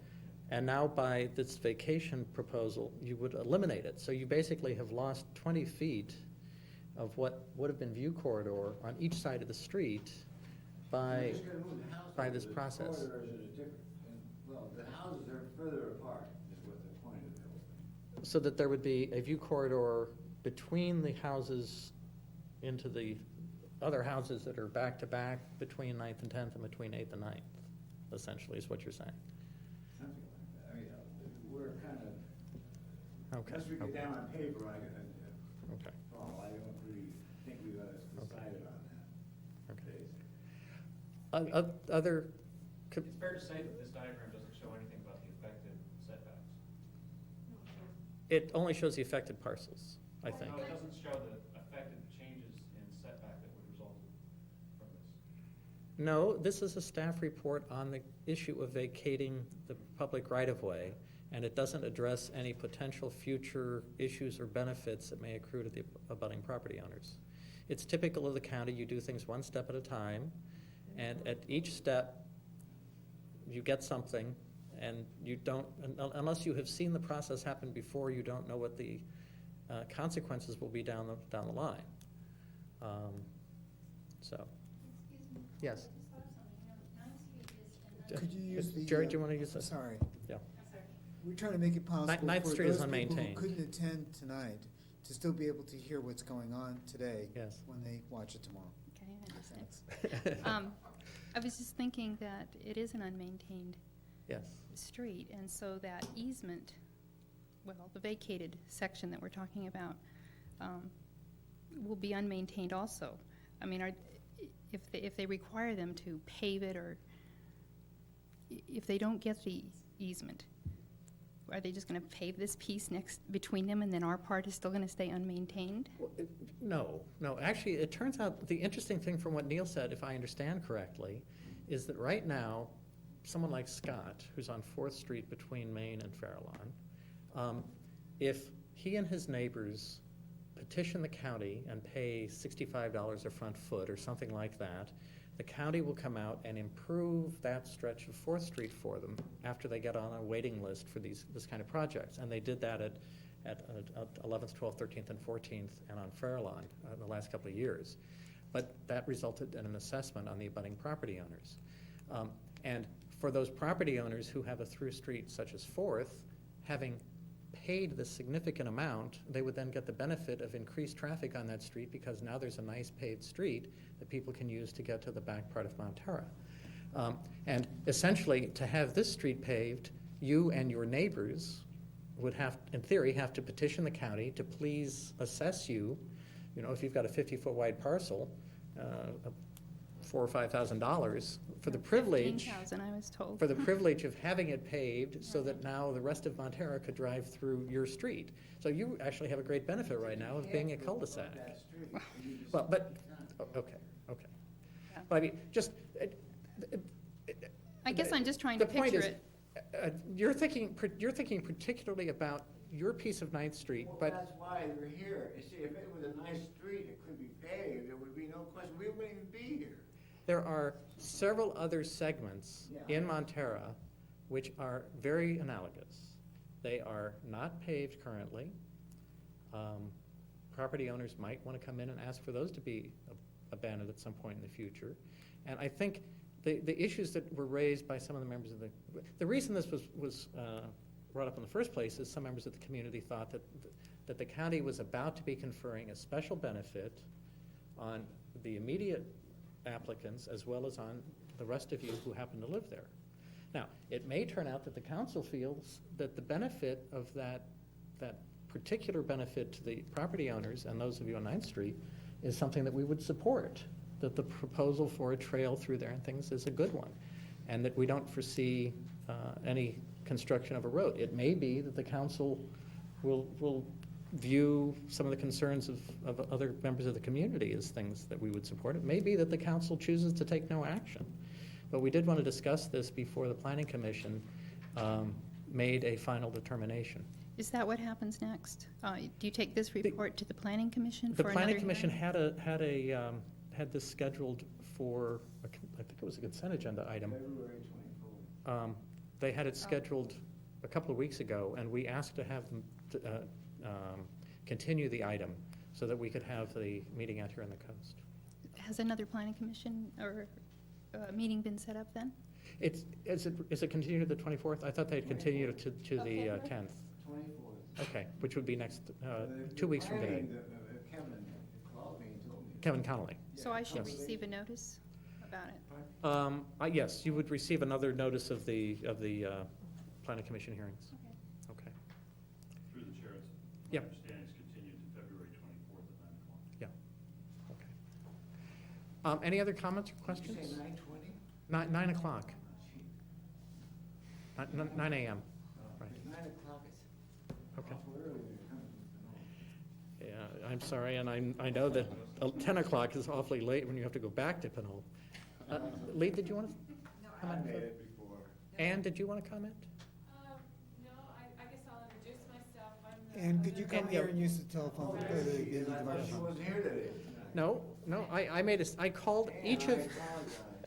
And now by this vacation proposal, you would eliminate it. So you basically have lost 20 feet of what would have been view corridor on each side of the street by this process. Corridors are different. Well, the houses are further apart, is what the point of the whole thing. So that there would be a view corridor between the houses into the other houses that are back to back between 9th and 10th and between 8th and 9th, essentially, is what you're saying. Something like that. I mean, we're kind of, Okay. unless we get down on paper, I don't really think we've decided on that. Okay. Other. It's fair to say that this diagram doesn't show anything about the affected setbacks. It only shows the affected parcels, I think. No, it doesn't show the affected changes in setback that would result from this. No, this is a staff report on the issue of vacating the public right-of-way, and it doesn't address any potential future issues or benefits that may accrue to the abutting property owners. It's typical of the county, you do things one step at a time, and at each step, you get something, and you don't, unless you have seen the process happen before, you don't know what the consequences will be down the line. So, yes. Could you use the? Jerry, do you want to use this? Sorry. Yeah. We're trying to make it possible Ninth for Street is those people who unmaintained. couldn't attend tonight to still be able to hear what's going on today. Yes. When they watch it tomorrow. Okay, I understand. I was just thinking that it is an unmaintained Yes. street, and so that easement, well, the vacated section that we're talking about, will be unmaintained also. I mean, if they require them to pave it, or if they don't get the easement, are they just going to pave this piece next between them, and then our part is still going to stay unmaintained? No. Actually, it turns out the interesting thing from what Neil said, if I understand correctly, is that right now, someone like Scott, who's on 4th Street between Main and Farallon, if he and his neighbors petition the county and pay $65 a front foot or something like that, the county will come out and improve that stretch of 4th Street for them after they get on a waiting list for this kind of projects. And they did that at 11th, 12th, 13th, and 14th, and on Farallon in the last couple of years. But that resulted in an assessment on the abutting property owners. And for those property owners who have a through street such as 4th, having paid the significant amount, they would then get the benefit of increased traffic on that street, because now there's a nice paved street that people can use to get to the back part of Montara. And essentially, to have this street paved, you and your neighbors would have, in theory, have to petition the county to please assess you, if you've got a 50-foot wide parcel, $4,000 or $5,000 for the privilege. 15,000, I was told. For the privilege of having it paved, so that now the rest of Montara could drive through your street. So you actually have a great benefit right now of being a cul-de-sac. Well, but okay. Yeah. But I mean, just. I guess I'm just trying to picture it. You're thinking particularly about your piece of 9th Street, Well, but. that's why we're here. You see, if it was a nice street, it could be paved, there would be no question, we wouldn't even be here. There are several other segments in Montara which are very analogous. They are not paved currently. property owners might want to come in and ask for those to be abandoned at some point in the future. And I think the issues that were raised by some of the members of the reason this was brought up in the first place is some members of the community thought that the county was about to be conferring a special benefit on the immediate applicants as well as on the rest of you who happen to live there. Now, it may turn out that the council feels that the benefit of that particular benefit to the property owners and those of you on 9th Street is something that we would support, that the proposal for a trail through there and things is a good one, and that we don't foresee any construction of a road. It may be that the council will view some of the concerns of other members of the community as things that we would support. It may be that the council chooses to take no action. But we did want to discuss this before the Planning Commission made a final determination. Is that what happens next? Do you take this report to the Planning Commission The for Planning another Commission hearing? had this scheduled for, I think it was a consent agenda item. February 24th. They had it scheduled a couple of weeks ago, and we asked to have them continue the item so that we could have the meeting out here on the coast. Has another Planning Commission or meeting been set up then? Is it continued to the 24th? I thought they'd continued to the 10th. 24th. Okay, which would be next, 2 weeks from today. Kevin called me and told me. Kevin Connolly. So I should Yes. receive a notice about it? Yes, you would receive another notice of the Planning Commission hearings. Okay. Through the chair, it's, my Yep. understanding is continued to February 24th at 9 o'clock. Yeah. Okay. Any other comments or questions? Did you say 9:20? 9 o'clock. 9 a.m. Right. 9 o'clock is Okay. awful early when it comes to Pinole. Yeah, I'm sorry, and I know that 10 o'clock is awfully late when you have to go back to Pinole. Lee, did you want to comment? I made it before. Ann, did you want to comment? No, I guess I'll introduce myself. I'm the And could you come And, here yeah. and use the telephone? Oh, the yes, I thought she wasn't here today. No, I called each of,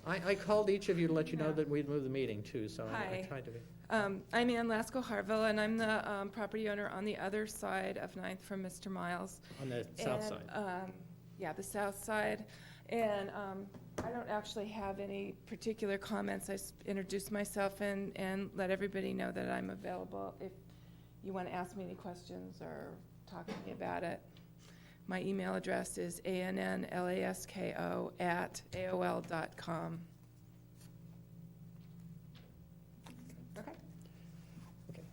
I called each of you to let you know that we'd moved the meeting too, so I Hi. tried to be. I'm Ann Lasko-Harville, and I'm the property owner on the other side of 9th from Mr. Miles. On the south And, side. Yeah, the south side. And I don't actually have any particular comments. I introduced myself and let everybody know that I'm available if you want to ask me any questions or talk to me about it. My email address is annlasko@aol.com. Okay. Okay,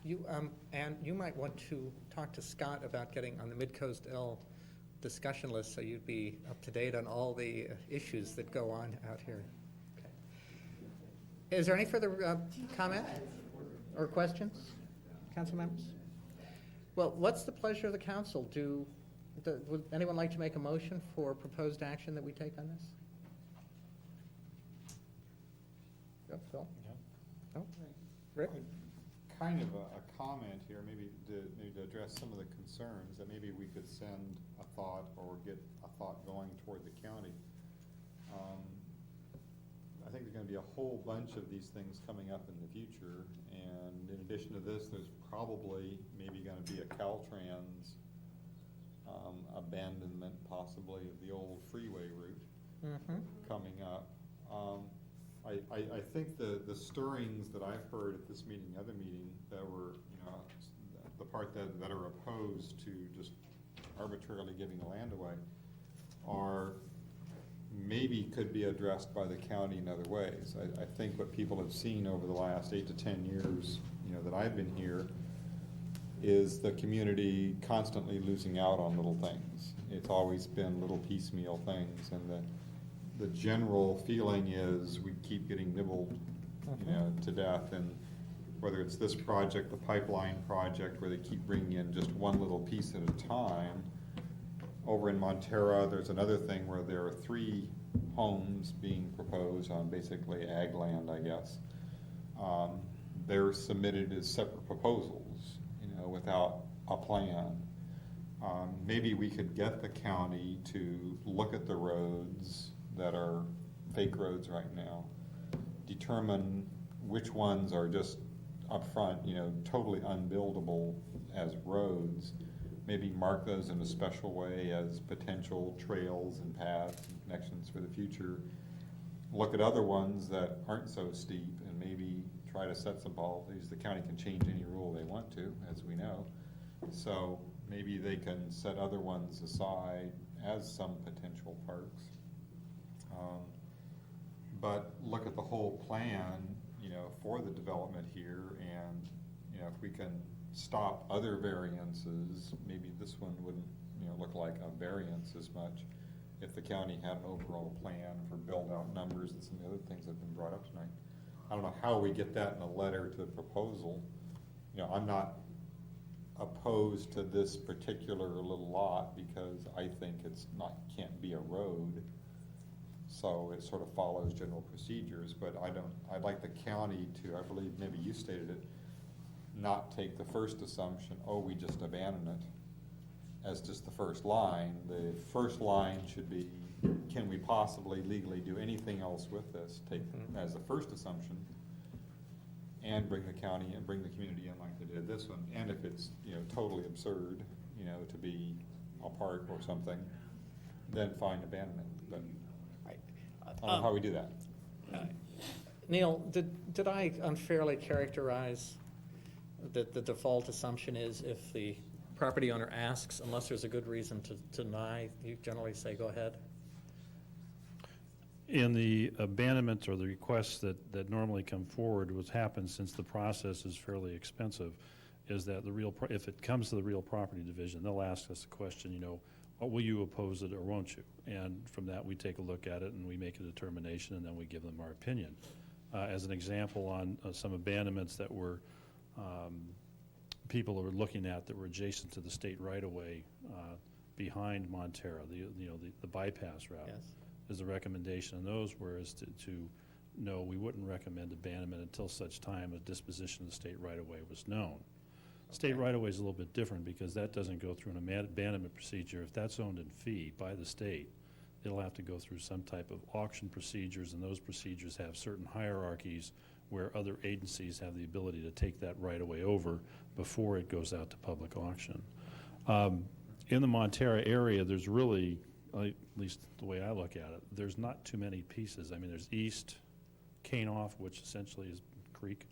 and you might want to talk to Scott about getting on the Midcoast L discussion list so you'd be up to date on all the issues that go on out here. Okay. Is there any further comment or questions, council members? Well, what's the pleasure of the council? Would anyone like to make a motion for proposed action that we take on this? Go, Phil? No? Rick? Kind of a comment here, maybe to address some of the concerns, that maybe we could send a thought or get a thought going toward the county. I think there's gonna be a whole bunch of these things coming up in the future, and in addition to this, there's probably maybe gonna be a Caltrans abandonment possibly of the old freeway route coming up. I think the stirrings that I've heard at this meeting, the other meeting, that were, the part that are opposed to just arbitrarily giving the land away, are maybe could be addressed by the county in other ways. I think what people have seen over the last 8 to 10 years, that I've been here, is the community constantly losing out on little things. It's always been little piecemeal things, and the general feeling is we keep getting nibbled, to death. And whether it's this project, the pipeline project, where they keep bringing in just one little piece at a time. Over in Montara, there's another thing where there are 3 homes being proposed on basically ag land, I guess. They're submitted as separate proposals, without a plan. Maybe we could get the county to look at the roads that are fake roads right now, determine which ones are just up front, totally unbuildable as roads. maybe mark those in a special way as potential trails and paths and connections for the future. Look at other ones that aren't so steep and maybe try to set some policies. The county can change any rule they want to, as we know. So maybe they can set other ones aside as some potential parks. But look at the whole plan, for the development here, and, if we can stop other variances, maybe this one wouldn't, look like a variance as much if the county had an overall plan for build-out numbers and some of the other things that have been brought up tonight. I don't know how we get that in a letter to the proposal. I'm not opposed to this particular little lot because I think can't be a road. So it sort of follows general procedures, but I'd like the county to, I believe maybe you stated it, not take the first assumption, we just abandon it, as just the first line. The first line should be, can we possibly legally do anything else with this? Take as the first assumption, and bring the county and bring the community in like they did this one. And if it's, totally absurd, to be a park or something, then fine, abandon it. But I don't know how we do that. Neil, did I unfairly characterize that the default assumption is if the property owner asks, unless there's a good reason to deny, you generally say, go ahead? In the abandonment or the requests that normally come forward, what's happened since the process is fairly expensive, is that if it comes to the real property division, they'll ask us the question, what will you oppose it or won't you? And from that, we take a look at it and we make a determination, and then we give them our opinion. As an example, on some abandonments that were people were looking at that were adjacent to the state right-of-way behind Montara, the bypass route. Yes. Is a recommendation on those, whereas no, we wouldn't recommend abandonment until such time a disposition of the state right-of-way was known. State right-of-way is a little bit different because that doesn't go through an abandonment procedure. If that's owned in fee by the state, it'll have to go through some type of auction procedures, and those procedures have certain hierarchies where other agencies have the ability to take that right-of-way over before it goes out to public auction. In the Montara area, there's really, at least the way I look at it, there's not too many pieces. I mean, there's east, Cainoff, which essentially is creek.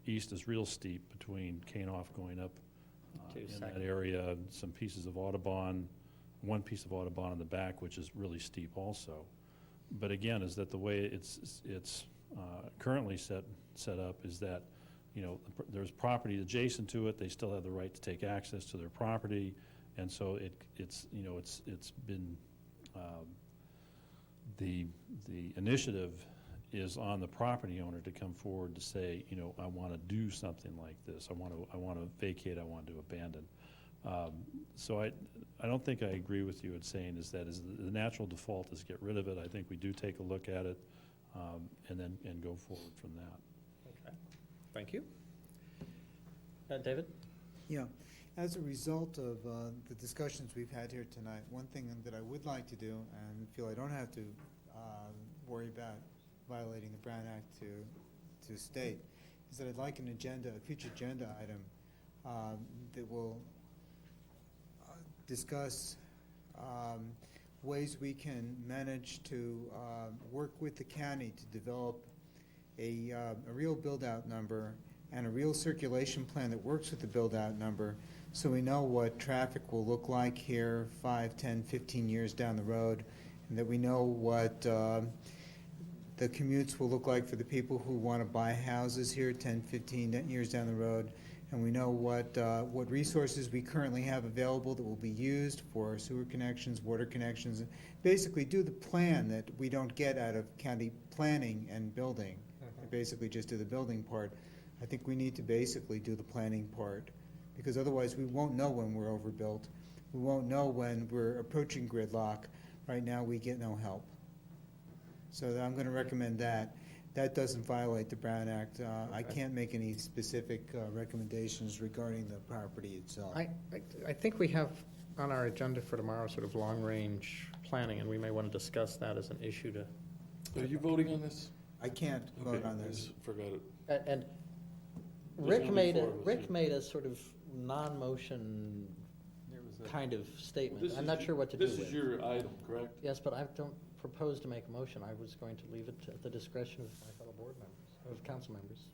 East is real steep between Cainoff going up in that area, some pieces of Audubon, one piece of Audubon in the back, which is really steep also. But again, is that the way it's currently set up is that, there's property adjacent to it. They still have the right to take access to their property. And so it's been, the initiative is on the property owner to come forward to say, I want to do something like this. I want to vacate. I want to abandon. So I don't think I agree with you at saying the natural default is get rid of it. I think we do take a look at it and go forward from that. Okay, thank you. David? Yeah. As a result of the discussions we've had here tonight, one thing that I would like to do, and feel I don't have to worry about violating the Brown Act to state, is that I'd like a future agenda item that will discuss ways we can manage to work with the county to develop a real build-out number and a real circulation plan that works with the build-out number, so we know what traffic will look like here 5, 10, 15 years down the road, and that we know what the commutes will look like for the people who want to buy houses here 10, 15 years down the road, and we know what resources we currently have available that will be used for sewer connections, water connections, and basically do the plan that we don't get out of county planning and building. Basically just do the building part. I think we need to basically do the planning part, because otherwise we won't know when we're overbuilt. We won't know when we're approaching gridlock. Right now we get no help. So I'm going to recommend that. That doesn't violate the Brown Act. I can't make any specific recommendations regarding the property itself. I think we have on our agenda for tomorrow sort of long-range planning, and we may want to discuss that as an issue to... Are you voting on this? I can't vote on this. Forgot it. And Rick made a sort of non-motion There was a- kind of statement. This I'm is not your- sure what to do with. This is your item, correct? Yes, but I don't propose to make a motion. I was going to leave it at the discretion of my fellow board members, of council members.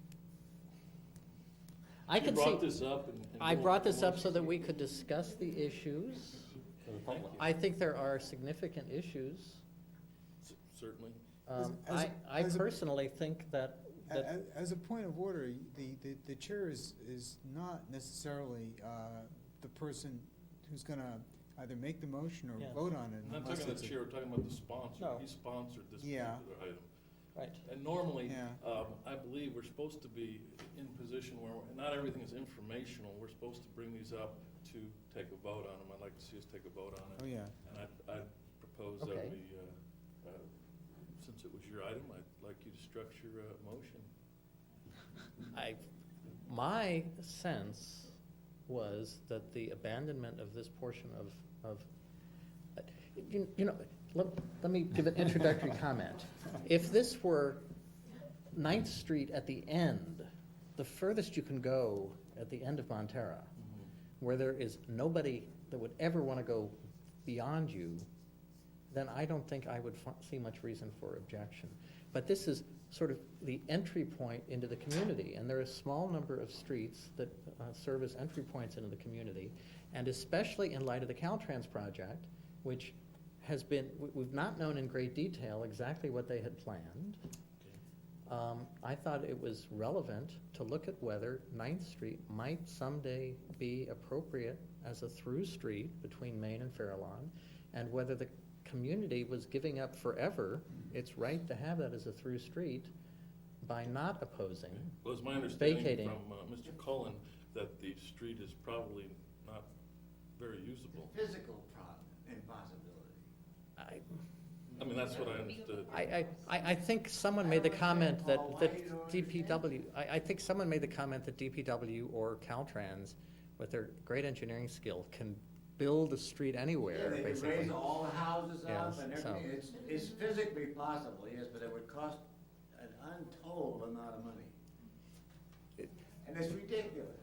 I You can brought see, this up and I go brought with this the up so that we could discuss the issues. Thank you. I think there are significant issues. Certainly. I personally think that, As a point of order, the chair is not necessarily the person who's gonna either make the motion or Yeah. vote on it. I'm not unless talking about it's the a- chair, we're talking about the sponsor. No. He sponsored this Yeah. particular item. right. And normally, Yeah. I believe we're supposed to be in position where not everything is informational. We're supposed to bring these up to take a vote on them. I'd like to see us take a vote on it. Oh, yeah. And I propose that Okay. we, since it was your item, I'd like you to structure a motion. My sense was that the abandonment of this portion of you know, let me give an introductory comment. If this were 9th Street at the end, the furthest you can go at the end of Montara, where there is nobody that would ever want to go beyond you, then I don't think I would see much reason for objection. But this is sort of the entry point into the community, and there are a small number of streets that serve as entry points into the community, and especially in light of the Caltrans project, which has been, we've not known in great detail exactly what they had planned. I thought it was relevant to look at whether 9th Street might someday be appropriate as a through street between Main and Farallon, and whether the community was giving up forever its right to have that as a through street by not opposing, Well, it's my understanding vacating. from Mr. Cullen that the street is probably not very usable. Physical impossibility. I mean, that's what I understood. I think someone made the comment that DPW, I think someone made the comment that DPW or Caltrans, with their great engineering skill, can build a street anywhere, They could basically. raise all the houses up Yes, and so- everything. It's physically possible, yes, but it would cost an untold amount of money. And it's ridiculous.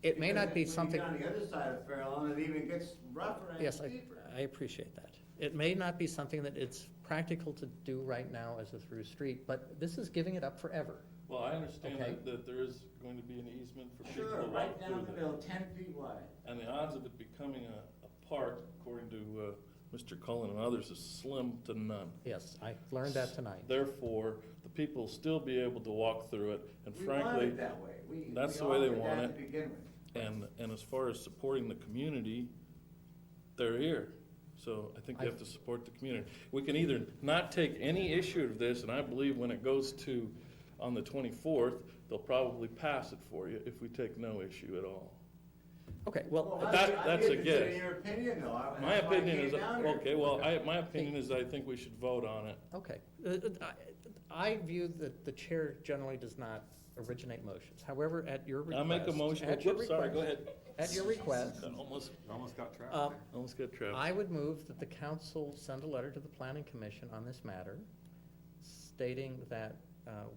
It may not be Because something. when you get on the other side of Farallon, it even gets rougher and Yes, steeper. I appreciate that. It may not be something that it's practical to do right now as a through street, but this is giving it up forever. Well, I understand Okay. that there is going to be an easement for people Sure, to right walk down the through middle, there. 10 feet wide. And the odds of it becoming a park, according to Mr. Cullen and others, is slim to none. Yes, I learned that tonight. Therefore, the people will still be able to walk through it, and We want frankly, it that way. that's the we way they offered want that it. to begin with. And as far as supporting the community, they're here. So I think we have to support the community. We can either not take any issue of this, and I believe when it goes to, on the 24th, they'll probably pass it for you if we take no issue at all. Okay, well, That's a I'd be interested guess. in your opinion, though. My That's why I opinion came is, down here. okay, well, my opinion is I think we should vote on it. Okay. I view that the chair generally does not originate motions. However, at your request. I make a motion, at your whoops, sorry, go request- ahead. At your request, Almost got trapped. Um, Almost got trapped. I would move that the council send a letter to the planning commission on this matter, stating that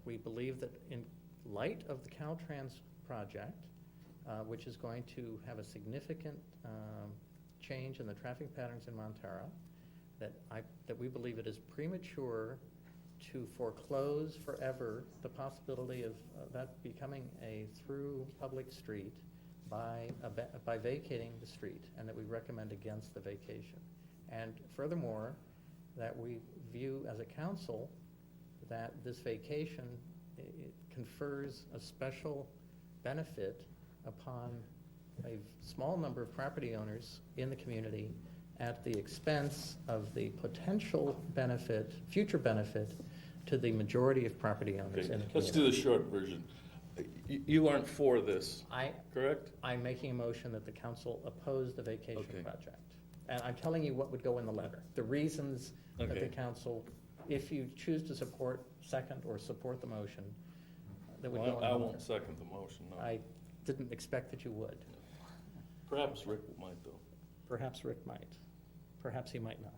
we believe that in light of the Caltrans project, which is going to have a significant change in the traffic patterns in Montara, that we believe it is premature to foreclose forever the possibility of that becoming a through public street by vacating the street, and that we recommend against the vacation. And furthermore, that we view as a council that this vacation it confers a special benefit upon a small number of property owners in the community at the expense of the potential benefit, future benefit, to the majority of property owners in the community. Let's do the short version. You aren't for this, correct? I'm making a motion that the council oppose the vacation Okay. project. And I'm telling you what would go in the letter. The reasons that the Okay. council, if you choose to support, second, or support the motion, that would Well, go in the I letter. won't second the motion, no. I didn't expect that you would. Perhaps Rick might, though. Perhaps Rick might. Perhaps he might not.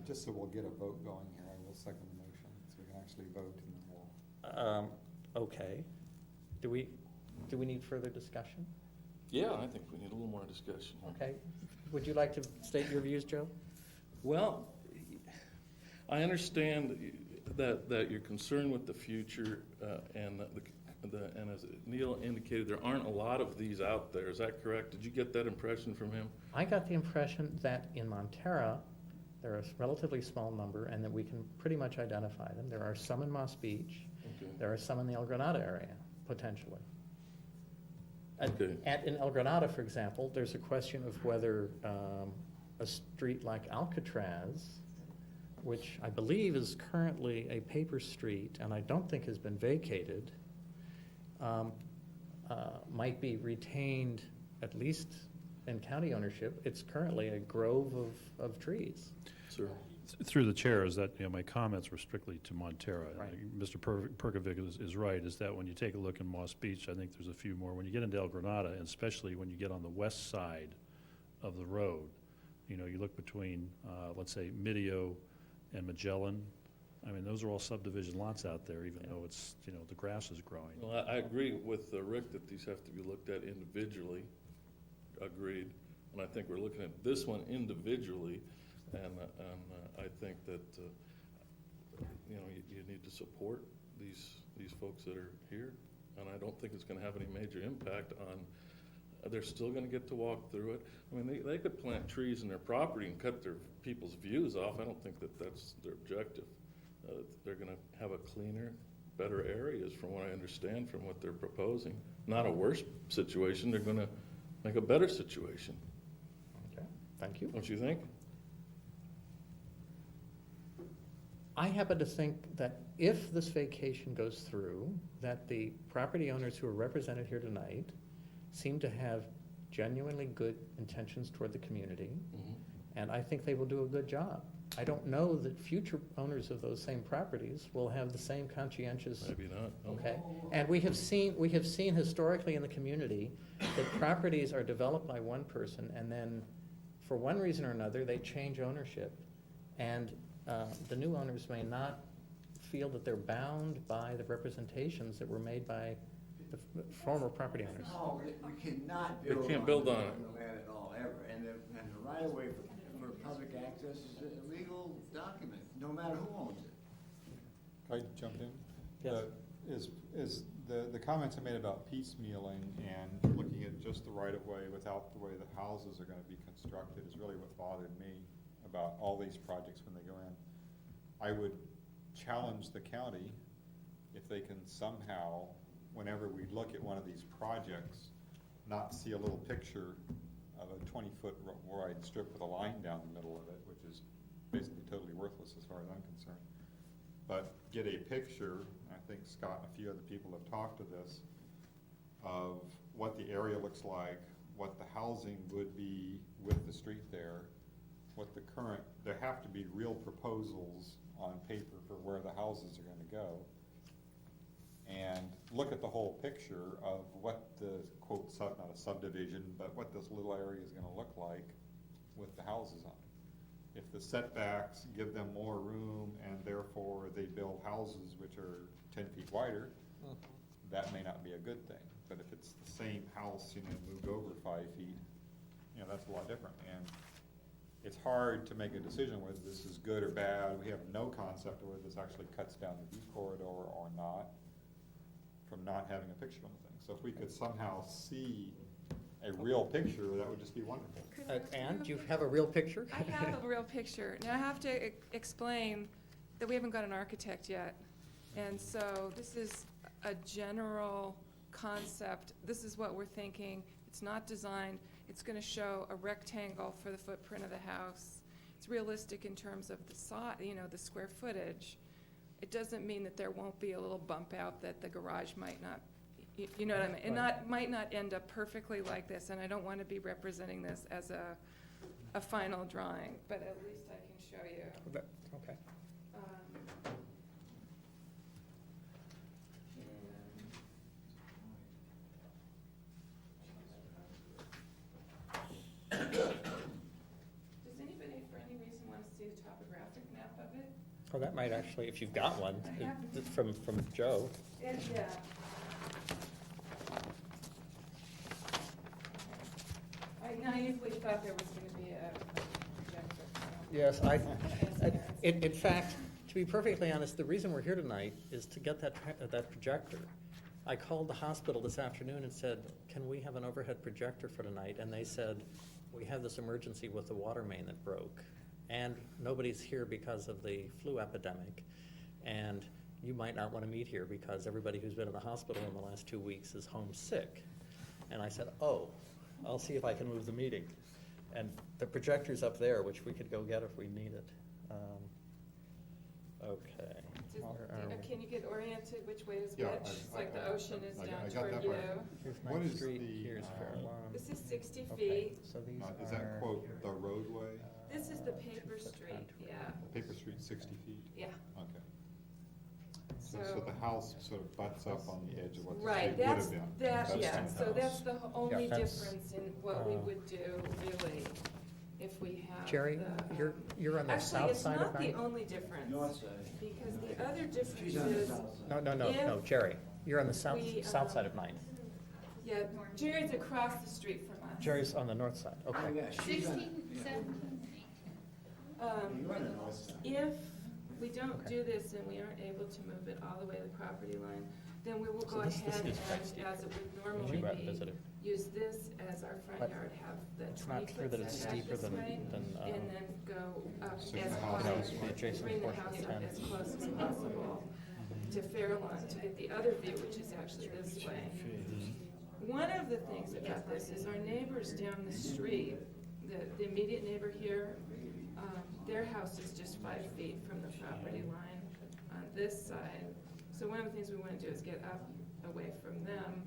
Just so we'll get a vote going here, I will second the motion, so we can actually vote and then we'll. Okay. Do we need further discussion? Yeah, I think we need a little more discussion. Okay. Would you like to state your views, Joe? Well, I understand that you're concerned with the future, and and as Neil indicated, there aren't a lot of these out there. Is that correct? Did you get that impression from him? I got the impression that in Montara, there are a relatively small number and that we can pretty much identify them. There are some in Moss Beach. Okay. There are some in the El Granada area, potentially. Okay. In El Granada, for example, there's a question of whether a street like Alcatraz, which I believe is currently a paper street and I don't think has been vacated, might be retained, at least in county ownership. It's currently a grove of trees. Sir. Through the chair, is that, my comments were strictly to Montara. Right. Mr. Perkovic is right, is that when you take a look in Moss Beach, I think there's a few more. When you get into El Granada, and especially when you get on the west side of the road, you look between, let's say, Midio and Magellan. I mean, those are all subdivision lots out there, even though it's, the grass is growing. Well, I agree with Rick that these have to be looked at individually. Agreed. And I think we're looking at this one individually, and I think that you need to support these folks that are here, and I don't think it's going to have any major impact on. They're still going to get to walk through it. I mean, they could plant trees in their property and cut their people's views off. I don't think that's their objective. They're going to have a cleaner, better areas, from what I understand from what they're proposing. Not a worse situation. They're going to make a better situation. Okay, thank you. Don't you think? I happen to think that if this vacation goes through, that the property owners who are represented here tonight seem to have genuinely good intentions toward the community, and I think they will do a good job. I don't know that future owners of those same properties will have the same conscientious. Maybe not. Okay, and we have seen historically in the community that properties are developed by one person, and then for one reason or another they change ownership, and the new owners may not feel that they're bound by the representations that were made by the former property owners. No, we cannot They build can't build on it. the land at all, ever. And the right of way for public access is a legal document, no matter who owns it. Can I jump in? Yes. Is the comments I made about piecemealing and looking at just the right of way without the way the houses are going to be constructed is really what bothered me about all these projects when they go in. I would challenge the county if they can somehow, whenever we look at one of these projects, not see a little picture of a 20-foot wide strip with a line down the middle of it, which is basically totally worthless as far as I'm concerned. But get a picture, I think Scott and a few other people have talked to this, of what the area looks like, what the housing would be with the street there, what the current, there have to be real proposals on paper for where the houses are going to go, and look at the whole picture of what the, quote, not a subdivision, but what this little area is going to look like with the houses on it. If the setbacks give them more room and therefore they build houses which are 10 feet wider, that may not be a good thing. But if it's the same house, moved over 5 feet, that's a lot different. And it's hard to make a decision whether this is good or bad. We have no concept of whether this actually cuts down the view corridor or not, from not having a picture on the thing. So if we could somehow see a real picture, that would just be wonderful. And you have a real picture? I have a real picture. Now I have to explain that we haven't got an architect yet. And so this is a general concept. This is what we're thinking. It's not designed. It's going to show a rectangle for the footprint of the house. It's realistic in terms of the size, the square footage. It doesn't mean that there won't be a little bump out that the garage might not, you know what I mean? It might not end up perfectly like this, and I don't want to be representing this as a final drawing, but at least I can show you. Okay. Does anybody, for any reason, want to see the topographic map of it? Oh, that might actually, if you've got one, I have. from Joe. Yeah. naively thought there was gonna be a projector. Yes, in fact, to be perfectly honest, the reason we're here tonight is to get that projector. I called the hospital this afternoon and said, can we have an overhead projector for tonight? And they said, we have this emergency with the water main that broke, and nobody's here because of the flu epidemic, and you might not want to meet here because everybody who's been in the hospital in the last 2 weeks is home sick. And I said, oh, I'll see if I can move the meeting. And the projector's up there, which we could go get if we need it. Okay. Can you get oriented which way is Yeah, which? It's like the ocean is I down got toward that you. part. Here's What Ninth is Street, the, here's Fair Lawn. This is 60 Okay, feet. so these is that quote the roadway? This is the paper street, yeah, Paper Street 60 feet? yeah. Okay. So the house sort of butts up on the edge of what the Right, street would that's, have been. that, yeah, the so house. that's the only that's, difference in what we would do, really, if we have Jerry, the, you're on the Actually, south it's side of not the Ninth? only difference, because the other difference is, No, Jerry, you're on the south we, south side of Ninth. yeah, Jerry's across the street from us. Jerry's on the north side, okay. 16, 17, If we don't do this and we aren't able to move it all the way to the property line, then we will So go this ahead is quite and, steep. as it would You normally went and be, visited. use this as our front But yard, have the it's not 20 clear foot that it's setback steeper this than, way, and then go up So as the close, house is the adjacent bring the portion house of up 10. as close as possible to Fairlawn to get the other view, which is actually this way. One of the things about this is our neighbors down the street, the immediate neighbor here, their house is just 5 feet from the property line on this side. So one of the things we want to do is get up away from them.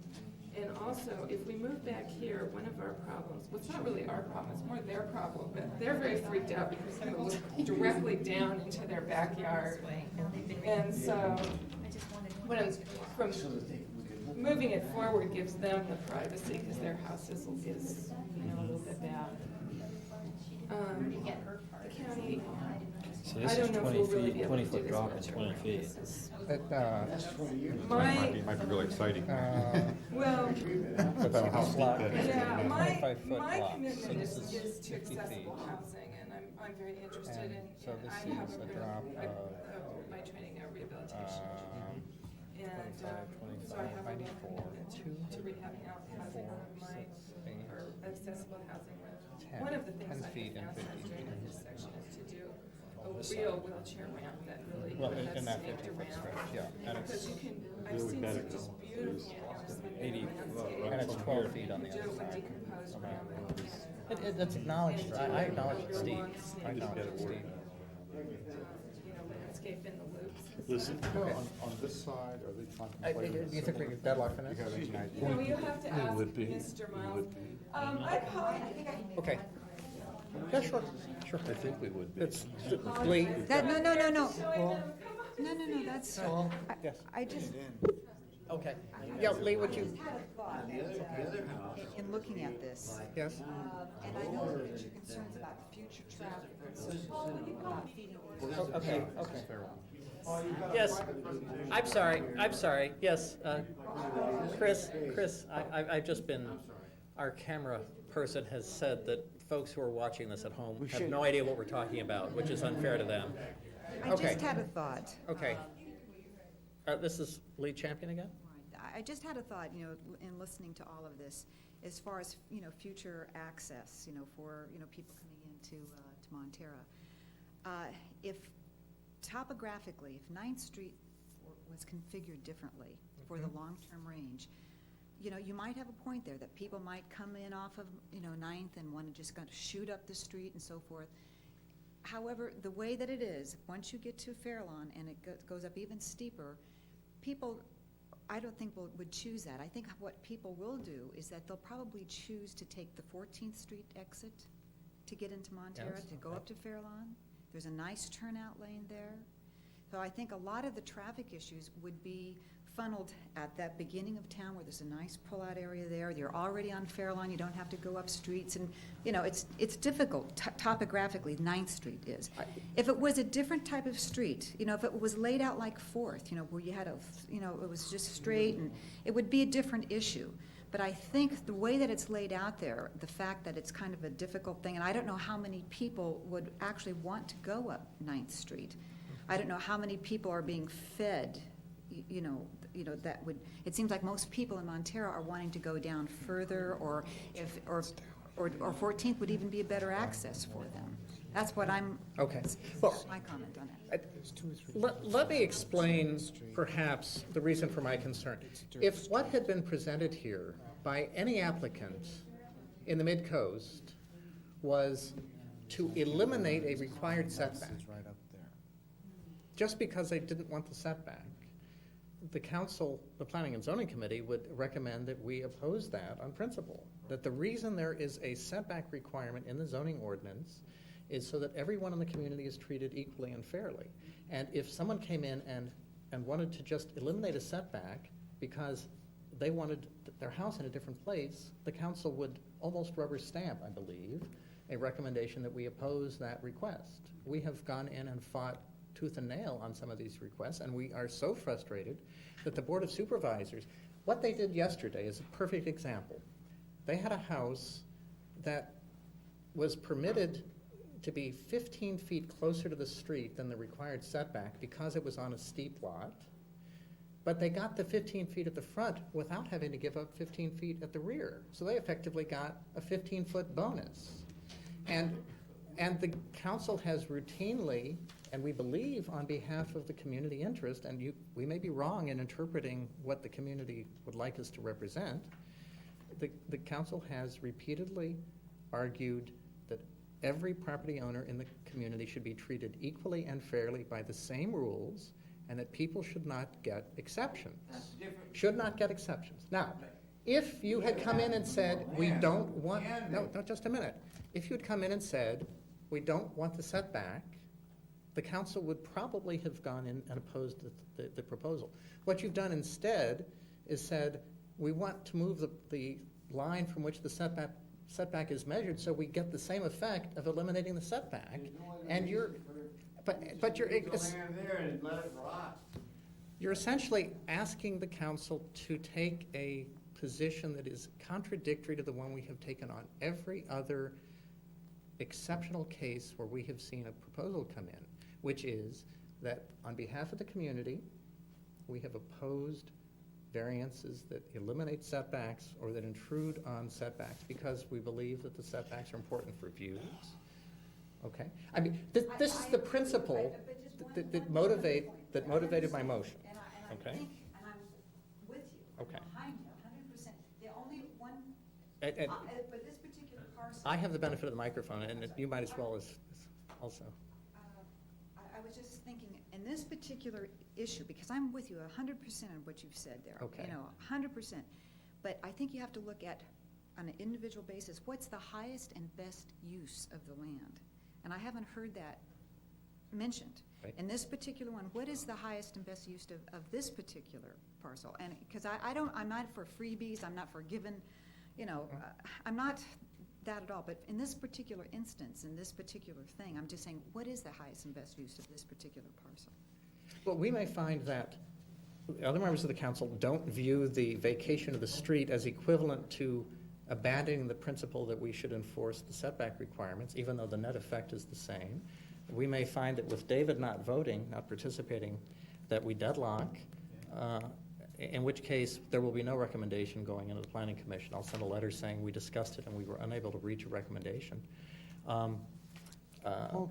And also, if we move back here, one of our problems, well, it's not really our problem, it's more their problem, but they're very freaked out because they're going to look directly down into their backyard. And so, from moving it forward gives them the privacy because their house is, a little bit bad. The county, So I this is don't know if 20 we'll really feet, be able 20 to do foot this drop much in or 20 not. feet. This is- Might be really exciting. Well, With our house Block. beat that. yeah, my 25-foot block. commitment So this is is to 50 feet. accessible housing, and I'm very interested And in, so and this I have is a a real, drop my training, a rehabilitation. And, 25, so I have a real 94, commitment 2, to rehabbing out housing 4, on my, 6, 8, or accessible housing. 10, One of the things 10 I feet and have found 50 during feet. this section is to do a real wheelchair ramp that really Well, has in that snaked 50-foot around. stretch, yeah. And Because it's, you can, I've seen some just beautiful homes with 80, landscape. and it's 12 feet on the Do other it with side. decomposed ground. It's acknowledged, I acknowledge it's steep. I acknowledge it's steep. Landscape in the loops. Listen, Okay. on this side, are they contemplating? Do you think we're deadlocked on Do you this? have any idea? You know, you have to ask would be. Mr. It Miles. would be. I can. Okay. Yeah, sure. I think we would be. It's, Lee, That, no, that's, Paul? Yes. I just Okay. Yeah, Lee, would you, had a thought in looking at this. yes? And I know that your concerns about future traffic and so forth, about feeding the Oh, okay, okay. Yes, I'm sorry, yes, Chris, I've just been, our camera person has said that folks who are watching this at home have no idea what we're talking about, which is unfair to them. I Okay. just had a thought. Okay. This is Lee Champion again? I just had a thought, in listening to all of this, as far as, future access, for, people coming into to Montara. If topographically, if 9th Street was configured differently for the long-term range, you might have a point there that people might come in off of, 9th and want to just kind of shoot up the street and so forth. However, the way that it is, once you get to Fairlawn and it goes up even steeper, people, I don't think would choose that. I think what people will do is that they'll probably choose to take the 14th Street exit to get into Montara, Yes, to go up to Fairlawn. There's a nice turnout lane there. So I think a lot of the traffic issues would be funneled at that beginning of town where there's a nice pull-out area there. You're already on Fairlawn, you don't have to go up streets, and, it's difficult topographically, 9th Street is. If it was a different type of street, if it was laid out like 4th, where you had it was just straight, and it would be a different issue. But I think the way that it's laid out there, the fact that it's kind of a difficult thing, and I don't know how many people would actually want to go up 9th Street. I don't know how many people are being fed, you know, that would, it seems like most people in Montara are wanting to go down further, or 14th would even be a better access for them. That's what I'm, Okay. Well, my comment on that. let me explain perhaps the reason for my concern. If what had been presented here by any applicant in the Midcoast was to eliminate a required setback, just because they didn't want the setback, the council, the Planning and Zoning Committee, would recommend that we oppose that on principle. That the reason there is a setback requirement in the zoning ordinance is so that everyone in the community is treated equally and fairly. And if someone came in and wanted to just eliminate a setback because they wanted their house in a different place, the council would almost rubber stamp, I believe, a recommendation that we oppose that request. We have gone in and fought tooth and nail on some of these requests, and we are so frustrated that the Board of Supervisors, what they did yesterday is a perfect example. They had a house that was permitted to be 15 feet closer to the street than the required setback because it was on a steep lot, but they got the 15 feet at the front without having to give up 15 feet at the rear. So they effectively got a 15-foot bonus. And the council has routinely, and we believe on behalf of the community interest, and we may be wrong in interpreting what the community would like us to represent, the council has repeatedly argued that every property owner in the community should be treated equally and fairly by the same rules, and that people should not get exceptions. Should not get exceptions. Now, if you had come in and said, we don't want, no, just a minute. If you had come in and said, we don't want the setback, the council would probably have gone in and opposed the proposal. What you've done instead is said, we want to move the line from which the setback is measured so we get the same effect of eliminating the setback. And you're essentially asking the council to take a position that is contradictory to the one we have taken on every other exceptional case where we have seen a proposal come in, which is that on behalf of the community, we have opposed variances that eliminate setbacks or that intrude on setbacks because we believe that the setbacks are important for views. Okay? I mean, this is the principle that motivated my motion. Okay? And I'm with you. Okay. I'm behind you 100%. The only one, And but this particular parcel. I have the benefit of the microphone, and you might as well as also. I was just thinking, in this particular issue, because I'm with you 100% on what you've said there. Okay. 100%. But I think you have to look at, on an individual basis, what's the highest and best use of the land? And I haven't heard that mentioned. Right. In this particular one, what is the highest and best use of this particular parcel? And, because I'm not for freebies, I'm not for giving, I'm not that at all. But in this particular instance, in this particular thing, I'm just saying, what is the highest and best use of this particular parcel? Well, we may find that other members of the council don't view the vacation of the street as equivalent to abandoning the principle that we should enforce the setback requirements, even though the net effect is the same. We may find that with David not voting, not participating, that we deadlock, in which case there will be no recommendation going into the Planning Commission. I'll send a letter saying we discussed it and we were unable to reach a recommendation. Paul,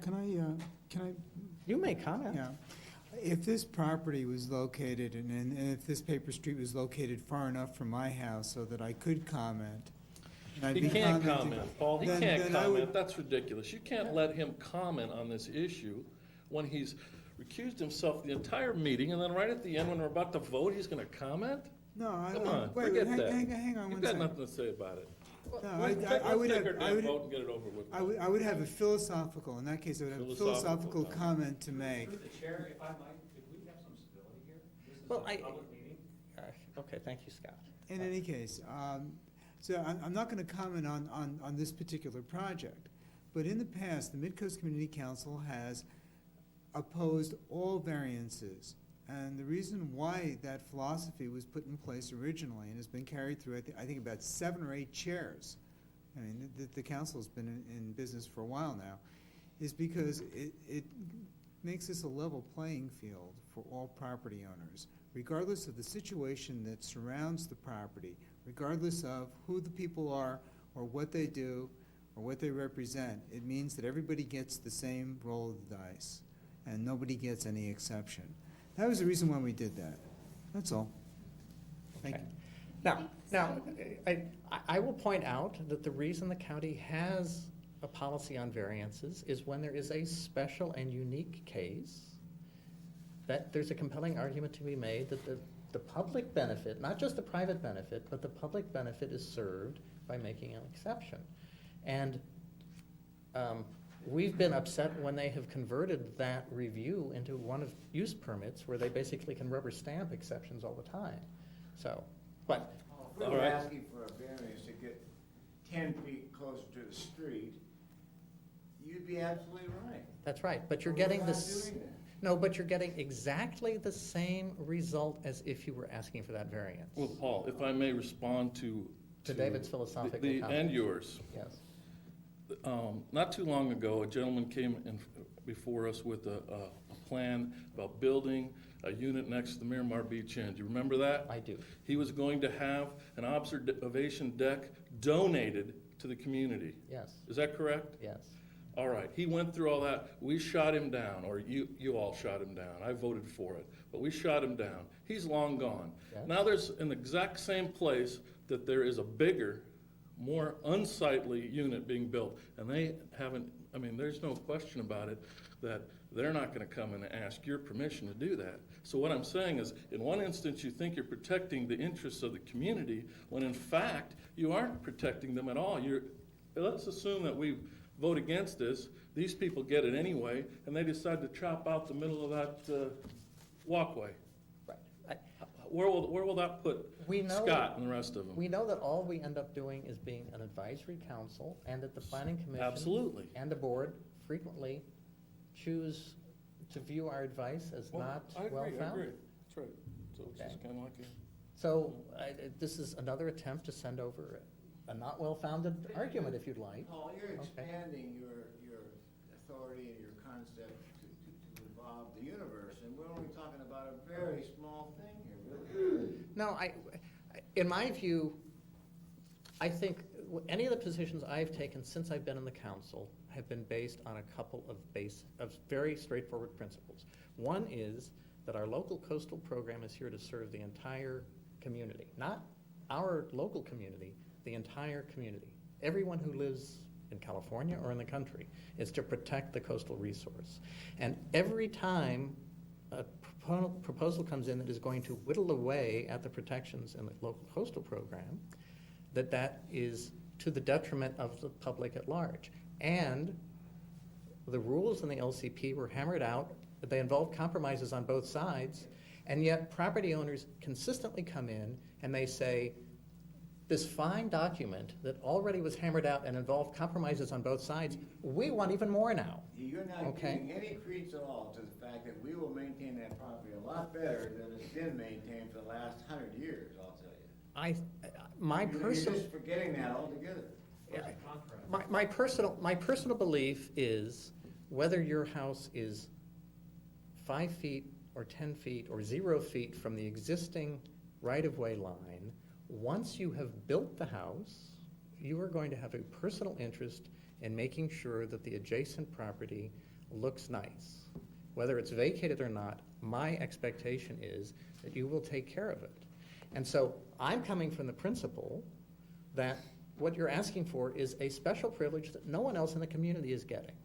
can I? You may comment. Yeah. If this property was located, and if this paper street was located far enough from my house so that I could comment, and I'd He be can't commenting, comment, Paul, he then can't I would- comment, that's ridiculous. You can't let him comment on this issue when he's recused himself the entire meeting, and then right at the end, when we're about to vote, he's gonna comment? No, Come on, wait, forget hang that. hang on You've one got second. nothing to say about it. No, Let's I would take have, our damn vote and get it over with. I would have a philosophical, in that case, I would have a philosophical comment to make. Through the chair, if I might, could we have some civility here? This is Well, a public meeting. Okay, thank you, Scott. In any case, so I'm not going to comment on this particular project, but in the past, the Midcoast Community Council has opposed all variances And the reason why that philosophy was put in place originally and has been carried through, I think about 7 or 8 chairs, I mean, the council's been in business for a while now, is because it makes this a level playing field for all property owners, regardless of the situation that surrounds the property, regardless of who the people are or what they do or what they represent. It means that everybody gets the same roll of the dice and nobody gets any exception. That was the reason why we did that. That's all. Thank you. Now, I will point out that the reason the county has a policy on variances is when there is a special and unique case, that there's a compelling argument to be made that the public benefit, not just the private benefit, but the public benefit is served by making an exception. And we've been upset when they have converted that review into one of use permits where they basically can rubber stamp exceptions all the time. So, but. If we were asking for a variance to get 10 feet closer to the street, you'd be absolutely right. That's right, but you're getting this. No, but you're getting exactly the same result as if you were asking for that variance. Well, Paul, if I may respond to David's philosophical comment. And yours. Yes. Not too long ago, a gentleman came in before us with a plan about building a unit next to the Miramar Beach Inn. Do you remember that? I do. He was going to have an observation deck donated to the community. Yes. Is that correct? Yes. All right. He went through all that. We shot him down, or you all shot him down. I voted for it, but we shot him down. He's long gone. Yes. Now there's an exact same place that there is a bigger, more unsightly unit being built, and they haven't, I mean, there's no question about it, that they're not going to come and ask your permission to do that. So what I'm saying is, in one instance, you think you're protecting the interests of the community, when in fact, you aren't protecting them at all. Let's assume that we vote against this, these people get it anyway, and they decide to chop out the middle of that walkway. Right. Where will that put Scott and the rest of them? We know that all we end up doing is being an advisory council, and that the planning commission Absolutely. and the board frequently choose to view our advice as not well-founded. I agree. That's right. So it's just kind of like So this is another attempt to send over a not well-founded argument, if you'd like. Paul, you're expanding your authority and your concept to involve the universe, and we're only talking about a very small thing here, really. No, in my view, I think any of the positions I've taken since I've been in the council have been based on a couple of very straightforward principles. One is that our local coastal program is here to serve the entire community, not our local community, the entire community. Everyone who lives in California or in the country is to protect the coastal resource. And every time a proposal comes in that is going to whittle away at the protections in the local coastal program, that is to the detriment of the public at large. And the rules in the LCP were hammered out. They involved compromises on both sides, and yet property owners consistently come in and they say, this fine document that already was hammered out and involved compromises on both sides, we want even more now. You're not giving any credence at all to the fact that we will maintain that property a lot better than it's been maintained for the last 100 years, I'll tell you. You're just forgetting that altogether. My personal belief is whether your house is 5 feet or 10 feet or 0 feet from the existing right-of-way line, once you have built the house, you are going to have a personal interest in making sure that the adjacent property looks nice. Whether it's vacated or not, my expectation is that you will take care of it. And so I'm coming from the principle that what you're asking for is a special privilege that no one else in the community is getting.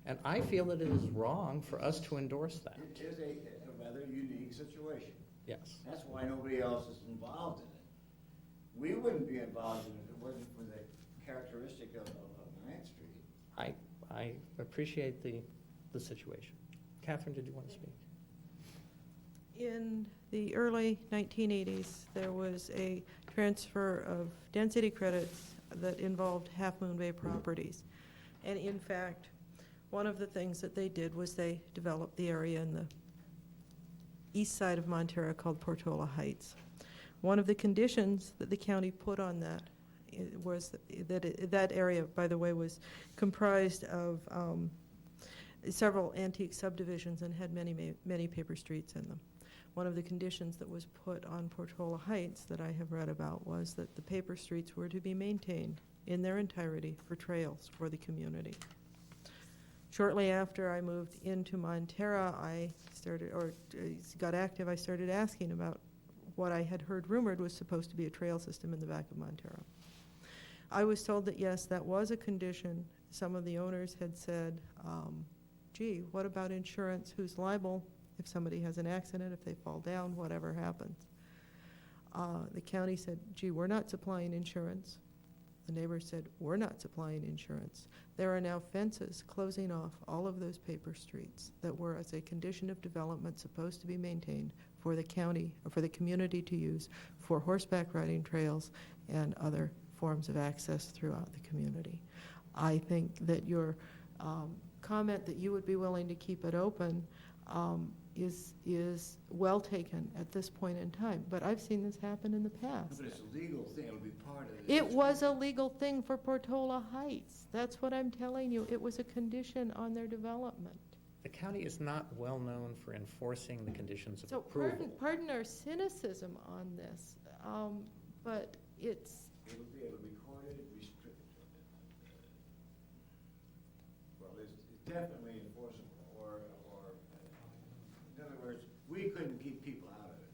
And I feel that it is wrong for us to endorse that. It is a rather unique situation. Yes. That's why nobody else is involved in it. We wouldn't be involved in it if it wasn't for the characteristic of 9th Street. I appreciate the situation. Catherine, did you want to speak? In the early 1980s, there was a transfer of density credits that involved Half Moon Bay properties. And in fact, one of the things that they did was they developed the area in the east side of Montara called Portola Heights. One of the conditions that the county put on that was that area, by the way, was comprised of several antique subdivisions and had many paper streets in them. One of the conditions that was put on Portola Heights that I have read about was that the paper streets were to be maintained in their entirety for trails for the community. Shortly after I moved into Montara, I got active. I started asking about what I had heard rumored was supposed to be a trail system in the back of Montara. I was told that yes, that was a condition. Some of the owners had said, gee, what about insurance? Who's liable if somebody has an accident, if they fall down, whatever happens? The county said, gee, we're not supplying insurance. The neighbors said, we're not supplying insurance. There are now fences closing off all of those paper streets that were, as a condition of development, supposed to be maintained for the county, or for the community to use for horseback riding trails and other forms of access throughout the community. I think that your comment that you would be willing to keep it open is well taken at this point in time. But I've seen this happen in the past. But it's a legal thing, it'll be part of it. It was a legal thing for Portola Heights. That's what I'm telling you. It was a condition on their development. The county is not well known for enforcing the conditions of So approval. pardon our cynicism on this, but it's... It'll be recorded, restricted. Well, it's definitely enforceable, or in other words, we couldn't keep people out of it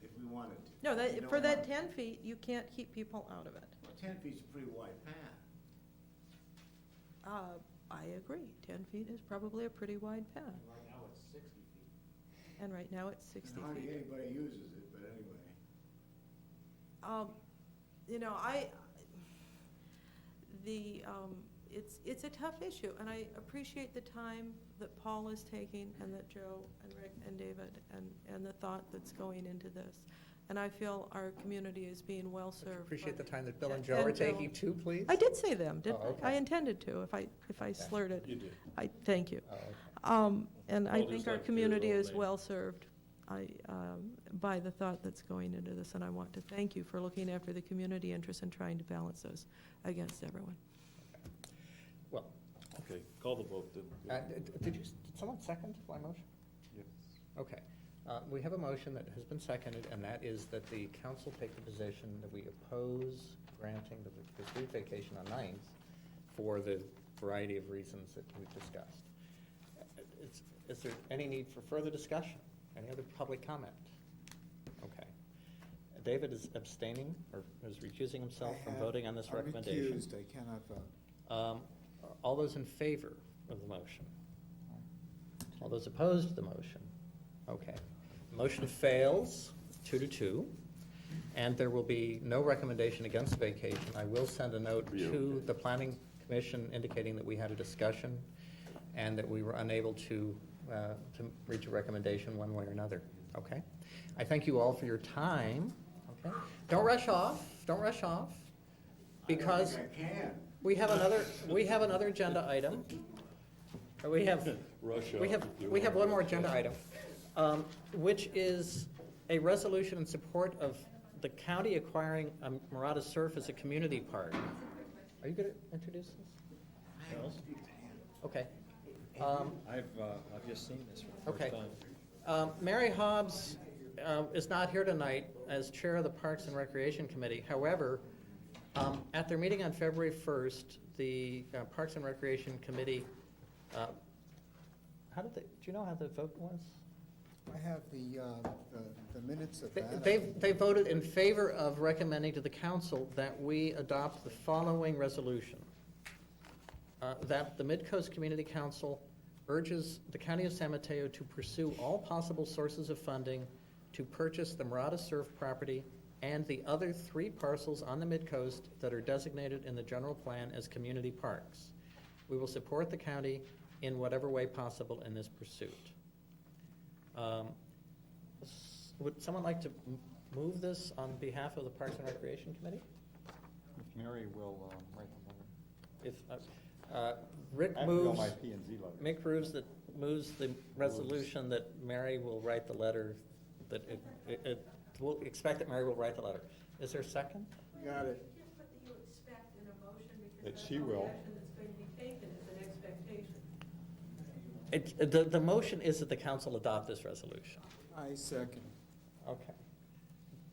if we wanted to. No, We that, don't for that want to. 10 feet, you can't keep people out of it. Well, 10 feet's a pretty wide path. I agree. 10 feet is probably a pretty wide path. Right now it's 60 feet. And right now it's 60 And hardly feet. anybody uses it, but anyway. You know, it's a tough issue, and I appreciate the time that Paul is taking, and that Joe and Rick and David, and the thought that's going into this. And I feel our community is being well served. Appreciate by the time that Bill and and Joe are Joe. taking too, please. I did say them, didn't Oh, okay. I? I intended to, if I slurred it. You did. I thank you. Oh, okay. And I I'll think just our like to community hear your is own well served by the thought that's going into this, and I want to thank you for looking after the community interests and trying to balance those against everyone. Well, Okay, call the vote then. did someone second my motion? Yes. Okay. We have a motion that has been seconded, and that is that the council take the position that we oppose granting the street vacation on 9th for the variety of reasons that we've discussed. Is there any need for further discussion? Any other public comment? Okay. David is abstaining, or is recusing himself from voting on this recommendation. I'm recused, I cannot vote. All those in favor of the motion? All those opposed to the motion? Okay. Motion fails 2-2, and there will be no recommendation against vacation. I will send a note to the Planning Commission indicating that we had a discussion and that we were unable to reach a recommendation one way or another. Okay? I thank you all for your time. Okay? Don't rush off. Don't rush off, because we have another agenda item. We have one more agenda item, which is a resolution in support of the county acquiring Mirada Surf as a community park. Are you going to introduce this? Okay. I've just seen this for the first time. Mary Hobbs is not here tonight as chair of the Parks and Recreation Committee. However, at their meeting on February 1st, the Parks and Recreation Committee, do you know how the vote was? I have the minutes of that. They voted in favor of recommending to the council that we adopt the following resolution. That the Midcoast Community Council urges the County of San Mateo to pursue all possible sources of funding to purchase the Mirada Surf property and the other 3 parcels on the Midcoast that are designated in the general plan as community parks. We will support the county in whatever way possible in this pursuit. Would someone like to move this on behalf of the Parks and Recreation Committee? If Mary will write the letter. If Rick I have to go moves, my P&Z letter. Mick moves that moves the resolution that Mary will write the letter, that we'll expect that Mary will write the letter. Is there a second? Got it. Just what you expect in a motion, because That that's she all the will. action that's going to be taken is an expectation. The motion is that the council adopt this resolution. I second. Okay.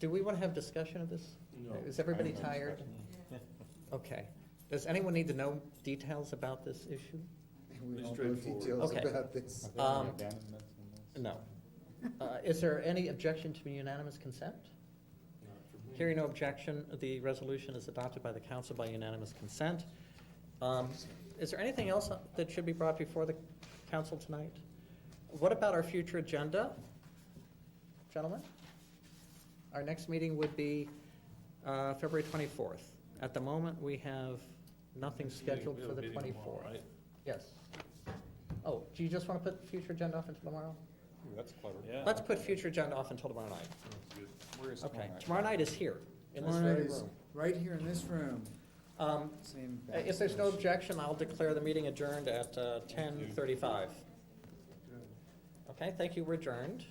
Do we want to have discussion of this? No. Is everybody tired? Okay. Does anyone need to know details about this issue? We Pretty don't know straightforward. details Okay. about this. No. Is there any objection to unanimous consent? Not for me. Hearing no objection, the resolution is adopted by the council by unanimous consent. Is there anything else that should be brought before the council tonight? What about our future agenda, gentlemen? Our next meeting would be February 24th. At the moment, we have nothing scheduled We have for a the meeting tomorrow, 24th. right? Yes. Oh, do you just want to put the future agenda off until tomorrow? Ooh, that's clever. Let's put future agenda off until tomorrow night. Where is Okay, tomorrow night is here, in this Tomorrow very night is room. right here in this room. Same. If there's no objection, I'll declare the meeting adjourned at 10:35. Okay, thank you, we're adjourned.